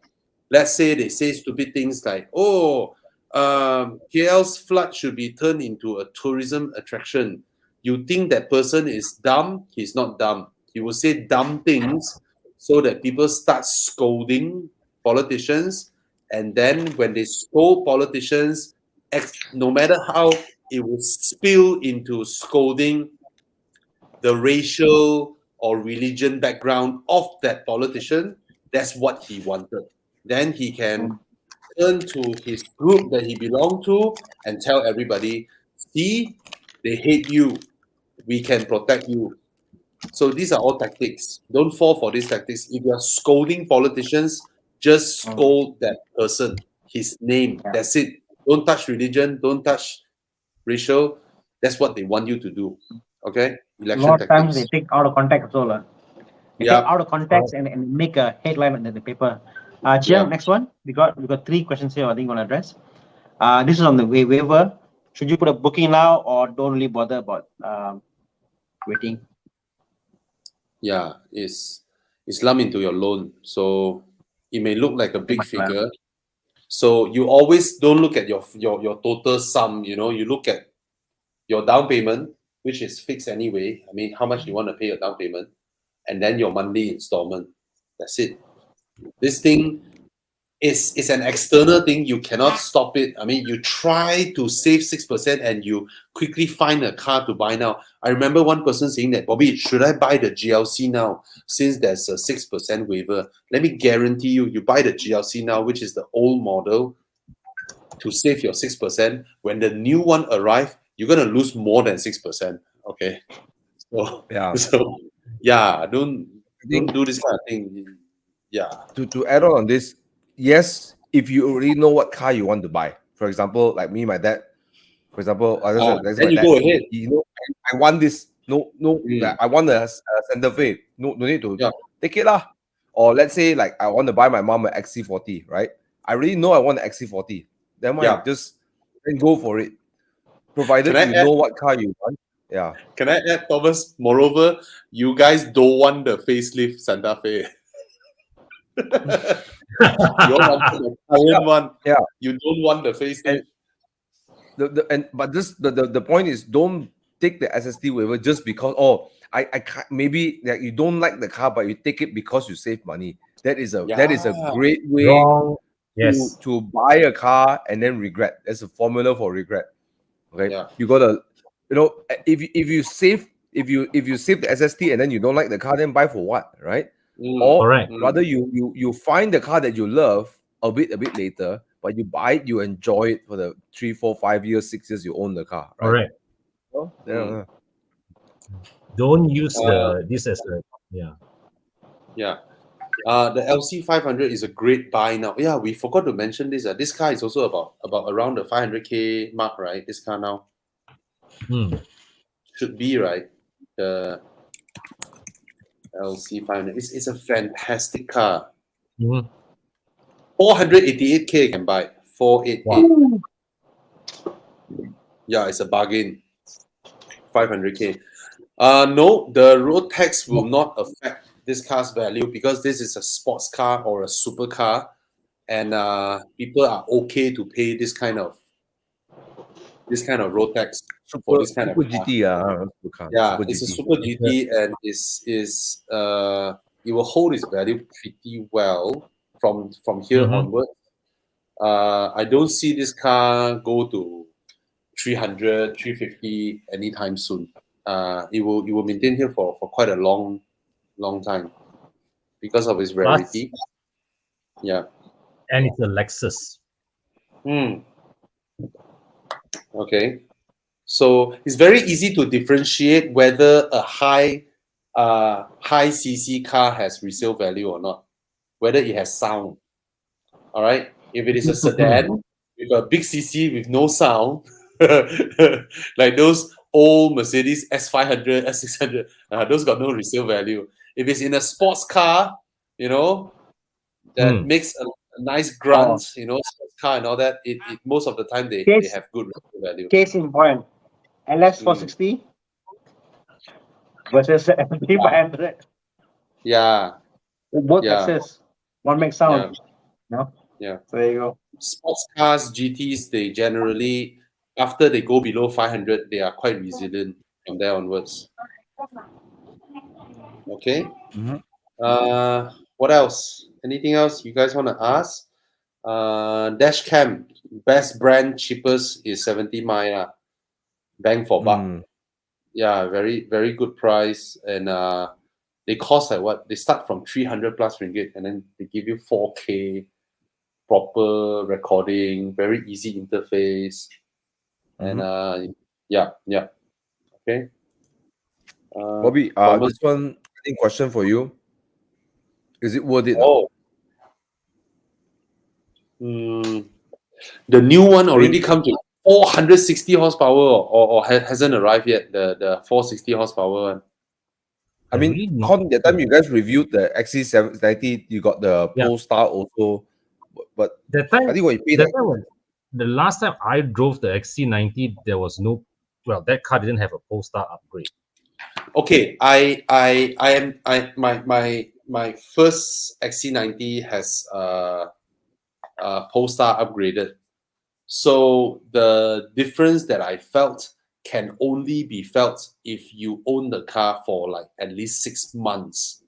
Let's say they say stupid things like, KL's flood should be turned into a tourism attraction. You think that person is dumb? He's not dumb. He will say dumb things so that people start scolding politicians. And then when they scold politicians, no matter how, it will spill into scolding the racial or religion background of that politician. That's what he wanted. Then he can turn to his group that he belonged to and tell everybody, see, they hate you. We can protect you. So these are all tactics. Don't fall for these tactics. If you're scolding politicians, just scold that person, his name. That's it. Don't touch religion. Don't touch racial. That's what they want you to do. Okay? Election a lot of tactics. times they take out of context also. They take out of context and make a headline in the paper. Chiang, next one. We got 3 questions here. I think we're gonna address. This is on the waiver. Should you put a booking now or don't really bother about waiting? Yeah, it's lumped into your loan, so it may look like a big figure. So you always don't look at your total sum. You look at your down payment, which is fixed anyway. I mean, how much you want to pay your down payment, and then your monthly installment. That's it. This thing is an external thing. You cannot stop it. I mean, you try to save 6% and you quickly find a car to buy now. I remember one person saying that, Bobby, should I buy the GLC now since there's a 6% waiver? Let me guarantee you, you buy the GLC now, which is the old model, to save your 6%. When the new one arrives, you're going to lose more than 6%. Okay. So don't do this kind of thing. Yeah. To add on this, yes, if you already know what car you want to buy, for example, like me, my dad, for example, then you go ahead. I want this. No, I want a Santa Fe. No need to take it lah. Or let's say like I want to buy my mom an XC40, right? I really know I want an XC40. Then just go for it, provided you know what car you want. Yeah. Can I add, Thomas? Moreover, you guys don't want the facelift Santa Fe. You all want the current one. Yeah. You don't want the facelift. But the point is, don't take the SST waiver just because I can't, maybe like you don't like the car, but you take it because you save money. That is a great way Wrong. Yes. to buy a car and then regret. There's a formula for regret. Okay, Yeah. you gotta, if you save the SST and then you don't like the car, then buy for what, right? Or Correct. rather, you find the car that you love a bit later, but you buy it, you enjoy it for the 3, 4, 5 years, 6 years you own the car, right? Correct. So, yeah. Don't use this as a Yeah. The LC500 is a great buy now. Yeah, we forgot to mention this. This car is also about around the 500K mark, right? This car now should be, right? The LC500. It's a fantastic car. 488K you can buy. 488. Yeah, it's a bargain. 500K. No, the road tax will not affect this car's value because this is a sports car or a supercar, and people are okay to pay this kind of road tax for this kind of Super car. GT, Yeah, Super it's a GT. super GT and it will hold its value pretty well from here onward. I don't see this car go to 300, 350 anytime soon. It will maintain here for quite a long time because of its rarity. Yeah. And it's a Lexus. Okay. So it's very easy to differentiate whether a high CC car has resale value or not, whether it has sound. All right. If it is a sedan with a big CC with no sound, like those old Mercedes S500, S600, those got no resale value. If it's in a sports car, that makes a nice grunt, sports car and all that, it most of the time they have good resale value. Case in point, LS460 versus LT500. Yeah. Both Lexus. One makes sound. No? Yeah. So there you go. Sports cars, GTs, they generally, after they go below 500, they are quite resilient from there onwards. Okay. What else? Anything else you guys want to ask? Dash cam, best brand, cheapest is 70 Maya. Bang for buck. Yeah, very, very good price. And they cost like what? They start from 300 plus ringgit and then they give you 4K, proper recording, very easy interface. And yeah. Okay. Bobby, this one, I think, question for you. Is it worth it? The new one already come to 460 horsepower or hasn't arrived yet, the 460 horsepower one. I mean, that time you guys reviewed the XC790, you got the Polestar also, but that time, I think what you paid the last time I drove the XC90, there was no, that car didn't have a Polestar upgrade. Okay, my first XC90 has Polestar upgraded. So the difference that I felt can only be felt if you own the car for like at least 6 months.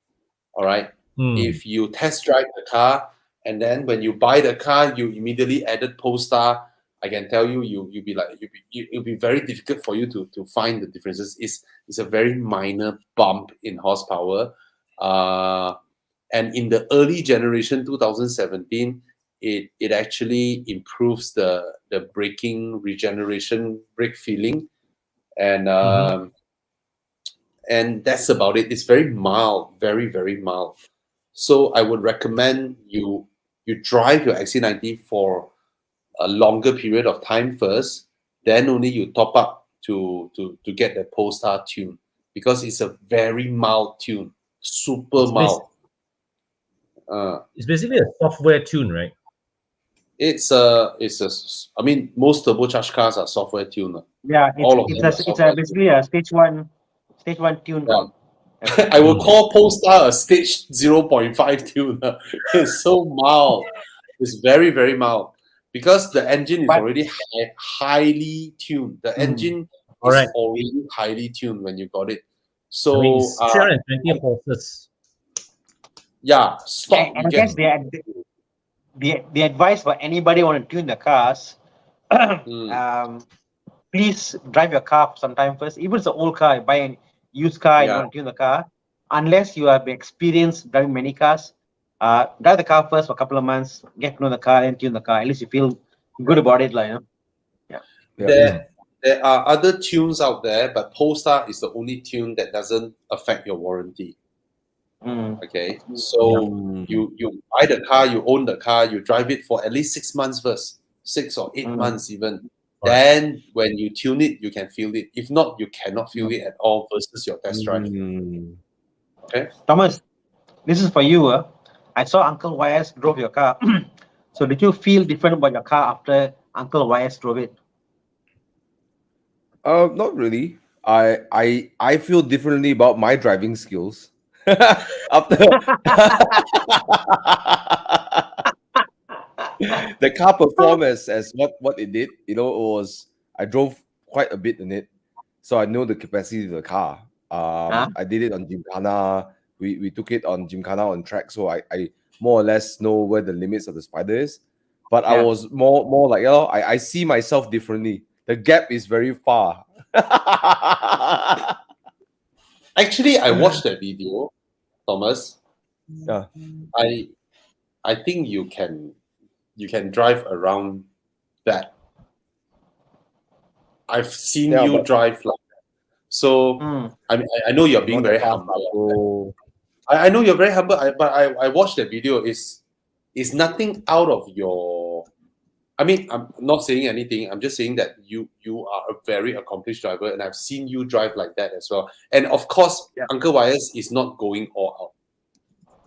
All right. If you test drive the car and then when you buy the car, you immediately added Polestar, I can tell you, it'll be very difficult for you to find the differences. It's a very minor bump in horsepower. And in the early generation, 2017, it actually improves the braking regeneration, brake feeling, and that's about it. It's very mild, very, very mild. So I would recommend you drive your XC90 for a longer period of time first, then only you top up to get the Polestar tune, because it's a very mild tune, super mild. It's basically a software tune, right? It's I mean, most turbocharged cars are software tuned. Yeah, it's basically a stage one tune. Yeah. I will call Polestar a stage 0.5 tune. It's so mild. It's very, very mild because the engine is already highly tuned. The engine Correct. already highly tuned when you got it. I So mean, it's 320 horses. yeah, stock And you I guess get. the advice for anybody want to tune the cars, please drive your car sometime first. Even if it's an old car, buy a used car and you Yeah. want to tune the car. Unless you have experienced driving many cars, drive the car first for a couple of months, get to know the car and tune the car. At least you feel good about it, like, you know. There are other tunes out there, but Polestar is the only tune that doesn't affect your warranty. Okay, so you buy the car, you own the car, you drive it for at least 6 months first, 6 or 8 months even. Then when you tune it, you can feel it. If not, you cannot feel it at all versus your test drive. Okay, Thomas, this is for you. I saw Uncle YS drove your car. So did you feel different about your car after Uncle YS drove it? Not really. I feel differently about my driving skills after the car performed as what it did. You know, it was I drove quite a bit in it, so I know the capacity of the car. I did it on Gymkhana. We took it on Gymkhana on track, so I more or less know where the limits of the Spider is. But I was more like, you know, I see myself differently. The gap is very far. actually, I watched that video, Thomas. Yeah. I think you can drive around that. I've seen you drive like that. So I know you're being very humble. I know you're very humble, but I watched that video. Is nothing out of your. I mean, I'm not saying anything. I'm just saying that you are a very accomplished driver, and I've seen you drive like that as well. And of course, Uncle YS is not going all out,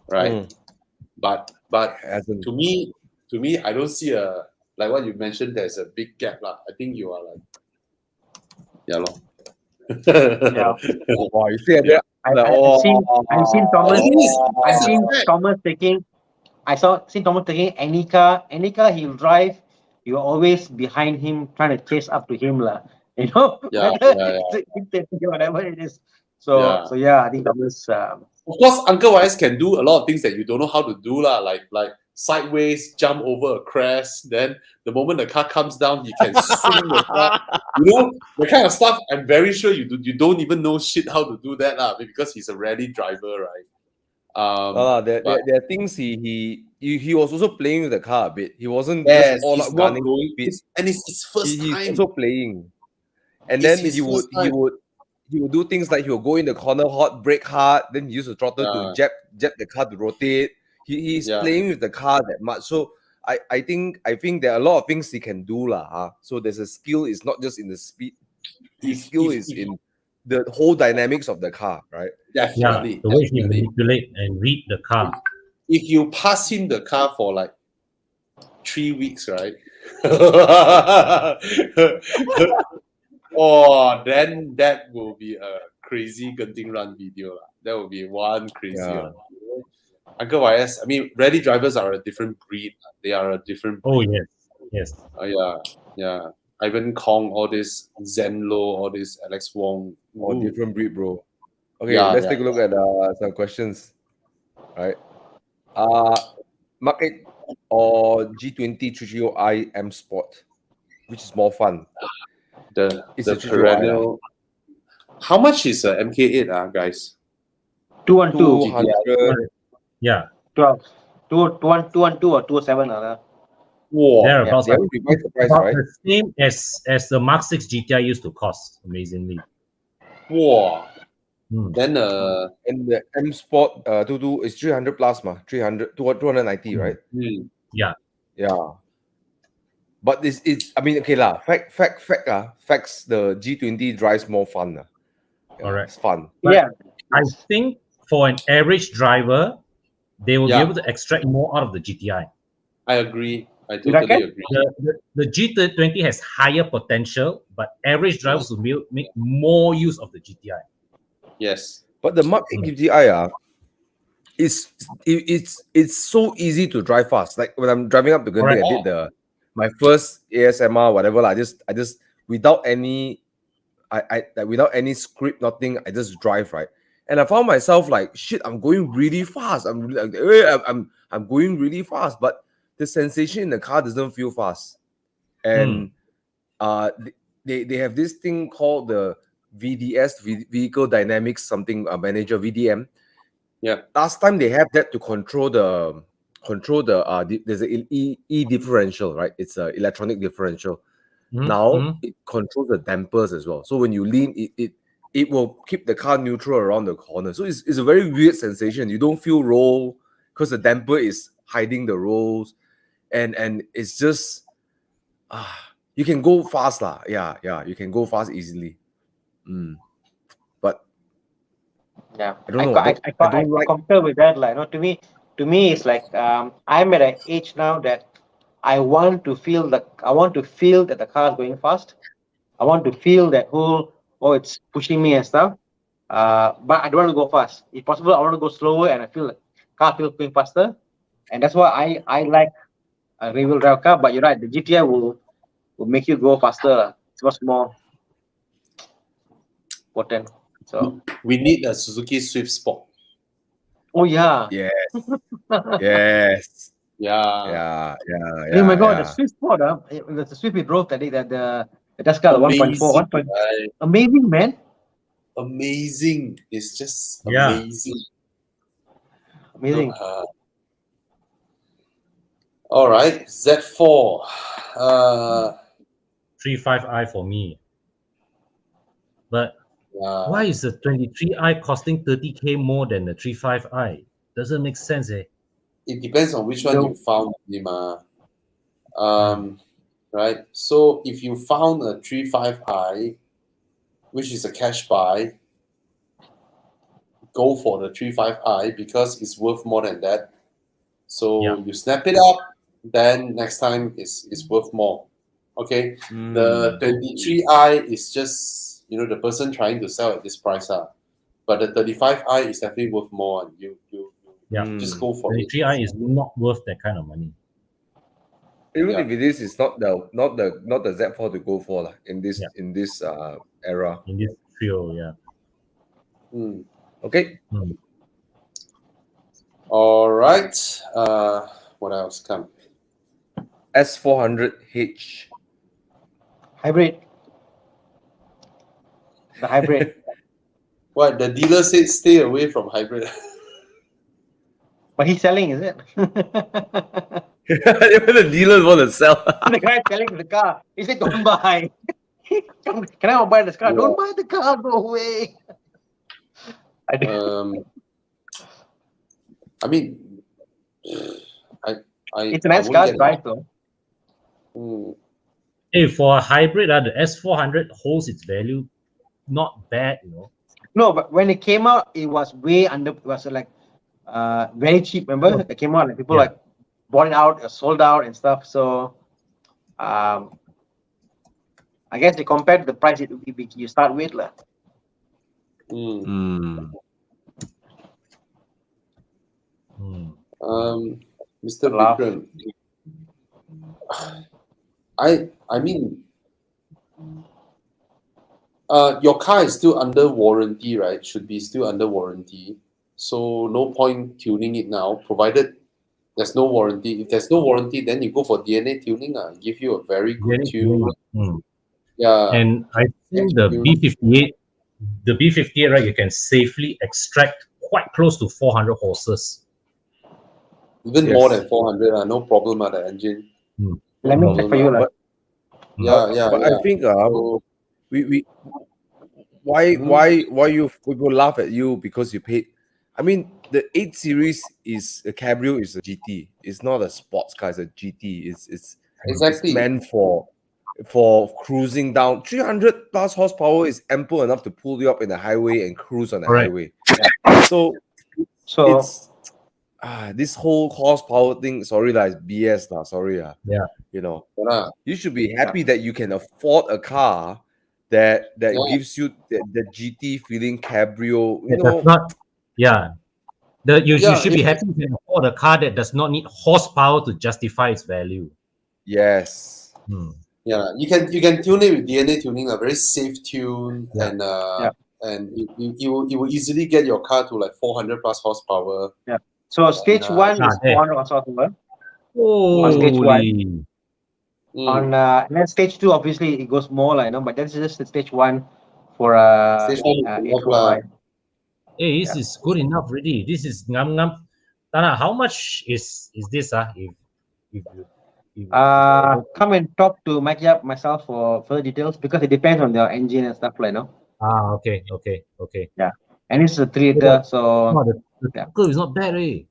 right? But to me, I don't see a like what you mentioned. There's a big gap, lah. I think you are like, lor. Wow, you see that? I've seen Thomas taking. Seen Thomas taking any car he'll drive. You're always behind him, trying to chase up to him, lah. You know, whatever it is. So I think Thomas. Of course, Uncle YS can do a lot of things that you don't know how to do, lah. Like sideways jump over a crest. Then the moment the car comes down, you can swing the car. You know, the kind of stuff. I'm very sure you don't even know shit how to do that, lah. Because he's a rally driver, right? There are things he was also playing with the car a bit. He wasn't just all out gunning speed. And it's his first time. He's also playing. And then he would do things like he would go in the corner hot, brake hard, then use the throttle to jet the car to rotate. He's playing with the car that much. So I think there are a lot of things he can do, lah. So there's a skill. It's not just in the speed. His skill is in the whole dynamics of the car, right? Definitely. The way he manipulate and read the car. If you pass him the car for like 3 weeks, right? Then that will be a crazy Genting run video. That will be one crazy one. Uncle YS, I mean, rally drivers are a different breed. They are a different breed. Oh, yes. Yeah. Ivan Kong, all this Zenlo, all this Alex Wong. All different breed, bro. Okay, let's take a look at some questions. All right. Mark 8 or G20 330i M Sport, which is more fun? The perennial. How much is a MK8, guys? 212. 200. Yeah. 212 or 207. They're about right? the same as the Mark 6 GTI used to cost, amazingly. Wow. Then and the M Sport 22 is 300 plus, 290, right? Yeah. But it's I mean, okay lah. Facts. The G20 drives more fun. Correct. It's fun. But I think for an average driver, they will be able to extract more out of the GTI. I agree. I totally agree. The G20 has higher potential, but average drivers will make more use of the GTI. Yes. But the Mark 8 GTI, it's so easy to drive fast. Like when I'm driving up to Genting, I did my first ASMR, whatever. I just without any like, without any script, nothing, I just drive, right? And I found myself like, shit, I'm going really fast. I'm really, like, I'm going really fast, but the sensation in the car doesn't feel fast. And they have this thing called the VDS, Vehicle Dynamics something Manager, VDM. Yeah. Last time they have that to control the there's an E differential, right? It's an electronic differential. Now it controls the dampers as well. So when you lean, it will keep the car neutral around the corner. So it's a very weird sensation. You don't feel roll because the damper is hiding the rolls, and it's just you can go fast lah. Yeah, you can go fast easily. But yeah, I don't know. I compare with that. Like, to me, it's like I'm at an age now that I want to feel that the car is going fast. I want to feel that it's pushing me and stuff. But I don't want to go fast. If possible, I want to go slower, and I feel like car going faster. And that's why I like a rear-wheel drive car. But you're right, the GTI will make you go faster. It's much more potent. So we need a Suzuki Swift Sport. Oh yeah. Yes. Yes. Yeah. Oh my god, the Swift Sport, the Swift we drove that day, the Tesla 1.4, amazing, man. Amazing. It's just amazing. Amazing. All right, Z4. 35i for me. But why is the 23i costing 30k more than the 35i? Doesn't make sense, eh? It depends on which one you found, Lima. Right? So if you found a 35i, which is a cash buy, go for the 35i because it's worth more than that. So you snap it up, then next time it's worth more. Okay? The 23i is just, the person trying to sell at this price. But the 35i is definitely worth more. You just go for it. 23i is not worth that kind of money. Even if it is, it's not the Z4 to go for in this era. In this trio, Okay. All right. What else come? S400H. Hybrid. The hybrid. What? The dealer said stay away from hybrid. But he's selling, is it? Even the dealers want to sell. The guy selling the car. He said, don't buy. Can I buy this car? Don't buy the car, go away. I mean, it's a nice car to drive though. Hey, for a hybrid, the S400 holds its value not bad, No, but when it came out, it was way under. It was like very cheap. Remember, it came out like people like bought it out, sold out and stuff. So, I guess they compared to the price you start with, lah. Mr. Vikram, I mean, your car is still under warranty, right? Should be still under warranty. So no point tuning it now, provided there's no warranty. If there's no warranty, then you go for DNA tuning. Give you a very good tune. Yeah. And I think the B58, right, you can safely extract quite close to 400 horses. Even more than 400, no problem at the engine. Let me check for you. But I think why you people laugh at you because you paid. I mean, the 8 Series is a Cabrio, is a GT. It's not a sports car. It's a GT. It's exactly meant for cruising down. 300 plus horsepower is ample enough to pull you up in the highway and cruise on the highway. So it's this whole horsepower thing. Sorry, it's BS lah. Sorry, you should be happy that you can afford a car that gives you the GT feeling Cabrio. You should be happy you can afford a car that does not need horsepower to justify its value. Yes. Yeah, you can tune it with DNA tuning, a very safe tune, Yeah. and Yeah. and it will easily get your car to like 400 plus horsepower. So stage And, one is there. 400 horsepower. stage Holy. On and then stage two, obviously it goes more like, but that's just the stage one for Stage one is enough 845. Hey, this Yeah. is good enough already. This is ngam ngam. Tana, how much is this? If you Come and talk to Mike Yap myself for further details because it depends on your engine and stuff like, okay. Yeah. And it's a 3-liter, so No, the yeah. curve is not bad, eh?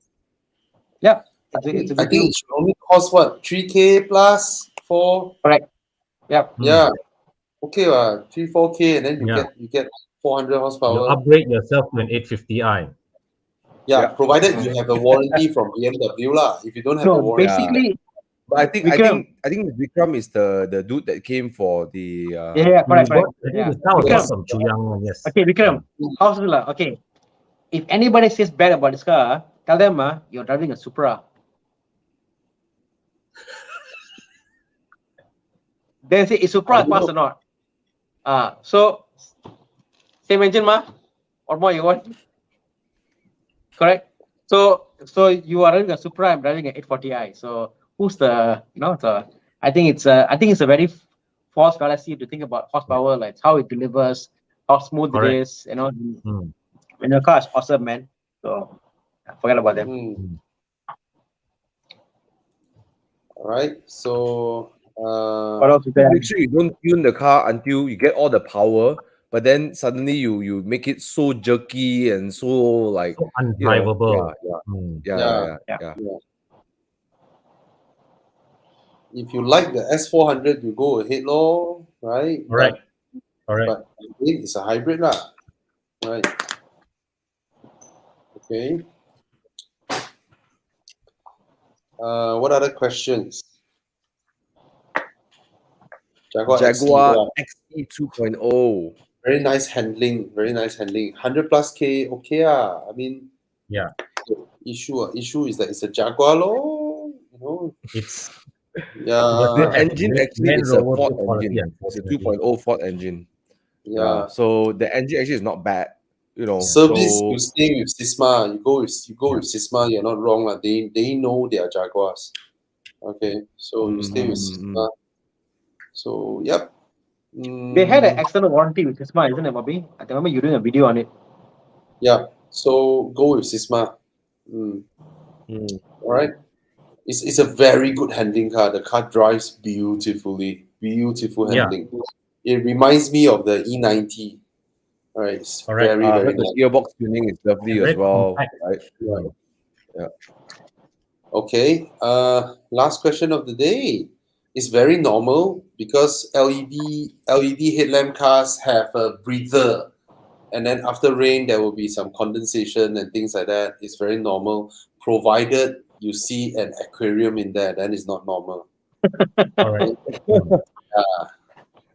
yeah, it's a I good think deal. it should only cost what 3K plus 4. Correct. Yep. Yeah, okay, 3-4K, and then Yeah. you get 400 You horsepower. upgrade yourself to an 850i. Yeah, Yeah. provided you have a warranty from BMW lah. If you don't have a So warranty, basically, But I think Vikram is the dude that came for the correct. I think Yeah. the car was Vikram. from Chuyang one, yes. Okay, Vikram, how's it like? Okay, if anybody says bad about this car, tell them you're driving a Supra. Then say, is Supra fast or not? So same engine, what more you want? Correct. So you are driving a Supra, I'm driving an 840i. So who's the So I think it's a very false fallacy to think about horsepower, like how it delivers, how smooth Correct. it is. Mm. When your car is awesome, man. So forget about them. All right. So What else is there? make sure you don't tune the car until you get all the power, but then suddenly you make it so jerky and so like So undrivable. yeah. if you like the S400, you go ahead, lor, right? Correct. But again, it's a hybrid, lah. Right. Okay. What other questions? Jaguar XE 2.0. Very nice handling. 100 plus K, okay. I mean, Yeah. Issue is that it's a Jaguar, lor. It's The engine actually Land is a Rover Ford quality, engine. It's a unfortunately. 2.0 Ford engine. Yeah. So the engine actually is not bad. Service, so you stay with Sysma. You go with Sysma. You're not wrong, lah. They know they are Jaguars. Okay, so you stay with Sysma. So yep. They had an external warranty with Sysma, isn't it, Bobby? I remember you doing a video on it. Yeah. So go with Sysma. All right. It's a very good handling car. The car drives beautifully. Beautiful handling. It reminds me of the E90. All right. It's very the nice. gearbox tuning is lovely as well. Right? Yeah. Okay. Last question of the day. It's very normal because LED headlamp cars have a breather, and then after rain there will be some condensation and things like that. It's very normal, provided you see an aquarium in there. Then it's not normal. All right.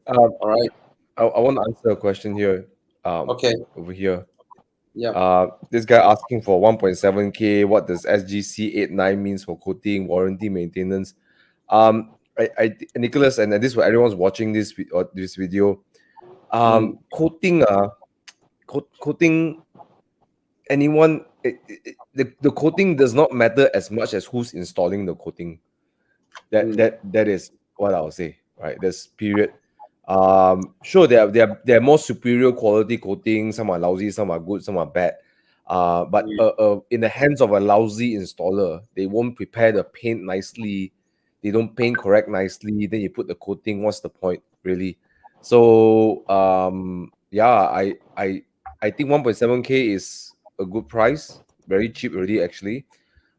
All right. I want to answer a question here. Okay. Over here. Yeah. This guy asking for 1.7K. What does SGC 89 means for coating, warranty, maintenance? Nicholas, and this is what everyone's watching this video. Coating, anyone, the coating does not matter as much as who's installing the coating. That is what I'll say. Right, this period. Sure, there are more superior quality coatings. Some are lousy, some are good, some are bad. But in the hands of a lousy installer, they won't prepare the paint nicely. They don't paint correct nicely. Then you put the coating. What's the point, really? So I think 1.7K is a good price. Very cheap already, actually.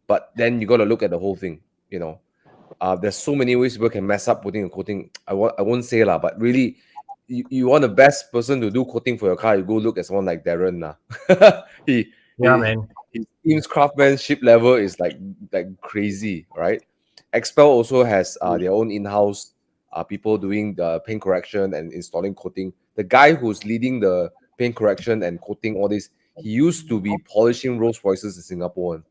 But then you got to look at the whole thing. There's so many ways people can mess up putting a coating. I won't say lah, but really, you want the best person to do coating for your car, you go look at someone like Darren lah. Man. His team's craftsmanship level is like crazy, right? Expel also has their own in-house people doing the paint correction and installing coating. The guy who's leading the paint correction and coating all this, he used to be polishing Rolls Royces in Singapore,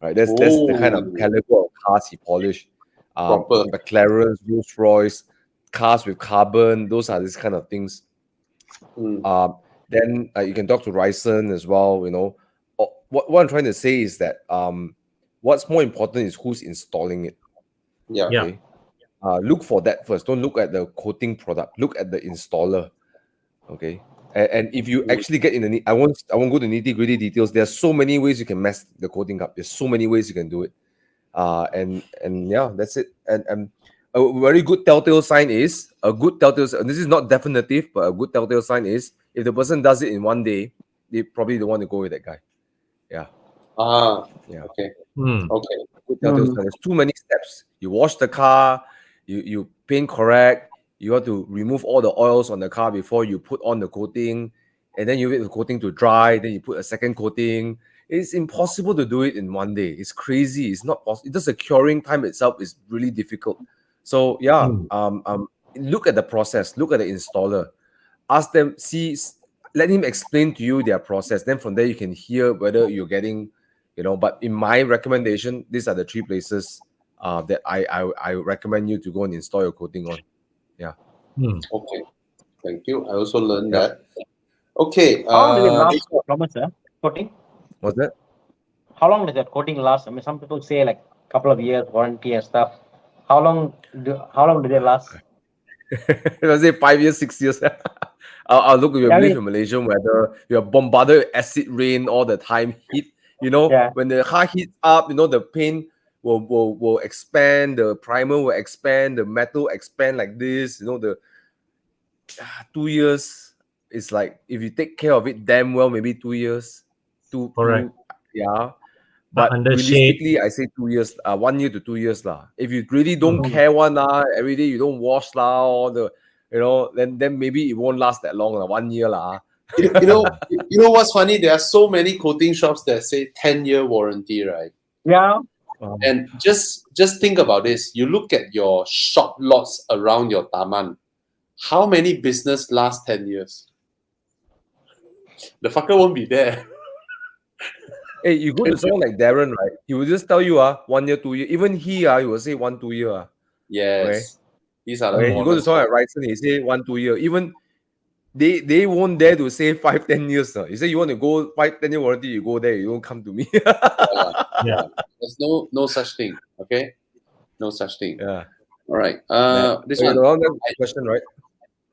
right? That's the kind of caliber of cars he polished. McLaren, Rolls Royce, cars with carbon. Those are these kind of things. Then you can talk to Ryzen as well. You know, what I'm trying to say is that what's more important is who's installing it. Yeah. Yeah. Okay. Look for that first. Don't look at the coating product. Look at the installer. Okay. And if you actually get in the, I won't go to nitty gritty details. There's so many ways you can mess the coating up. There's so many ways you can do it. And yeah, that's it. And a very good telltale sign is this is not definitive, but a good telltale sign is if the person does it in one day, they probably don't want to go with that guy. Yeah. Yeah. Okay. Mm. Okay. Good telltale sign. There's too many steps. You wash the car, you paint correct, you have to remove all the oils on the car before you put on the coating, and then you wait for the coating to dry, then you put a second coating. It's impossible to do it in one day. It's crazy. It's not possible. Just the curing time itself is really difficult. So yeah, look at the process. Look at the installer. Ask them. Let him explain to you their process. Then from there you can hear whether you're getting, you know. But in my recommendation, these are the 3 places that I recommend you to go and install your coating on. Yeah. Okay. Thank you. I also learned that. Okay. How long does it last, Thomas? Coating? What's that? How long does that coating last? I mean, some people say like a couple of years warranty and stuff. How long do they last? Let's say 5 years, 6 years. I'll look at your belief in Malaysian weather. You're bombarded with acid rain all the time, heat. You know, when the car heats up, you know, the paint will expand, the primer will expand, the metal expand like this. You know, the 2 years is like, if you take care of it damn well, maybe 2 years. Correct. Yeah. But realistically, I say 2 years, 1 year to 2 years lah. If you really don't care every day you don't wash all the, you know, then maybe it won't last that long, 1 year lah. You know what's funny? There are so many coating shops that say 10-year warranty, right? Yeah. And just think about this. You look at your shop lots around your taman. How many business last 10 years? The fucker won't be there. Hey, you go to someone like Darren, right? He will just tell you 1 year, 2 year. Even he will say 1, 2 year. Yes. Okay? These are the you go to someone like Ryson, he say 1, 2 year. Even they won't dare to say 5, 10 years. You say you want to go 5, 10 year warranty, you go there, you don't come to me. Yeah. There's no such thing. Okay? No such thing. Yeah. All right. This one. Question, right?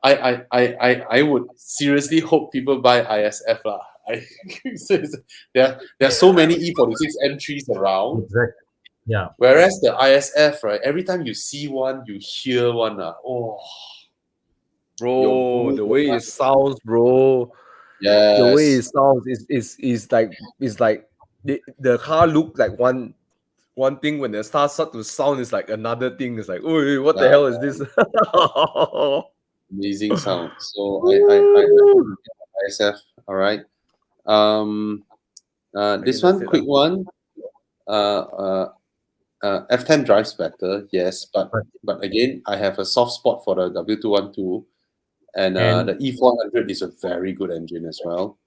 I would seriously hope people buy ISF lah. There are so many E46 M3s around. Exactly. Yeah. Whereas the ISF, right? Every time you see one, you hear one. Bro, the way it sounds, bro. Yes. The way it sounds is like the car look like one thing. When the stars start to sound, it's like another thing. It's like, oh, what the hell is this? Amazing sound. So I ISF. All right. This one, quick one. F10 drives better, yes, but again, I have a soft spot for the W212, and the E400 is a very good engine as well.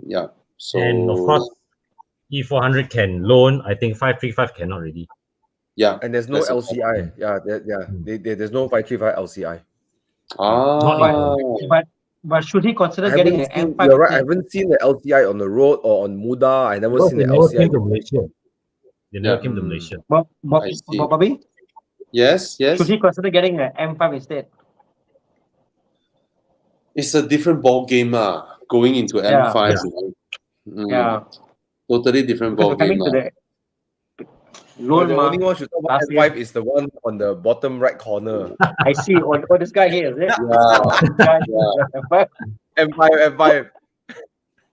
Yeah. So and of course, E400 can loan. I think 535 cannot really. Yeah, and there's no LCI. There's no 535 LCI. But should he consider getting an M5? You're right. I haven't seen the LCI on the road or on Muda. I never seen the LCI. Came to Malaysia. They never came to Malaysia. Bobby? Yes. Should he consider getting an M5 instead? It's a different ball game, going into M5. Yeah. Totally different ball game. The only one should talk about M5 is the one on the bottom right corner. I see. Oh, this guy here, is it? Yeah. M5.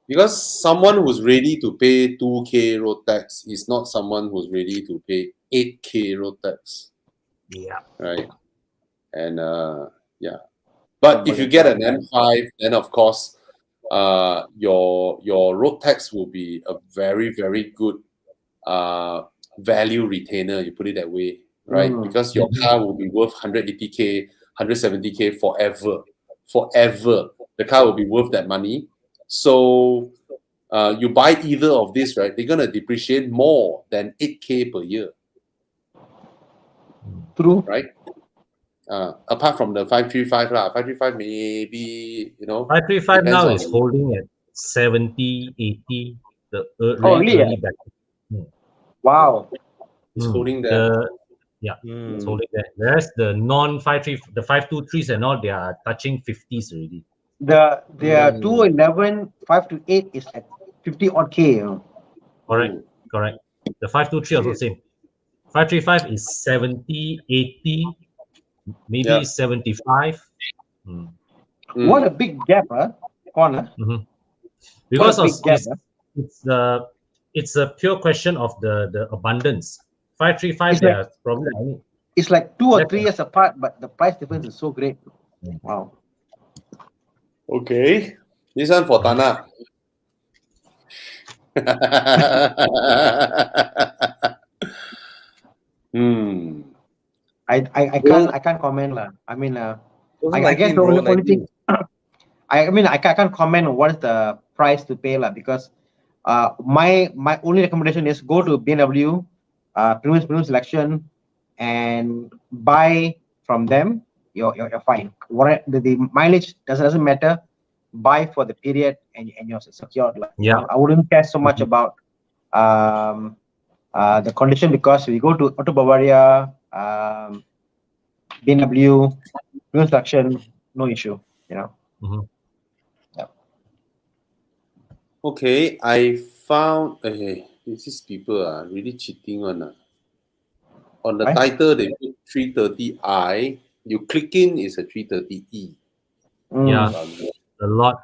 Because someone who's ready to pay 2K road tax is not someone who's ready to pay 8K road tax. Yeah. Right. And but if you get an M5, then of course, your road tax will be a very, very good value retainer. You put it that way, right? Because your car will be worth 180K, 170K forever. The car will be worth that money. So you buy either of these, right? They're gonna depreciate more than 8K per year. True. Right? Apart from the 535 lah, 535 maybe 535 now depends is on- holding at 70, 80. The Oh, really really? early back. Wow. it's Mm. holding there. It's holding there. Whereas the non-53, the 523s and all, they are touching 50s already. The 211, 5 to 8 is at 50 odd K. Correct. The 523 also same. 535 is 70, 80, maybe 75. What a big gap, corner. Because What a big gap, it's a pure question of the abundance. 535, It's they like- are probably It's like 2 or Left 3 years apart, but the price difference is so great. Wow. Okay, this one for Thana. I can't comment lah. I mean, I guess the only thing I can't comment on what is the price to pay lah, because my only recommendation is go to BMW premium selection and buy from them. You're fine. What the mileage doesn't matter. Buy for the period and you're secured. Like, Yeah. I wouldn't care so much about the condition, because we go to Auto Bavaria, BMW, premium selection, no issue. Okay, I found these people are really cheating one. On the Right. title they put 330i. You click in is a 330e. Yeah, a lot.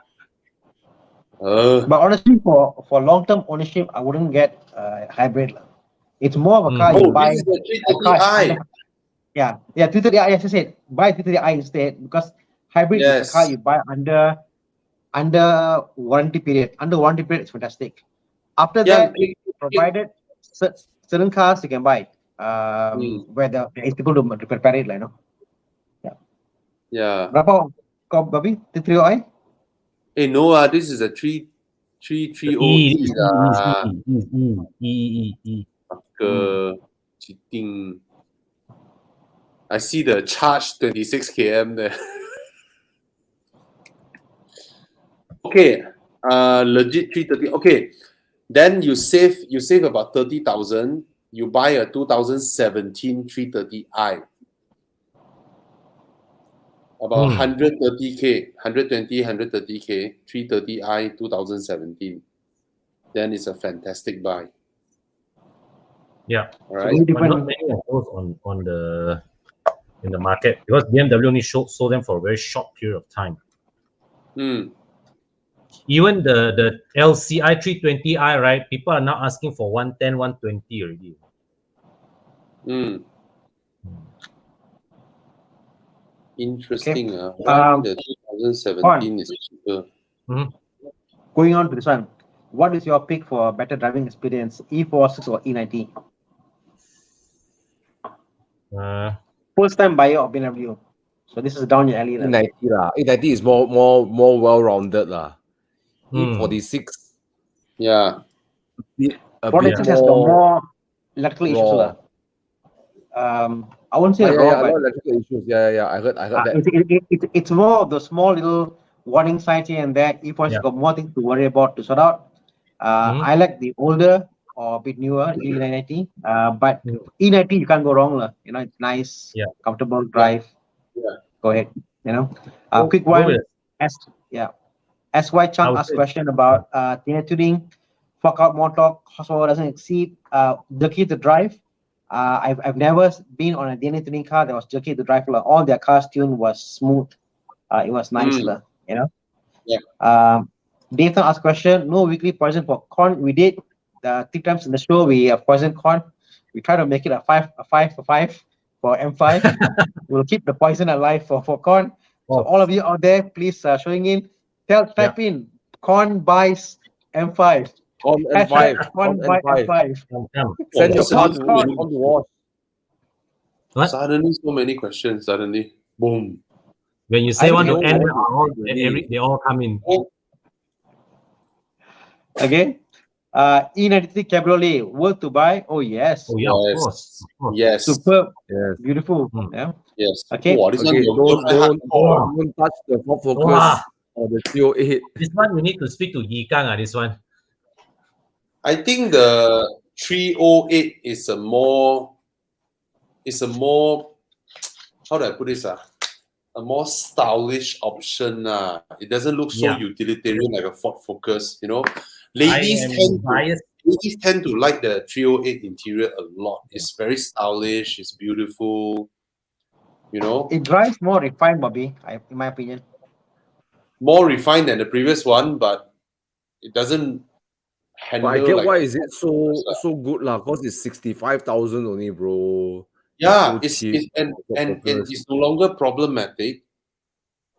But honestly, for long-term ownership, I wouldn't get hybrid. It's more of a car you buy. This is the 330i. Yeah, 330i. As I said, buy 330i instead, because hybrid is a car you buy under warranty period. Under warranty period, it's fantastic. After that, provided certain cars you can buy, where there is people to prepare it, like, Yeah. Berapa kau babi 330i? No, this is a 330e lah. Cheating. I see the charge 26 km there. Okay, legit 330. Okay, then you save about 30,000. You buy a 2017 330i. About 130k, 130k, 330i 2017. Then it's a fantastic buy. Yeah. All right. But not many of those in the market, because BMW only sold them for a very short period of time. Even the LCI 320i, right? People are now asking for 110, 120 already. Interesting. Okay. The 2017 is cheaper. Going on to this one, what is your pick for better driving experience, E46 or E90? First time buyer of BMW, so this is down your alley. E90 lah. E90 is more well-rounded lah. E46. Yeah. 46 has got more electrical issues lah. I won't say raw, but electrical issues. Yeah. I heard that. It's more of the small little warning signs here and there. E46 got more things to worry about, to sort out. I like the older or a bit newer E90, but E90 you can't go wrong lah. It's nice, comfortable drive. Go ahead. Quick one. SY Chang asked question about DNA tuning. Fork out more torque, horsepower doesn't exceed. Jerky to drive. I've never been on a DNA tuning car that was jerky to drive. All their cars tuned was smooth. It was nice, Dayton asked question. No weekly poison for corn. We did 3 times in the show. We poisoned corn. We try to make it a 5 for 5 for M5. We'll keep the poison alive for corn. So all of you out there, please showing in. Type in corn buys M5. On M5. Corn buy M5. Send your car to wash. What? Suddenly, so many questions. Suddenly, boom. When you say want to end, they all come in. Okay. E93 Cabriolet, worth to buy? Oh yes. Oh yeah, of course. Yes. Superb. Yes. Beautiful. Yeah. Yes. Okay. Wow, this one Okay, your don't girlfriend hardcore. don't touch the Ford Focus Wow. or the 308. This one we need to speak to Yi Kang. This one. I think the 308 is a more how do I put this? A more stylish option. It doesn't look so Yeah. utilitarian like a Ford Focus, you know. I Ladies am biased. tend to like the 308 interior a lot. It's very stylish, it's beautiful, you know, It drives more refined, Bobby, in my opinion. more refined than the previous one, but it doesn't handle But I get like why the is it Ford Focus, so good lah? Cause it's 65,000 only, bro. Yeah, so it's cheap. and Ford and Focus. it's no longer problematic.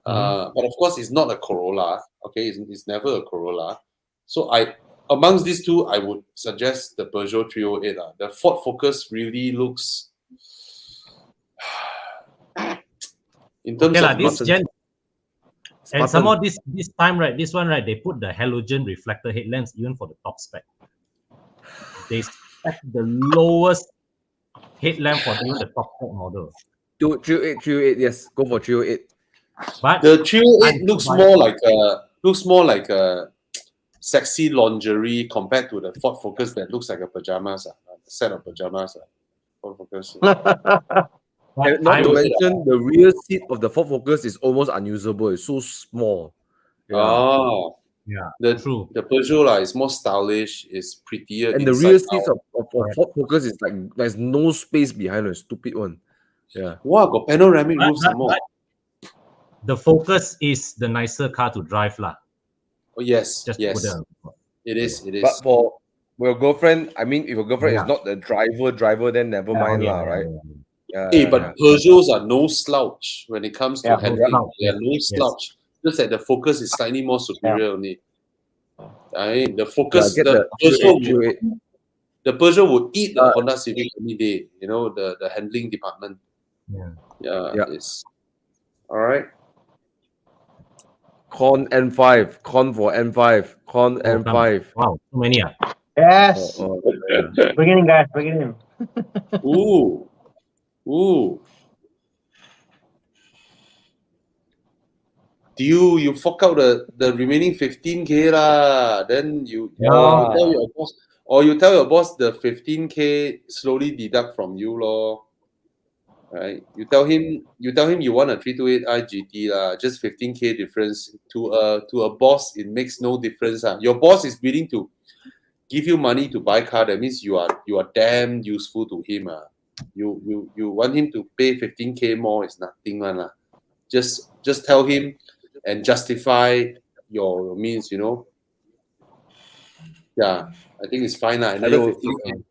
Mhm. But of course, it's not a Corolla. Okay, it's never a Corolla. So amongst these two, I would suggest the Peugeot 308. The Ford Focus really looks, in terms Okay lah. of This looks, gen and some Spartan. more this time right. This one right. They put the halogen reflector headlamps even for the top spec. They spec the lowest headlamp for even the top spec model. 308, yes. Go for 308. But the 308 I'm looks biased. more like a sexy lingerie compared to the Ford Focus that looks like a pajamas, a set of pajamas. Ford Focus. But And not I to would, mention, the rear seat of the Ford Focus is almost unusable. It's so small. Yeah. Oh, yeah, the true. Peugeot is more stylish, is prettier And the inside rear seats out. of Ford Focus is like there's no space behind a stupid one. Yeah. Wow, got panoramic But, roof some more. but the Focus is the nicer car to drive lah. Oh yes, Just yes, to put it is. It But is. for your girlfriend, I mean, if your girlfriend Yeah. is not the driver, then never mind lah, right? Yeah, Hey, yeah, but yeah. Peugeots are no slouch when it comes to Yeah, handling. slouch, They are no yes. slouch. Just that the Focus is slightly more superior only. I mean, the Yeah, Focus, get the the Peugeot, 308. the Peugeot would eat the Uh, Honda Civic any day. You know, the handling department. Yeah. Yeah, Yeah. it's all right. Con N5, Con for N5, Con Oh, N5. wow, so many. Yes. Yeah. Bring it in, guys. Bring it in. Ooh, ooh. Do you fork out the remaining 15K lah? Then you tell your boss, or you tell your boss the 15K slowly deduct from you lor. Right? You tell him you want a 328i GT lah. Just 15K difference to a boss, it makes no difference. Your boss is willing to give you money to buy car. That means you are damn useful to him. You want him to pay 15K more is nothing one lah. Just tell him and justify your means, you know. Yeah, I think it's fine lah. Another 15K.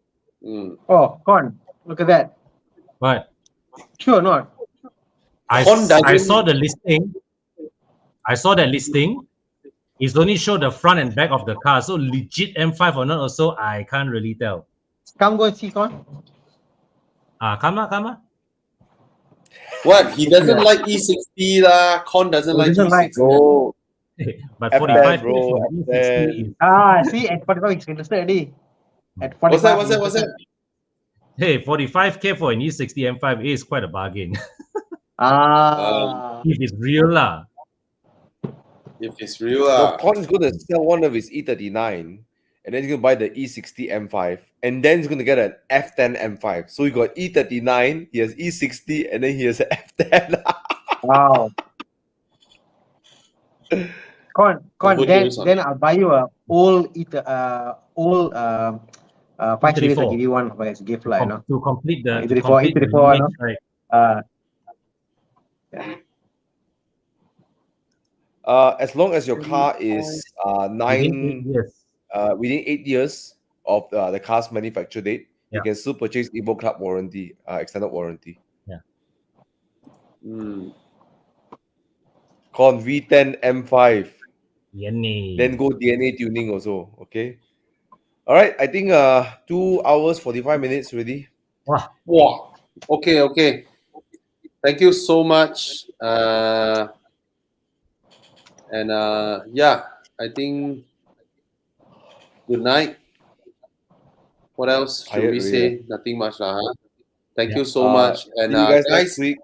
Oh, Con, look at that. But True or not? I saw the listing. I saw that listing. It's only show the front and back of the car. So legit M5 or not also, I can't really tell. Come go and see, Con. Come on. What? He doesn't like E60 lah. Con doesn't like doesn't like, E60. Bro, But F10, 45 bro, for E60 is, see, at 45, it's interested already. At What's 45, that? hey, 45K for an E60 M5 is quite a bargain. If it's real lah. If it's real so Con's going to sell one of his E39, and then he's going to buy the E60 M5, and then he's going to get an F10 M5. So he got E39, he has E60, and then he has an F10. Wow. Con, then I'll buy you a old 5 series. I'll give you one as a gift, like, you know. To complete the E34, image, right? As long as your car is within 8 years of the car's manufacture date, you can still purchase Evo Club warranty, extended warranty. Yeah. Con V10 M5. Then go DNA tuning also. Okay. All right. I think 2 hours 45 minutes already. Wow. Okay. Thank you so much. Yeah, I think good night. What else should we say? Nothing much lah. Huh? Thank you so much. And see you guys guys, next week.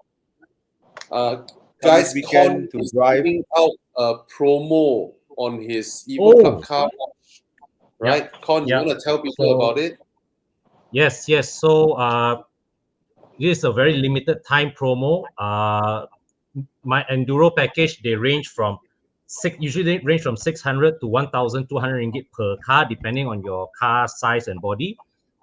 Guys, weekend Con to is drive. giving out a promo on his Evo Club car wash. Right? Con, you Yeah. want to tell people So- about it? Yes. So this is a very limited time promo. My enduro package, they range from usually range from 600 to 1,200 ringgit per car, depending on your car size and body.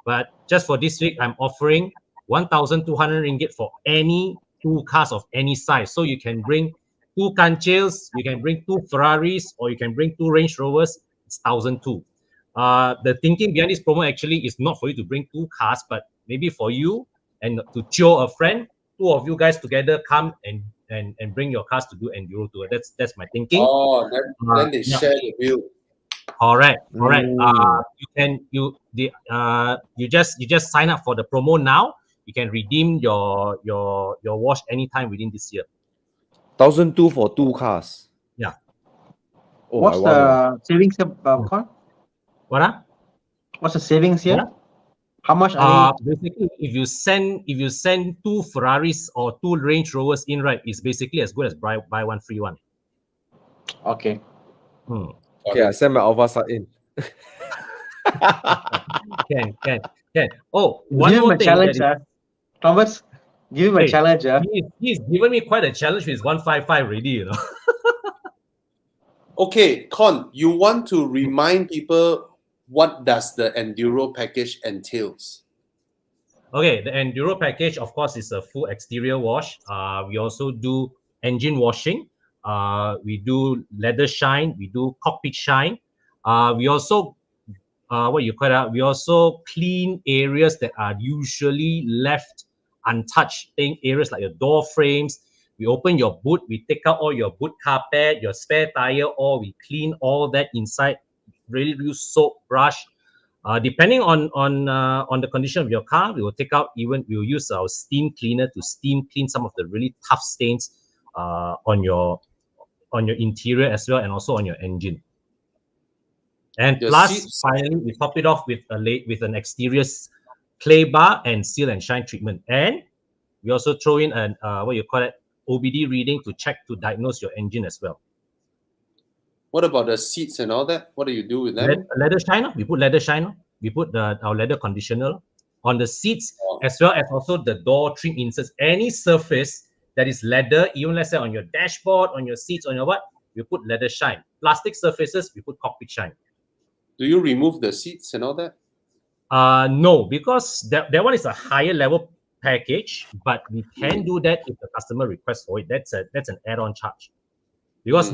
But just for this week, I'm offering 1,200 ringgit for any two cars of any size. So you can bring two Kanchels, you can bring two Ferraris, or you can bring two Range Rovers. It's 1,200. The thinking behind this promo actually is not for you to bring two cars, but maybe for you and to chill a friend, two of you guys together come and bring your cars to do enduro tour. That's my thinking. Oh, then they Yeah. share the bill. Correct. Mm. You just sign up for the promo now. You can redeem your wash anytime within this year. 1,200 for two cars. Yeah. Oh, What's I want the savings here, Con? What? What's the savings here? Yeah. How much are they? Basically, if you send two Ferraris or two Range Rovers in, right, it's basically as good as buy one free one. Okay. Okay, I send my Alpha Sat in. Can. Oh, one Give him more a thing. challenge, Thomas. Give him a Hey, challenge. He's given me quite a challenge with his 155 already, you know. Okay, Con, you want to remind people what does the enduro package entails? Okay, the enduro package, of course, is a full exterior wash. We also do engine washing. We do leather shine. We do cockpit shine. We also we also clean areas that are usually left untouched. Areas like your door frames. We open your boot. We take out all your boot carpet, your spare tire, or we clean all that inside. Really use soap, brush. Depending on the condition of your car, we will use our steam cleaner to steam clean some of the really tough stains on your interior as well, and also on your engine. And The plus, seats- finally, we top it off with an exterior clay bar and seal and shine treatment. And we also throw in an OBD reading to diagnose your engine as well. What about the seats and all that? What do you do with them? Leather shine. We put leather shine. We put our leather conditioner on the seats, as well as also the door trim inserts. Any surface that is leather, even let's say on your dashboard, on your seats, on your what, we put leather shine. Plastic surfaces, we put cockpit shine. Do you remove the seats and all that? No, because that one is a higher level package, but we can do that if the customer requests for it. That's an add-on charge. Because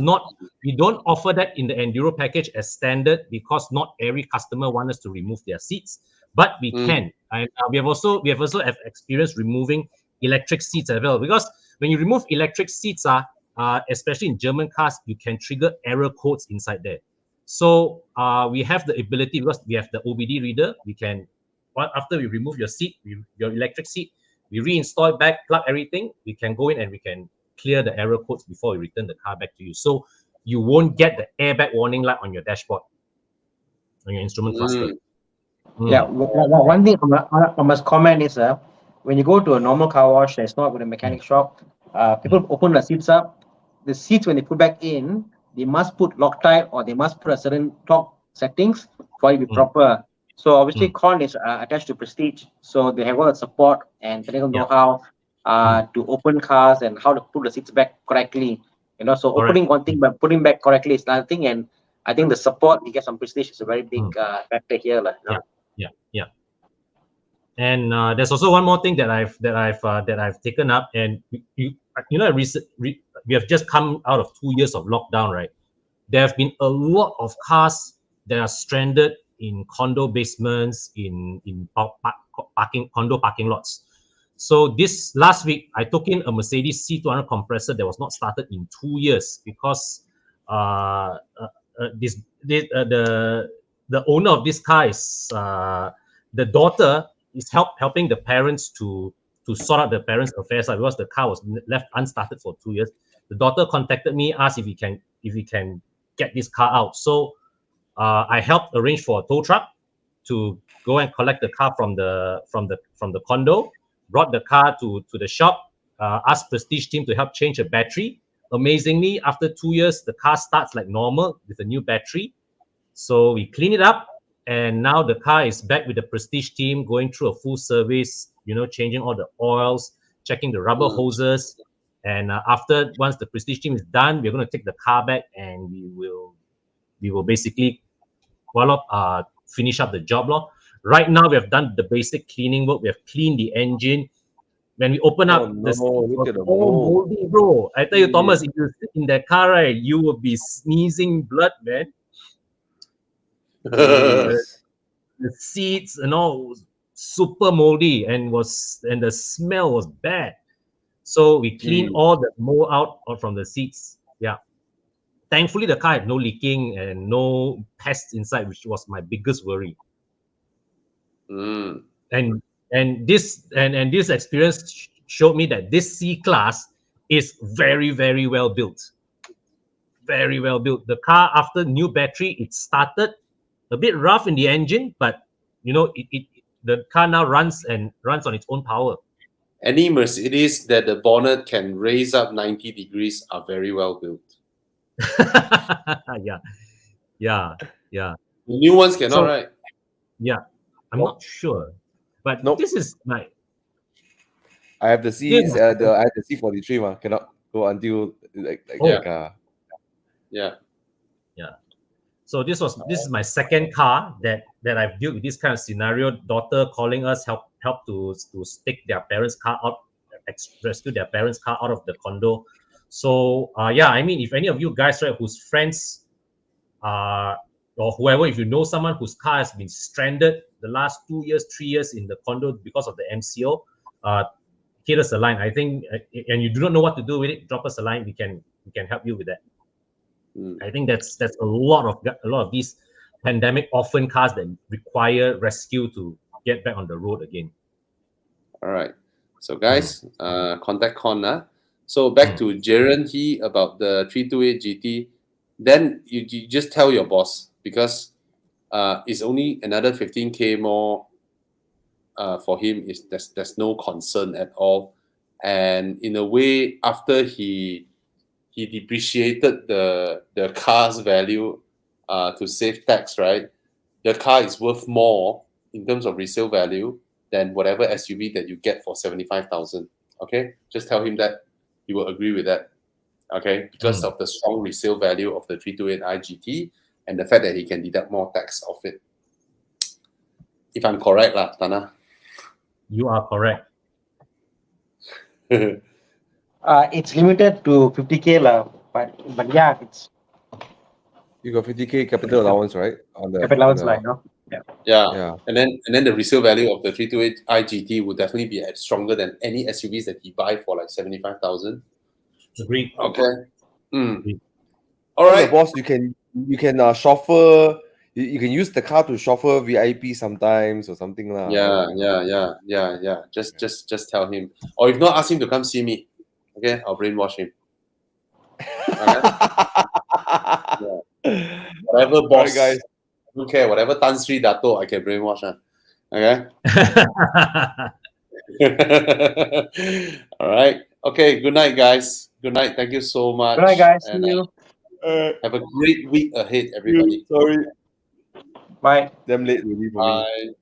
we don't offer that in the enduro package as standard, because not every customer wants us to remove their seats, but we can. And we have also experience removing electric seats as well, because when you remove electric seats, especially in German cars, you can trigger error codes inside there. So we have the ability, because we have the OBD reader. We can, after we remove your seat, your electric seat, we reinstall it back, plug everything. We can go in and we can clear the error codes before we return the car back to you. So you won't get the airbag warning light on your dashboard, on your instrument cluster. Yeah, one thing I must comment is when you go to a normal car wash that's not with a mechanic shop, people open the seats up. The seats, when they put back in, they must put Loctite, or they must put a certain torque settings for it to be proper. So obviously, Con is attached to Prestige, so they have all the support and technical know-how to open cars and how to put the seats back correctly. You know, so opening one thing but putting back correctly is another thing, and I think the support you get from Prestige is a very big factor here, Yeah. And there's also one more thing that I've taken up, and we have just come out of 2 years of lockdown, right? There have been a lot of cars that are stranded in condo basements, in condo parking lots. So this last week, I took in a Mercedes C200 compressor that was not started in 2 years, because the owner of this car is the daughter is helping the parents to sort out the parents' affairs, because the car was left unstarted for 2 years. The daughter contacted me, asked if we can get this car out. So I helped arrange for a tow truck to go and collect the car from the condo, brought the car to the shop, asked Prestige team to help change a battery. Amazingly, after 2 years, the car starts like normal with a new battery. So we clean it up, and now the car is back with the Prestige team, going through a full service, changing all the oils, checking the rubber hoses. And once the Prestige team is done, we're going to take the car back, and we will basically finish up the job. Right now, we have done the basic cleaning work. We have cleaned the engine. When we open up, look at the mold. Moldy, bro. I tell you, Thomas, if you sit in that car, right, you will be sneezing blood, man. The seats and all was super moldy, and the smell was bad. So we cleaned all the mold out from the seats. Yeah. Thankfully, the car had no leaking and no pests inside, which was my biggest worry. And this experience showed me that this C-Class is very, very well built. Very well built. The car, after new battery, it started a bit rough in the engine, but the car now runs on its own power. Any Mercedes that the bonnet can raise up 90 degrees are very well built. Yeah. The new ones cannot, right? Yeah, I'm not sure, but this is my. I have the C. I have the C43. Cannot go until Yeah. So this is my second car that I've dealt with this kind of scenario. Daughter calling us help to take their parents' car out, rescue their parents' car out of the condo. So I mean, if any of you guys, right, whose friends or whoever, if you know someone whose car has been stranded the last 2 years, 3 years in the condo because of the MCO, hit us a line. I think, and you do not know what to do with it, drop us a line. We can help you with that. I think that's a lot of these pandemic orphan cars that require rescue to get back on the road again. All right. So guys, contact Con. So back to Jaren about the 328 GT. Then you just tell your boss, because it's only another 15K more for him. There's no concern at all. And in a way, after he depreciated the car's value to save tax, right? The car is worth more in terms of resale value than whatever SUV that you get for 75,000. Okay, just tell him that he will agree with that. Okay, because of the strong resale value of the 328i GT and the fact that he can deduct more tax of it. If I'm correct, Thana. You are correct. It's limited to 50K but yeah, it's. You got 50K capital allowance, right? On the capital allowance line, no? Yeah. And then the resale value of the 328i GT would definitely be stronger than any SUVs that he buy for like 75,000. Agreed. Okay. All right, boss. You can chauffeur. You can use the car to chauffeur VIP sometimes or something lah. Yeah. Just tell him, or if not, ask him to come see me. Okay, I'll brainwash him. Whatever boss, right, guys. I don't care. Whatever Tan Sri Dato, I can brainwash. Okay. All right. Okay. Good night, guys. Good night. Thank you so much. Good night, guys. See you. Have a great week ahead, everybody. Sorry. Bye. Damn late really for me. Bye.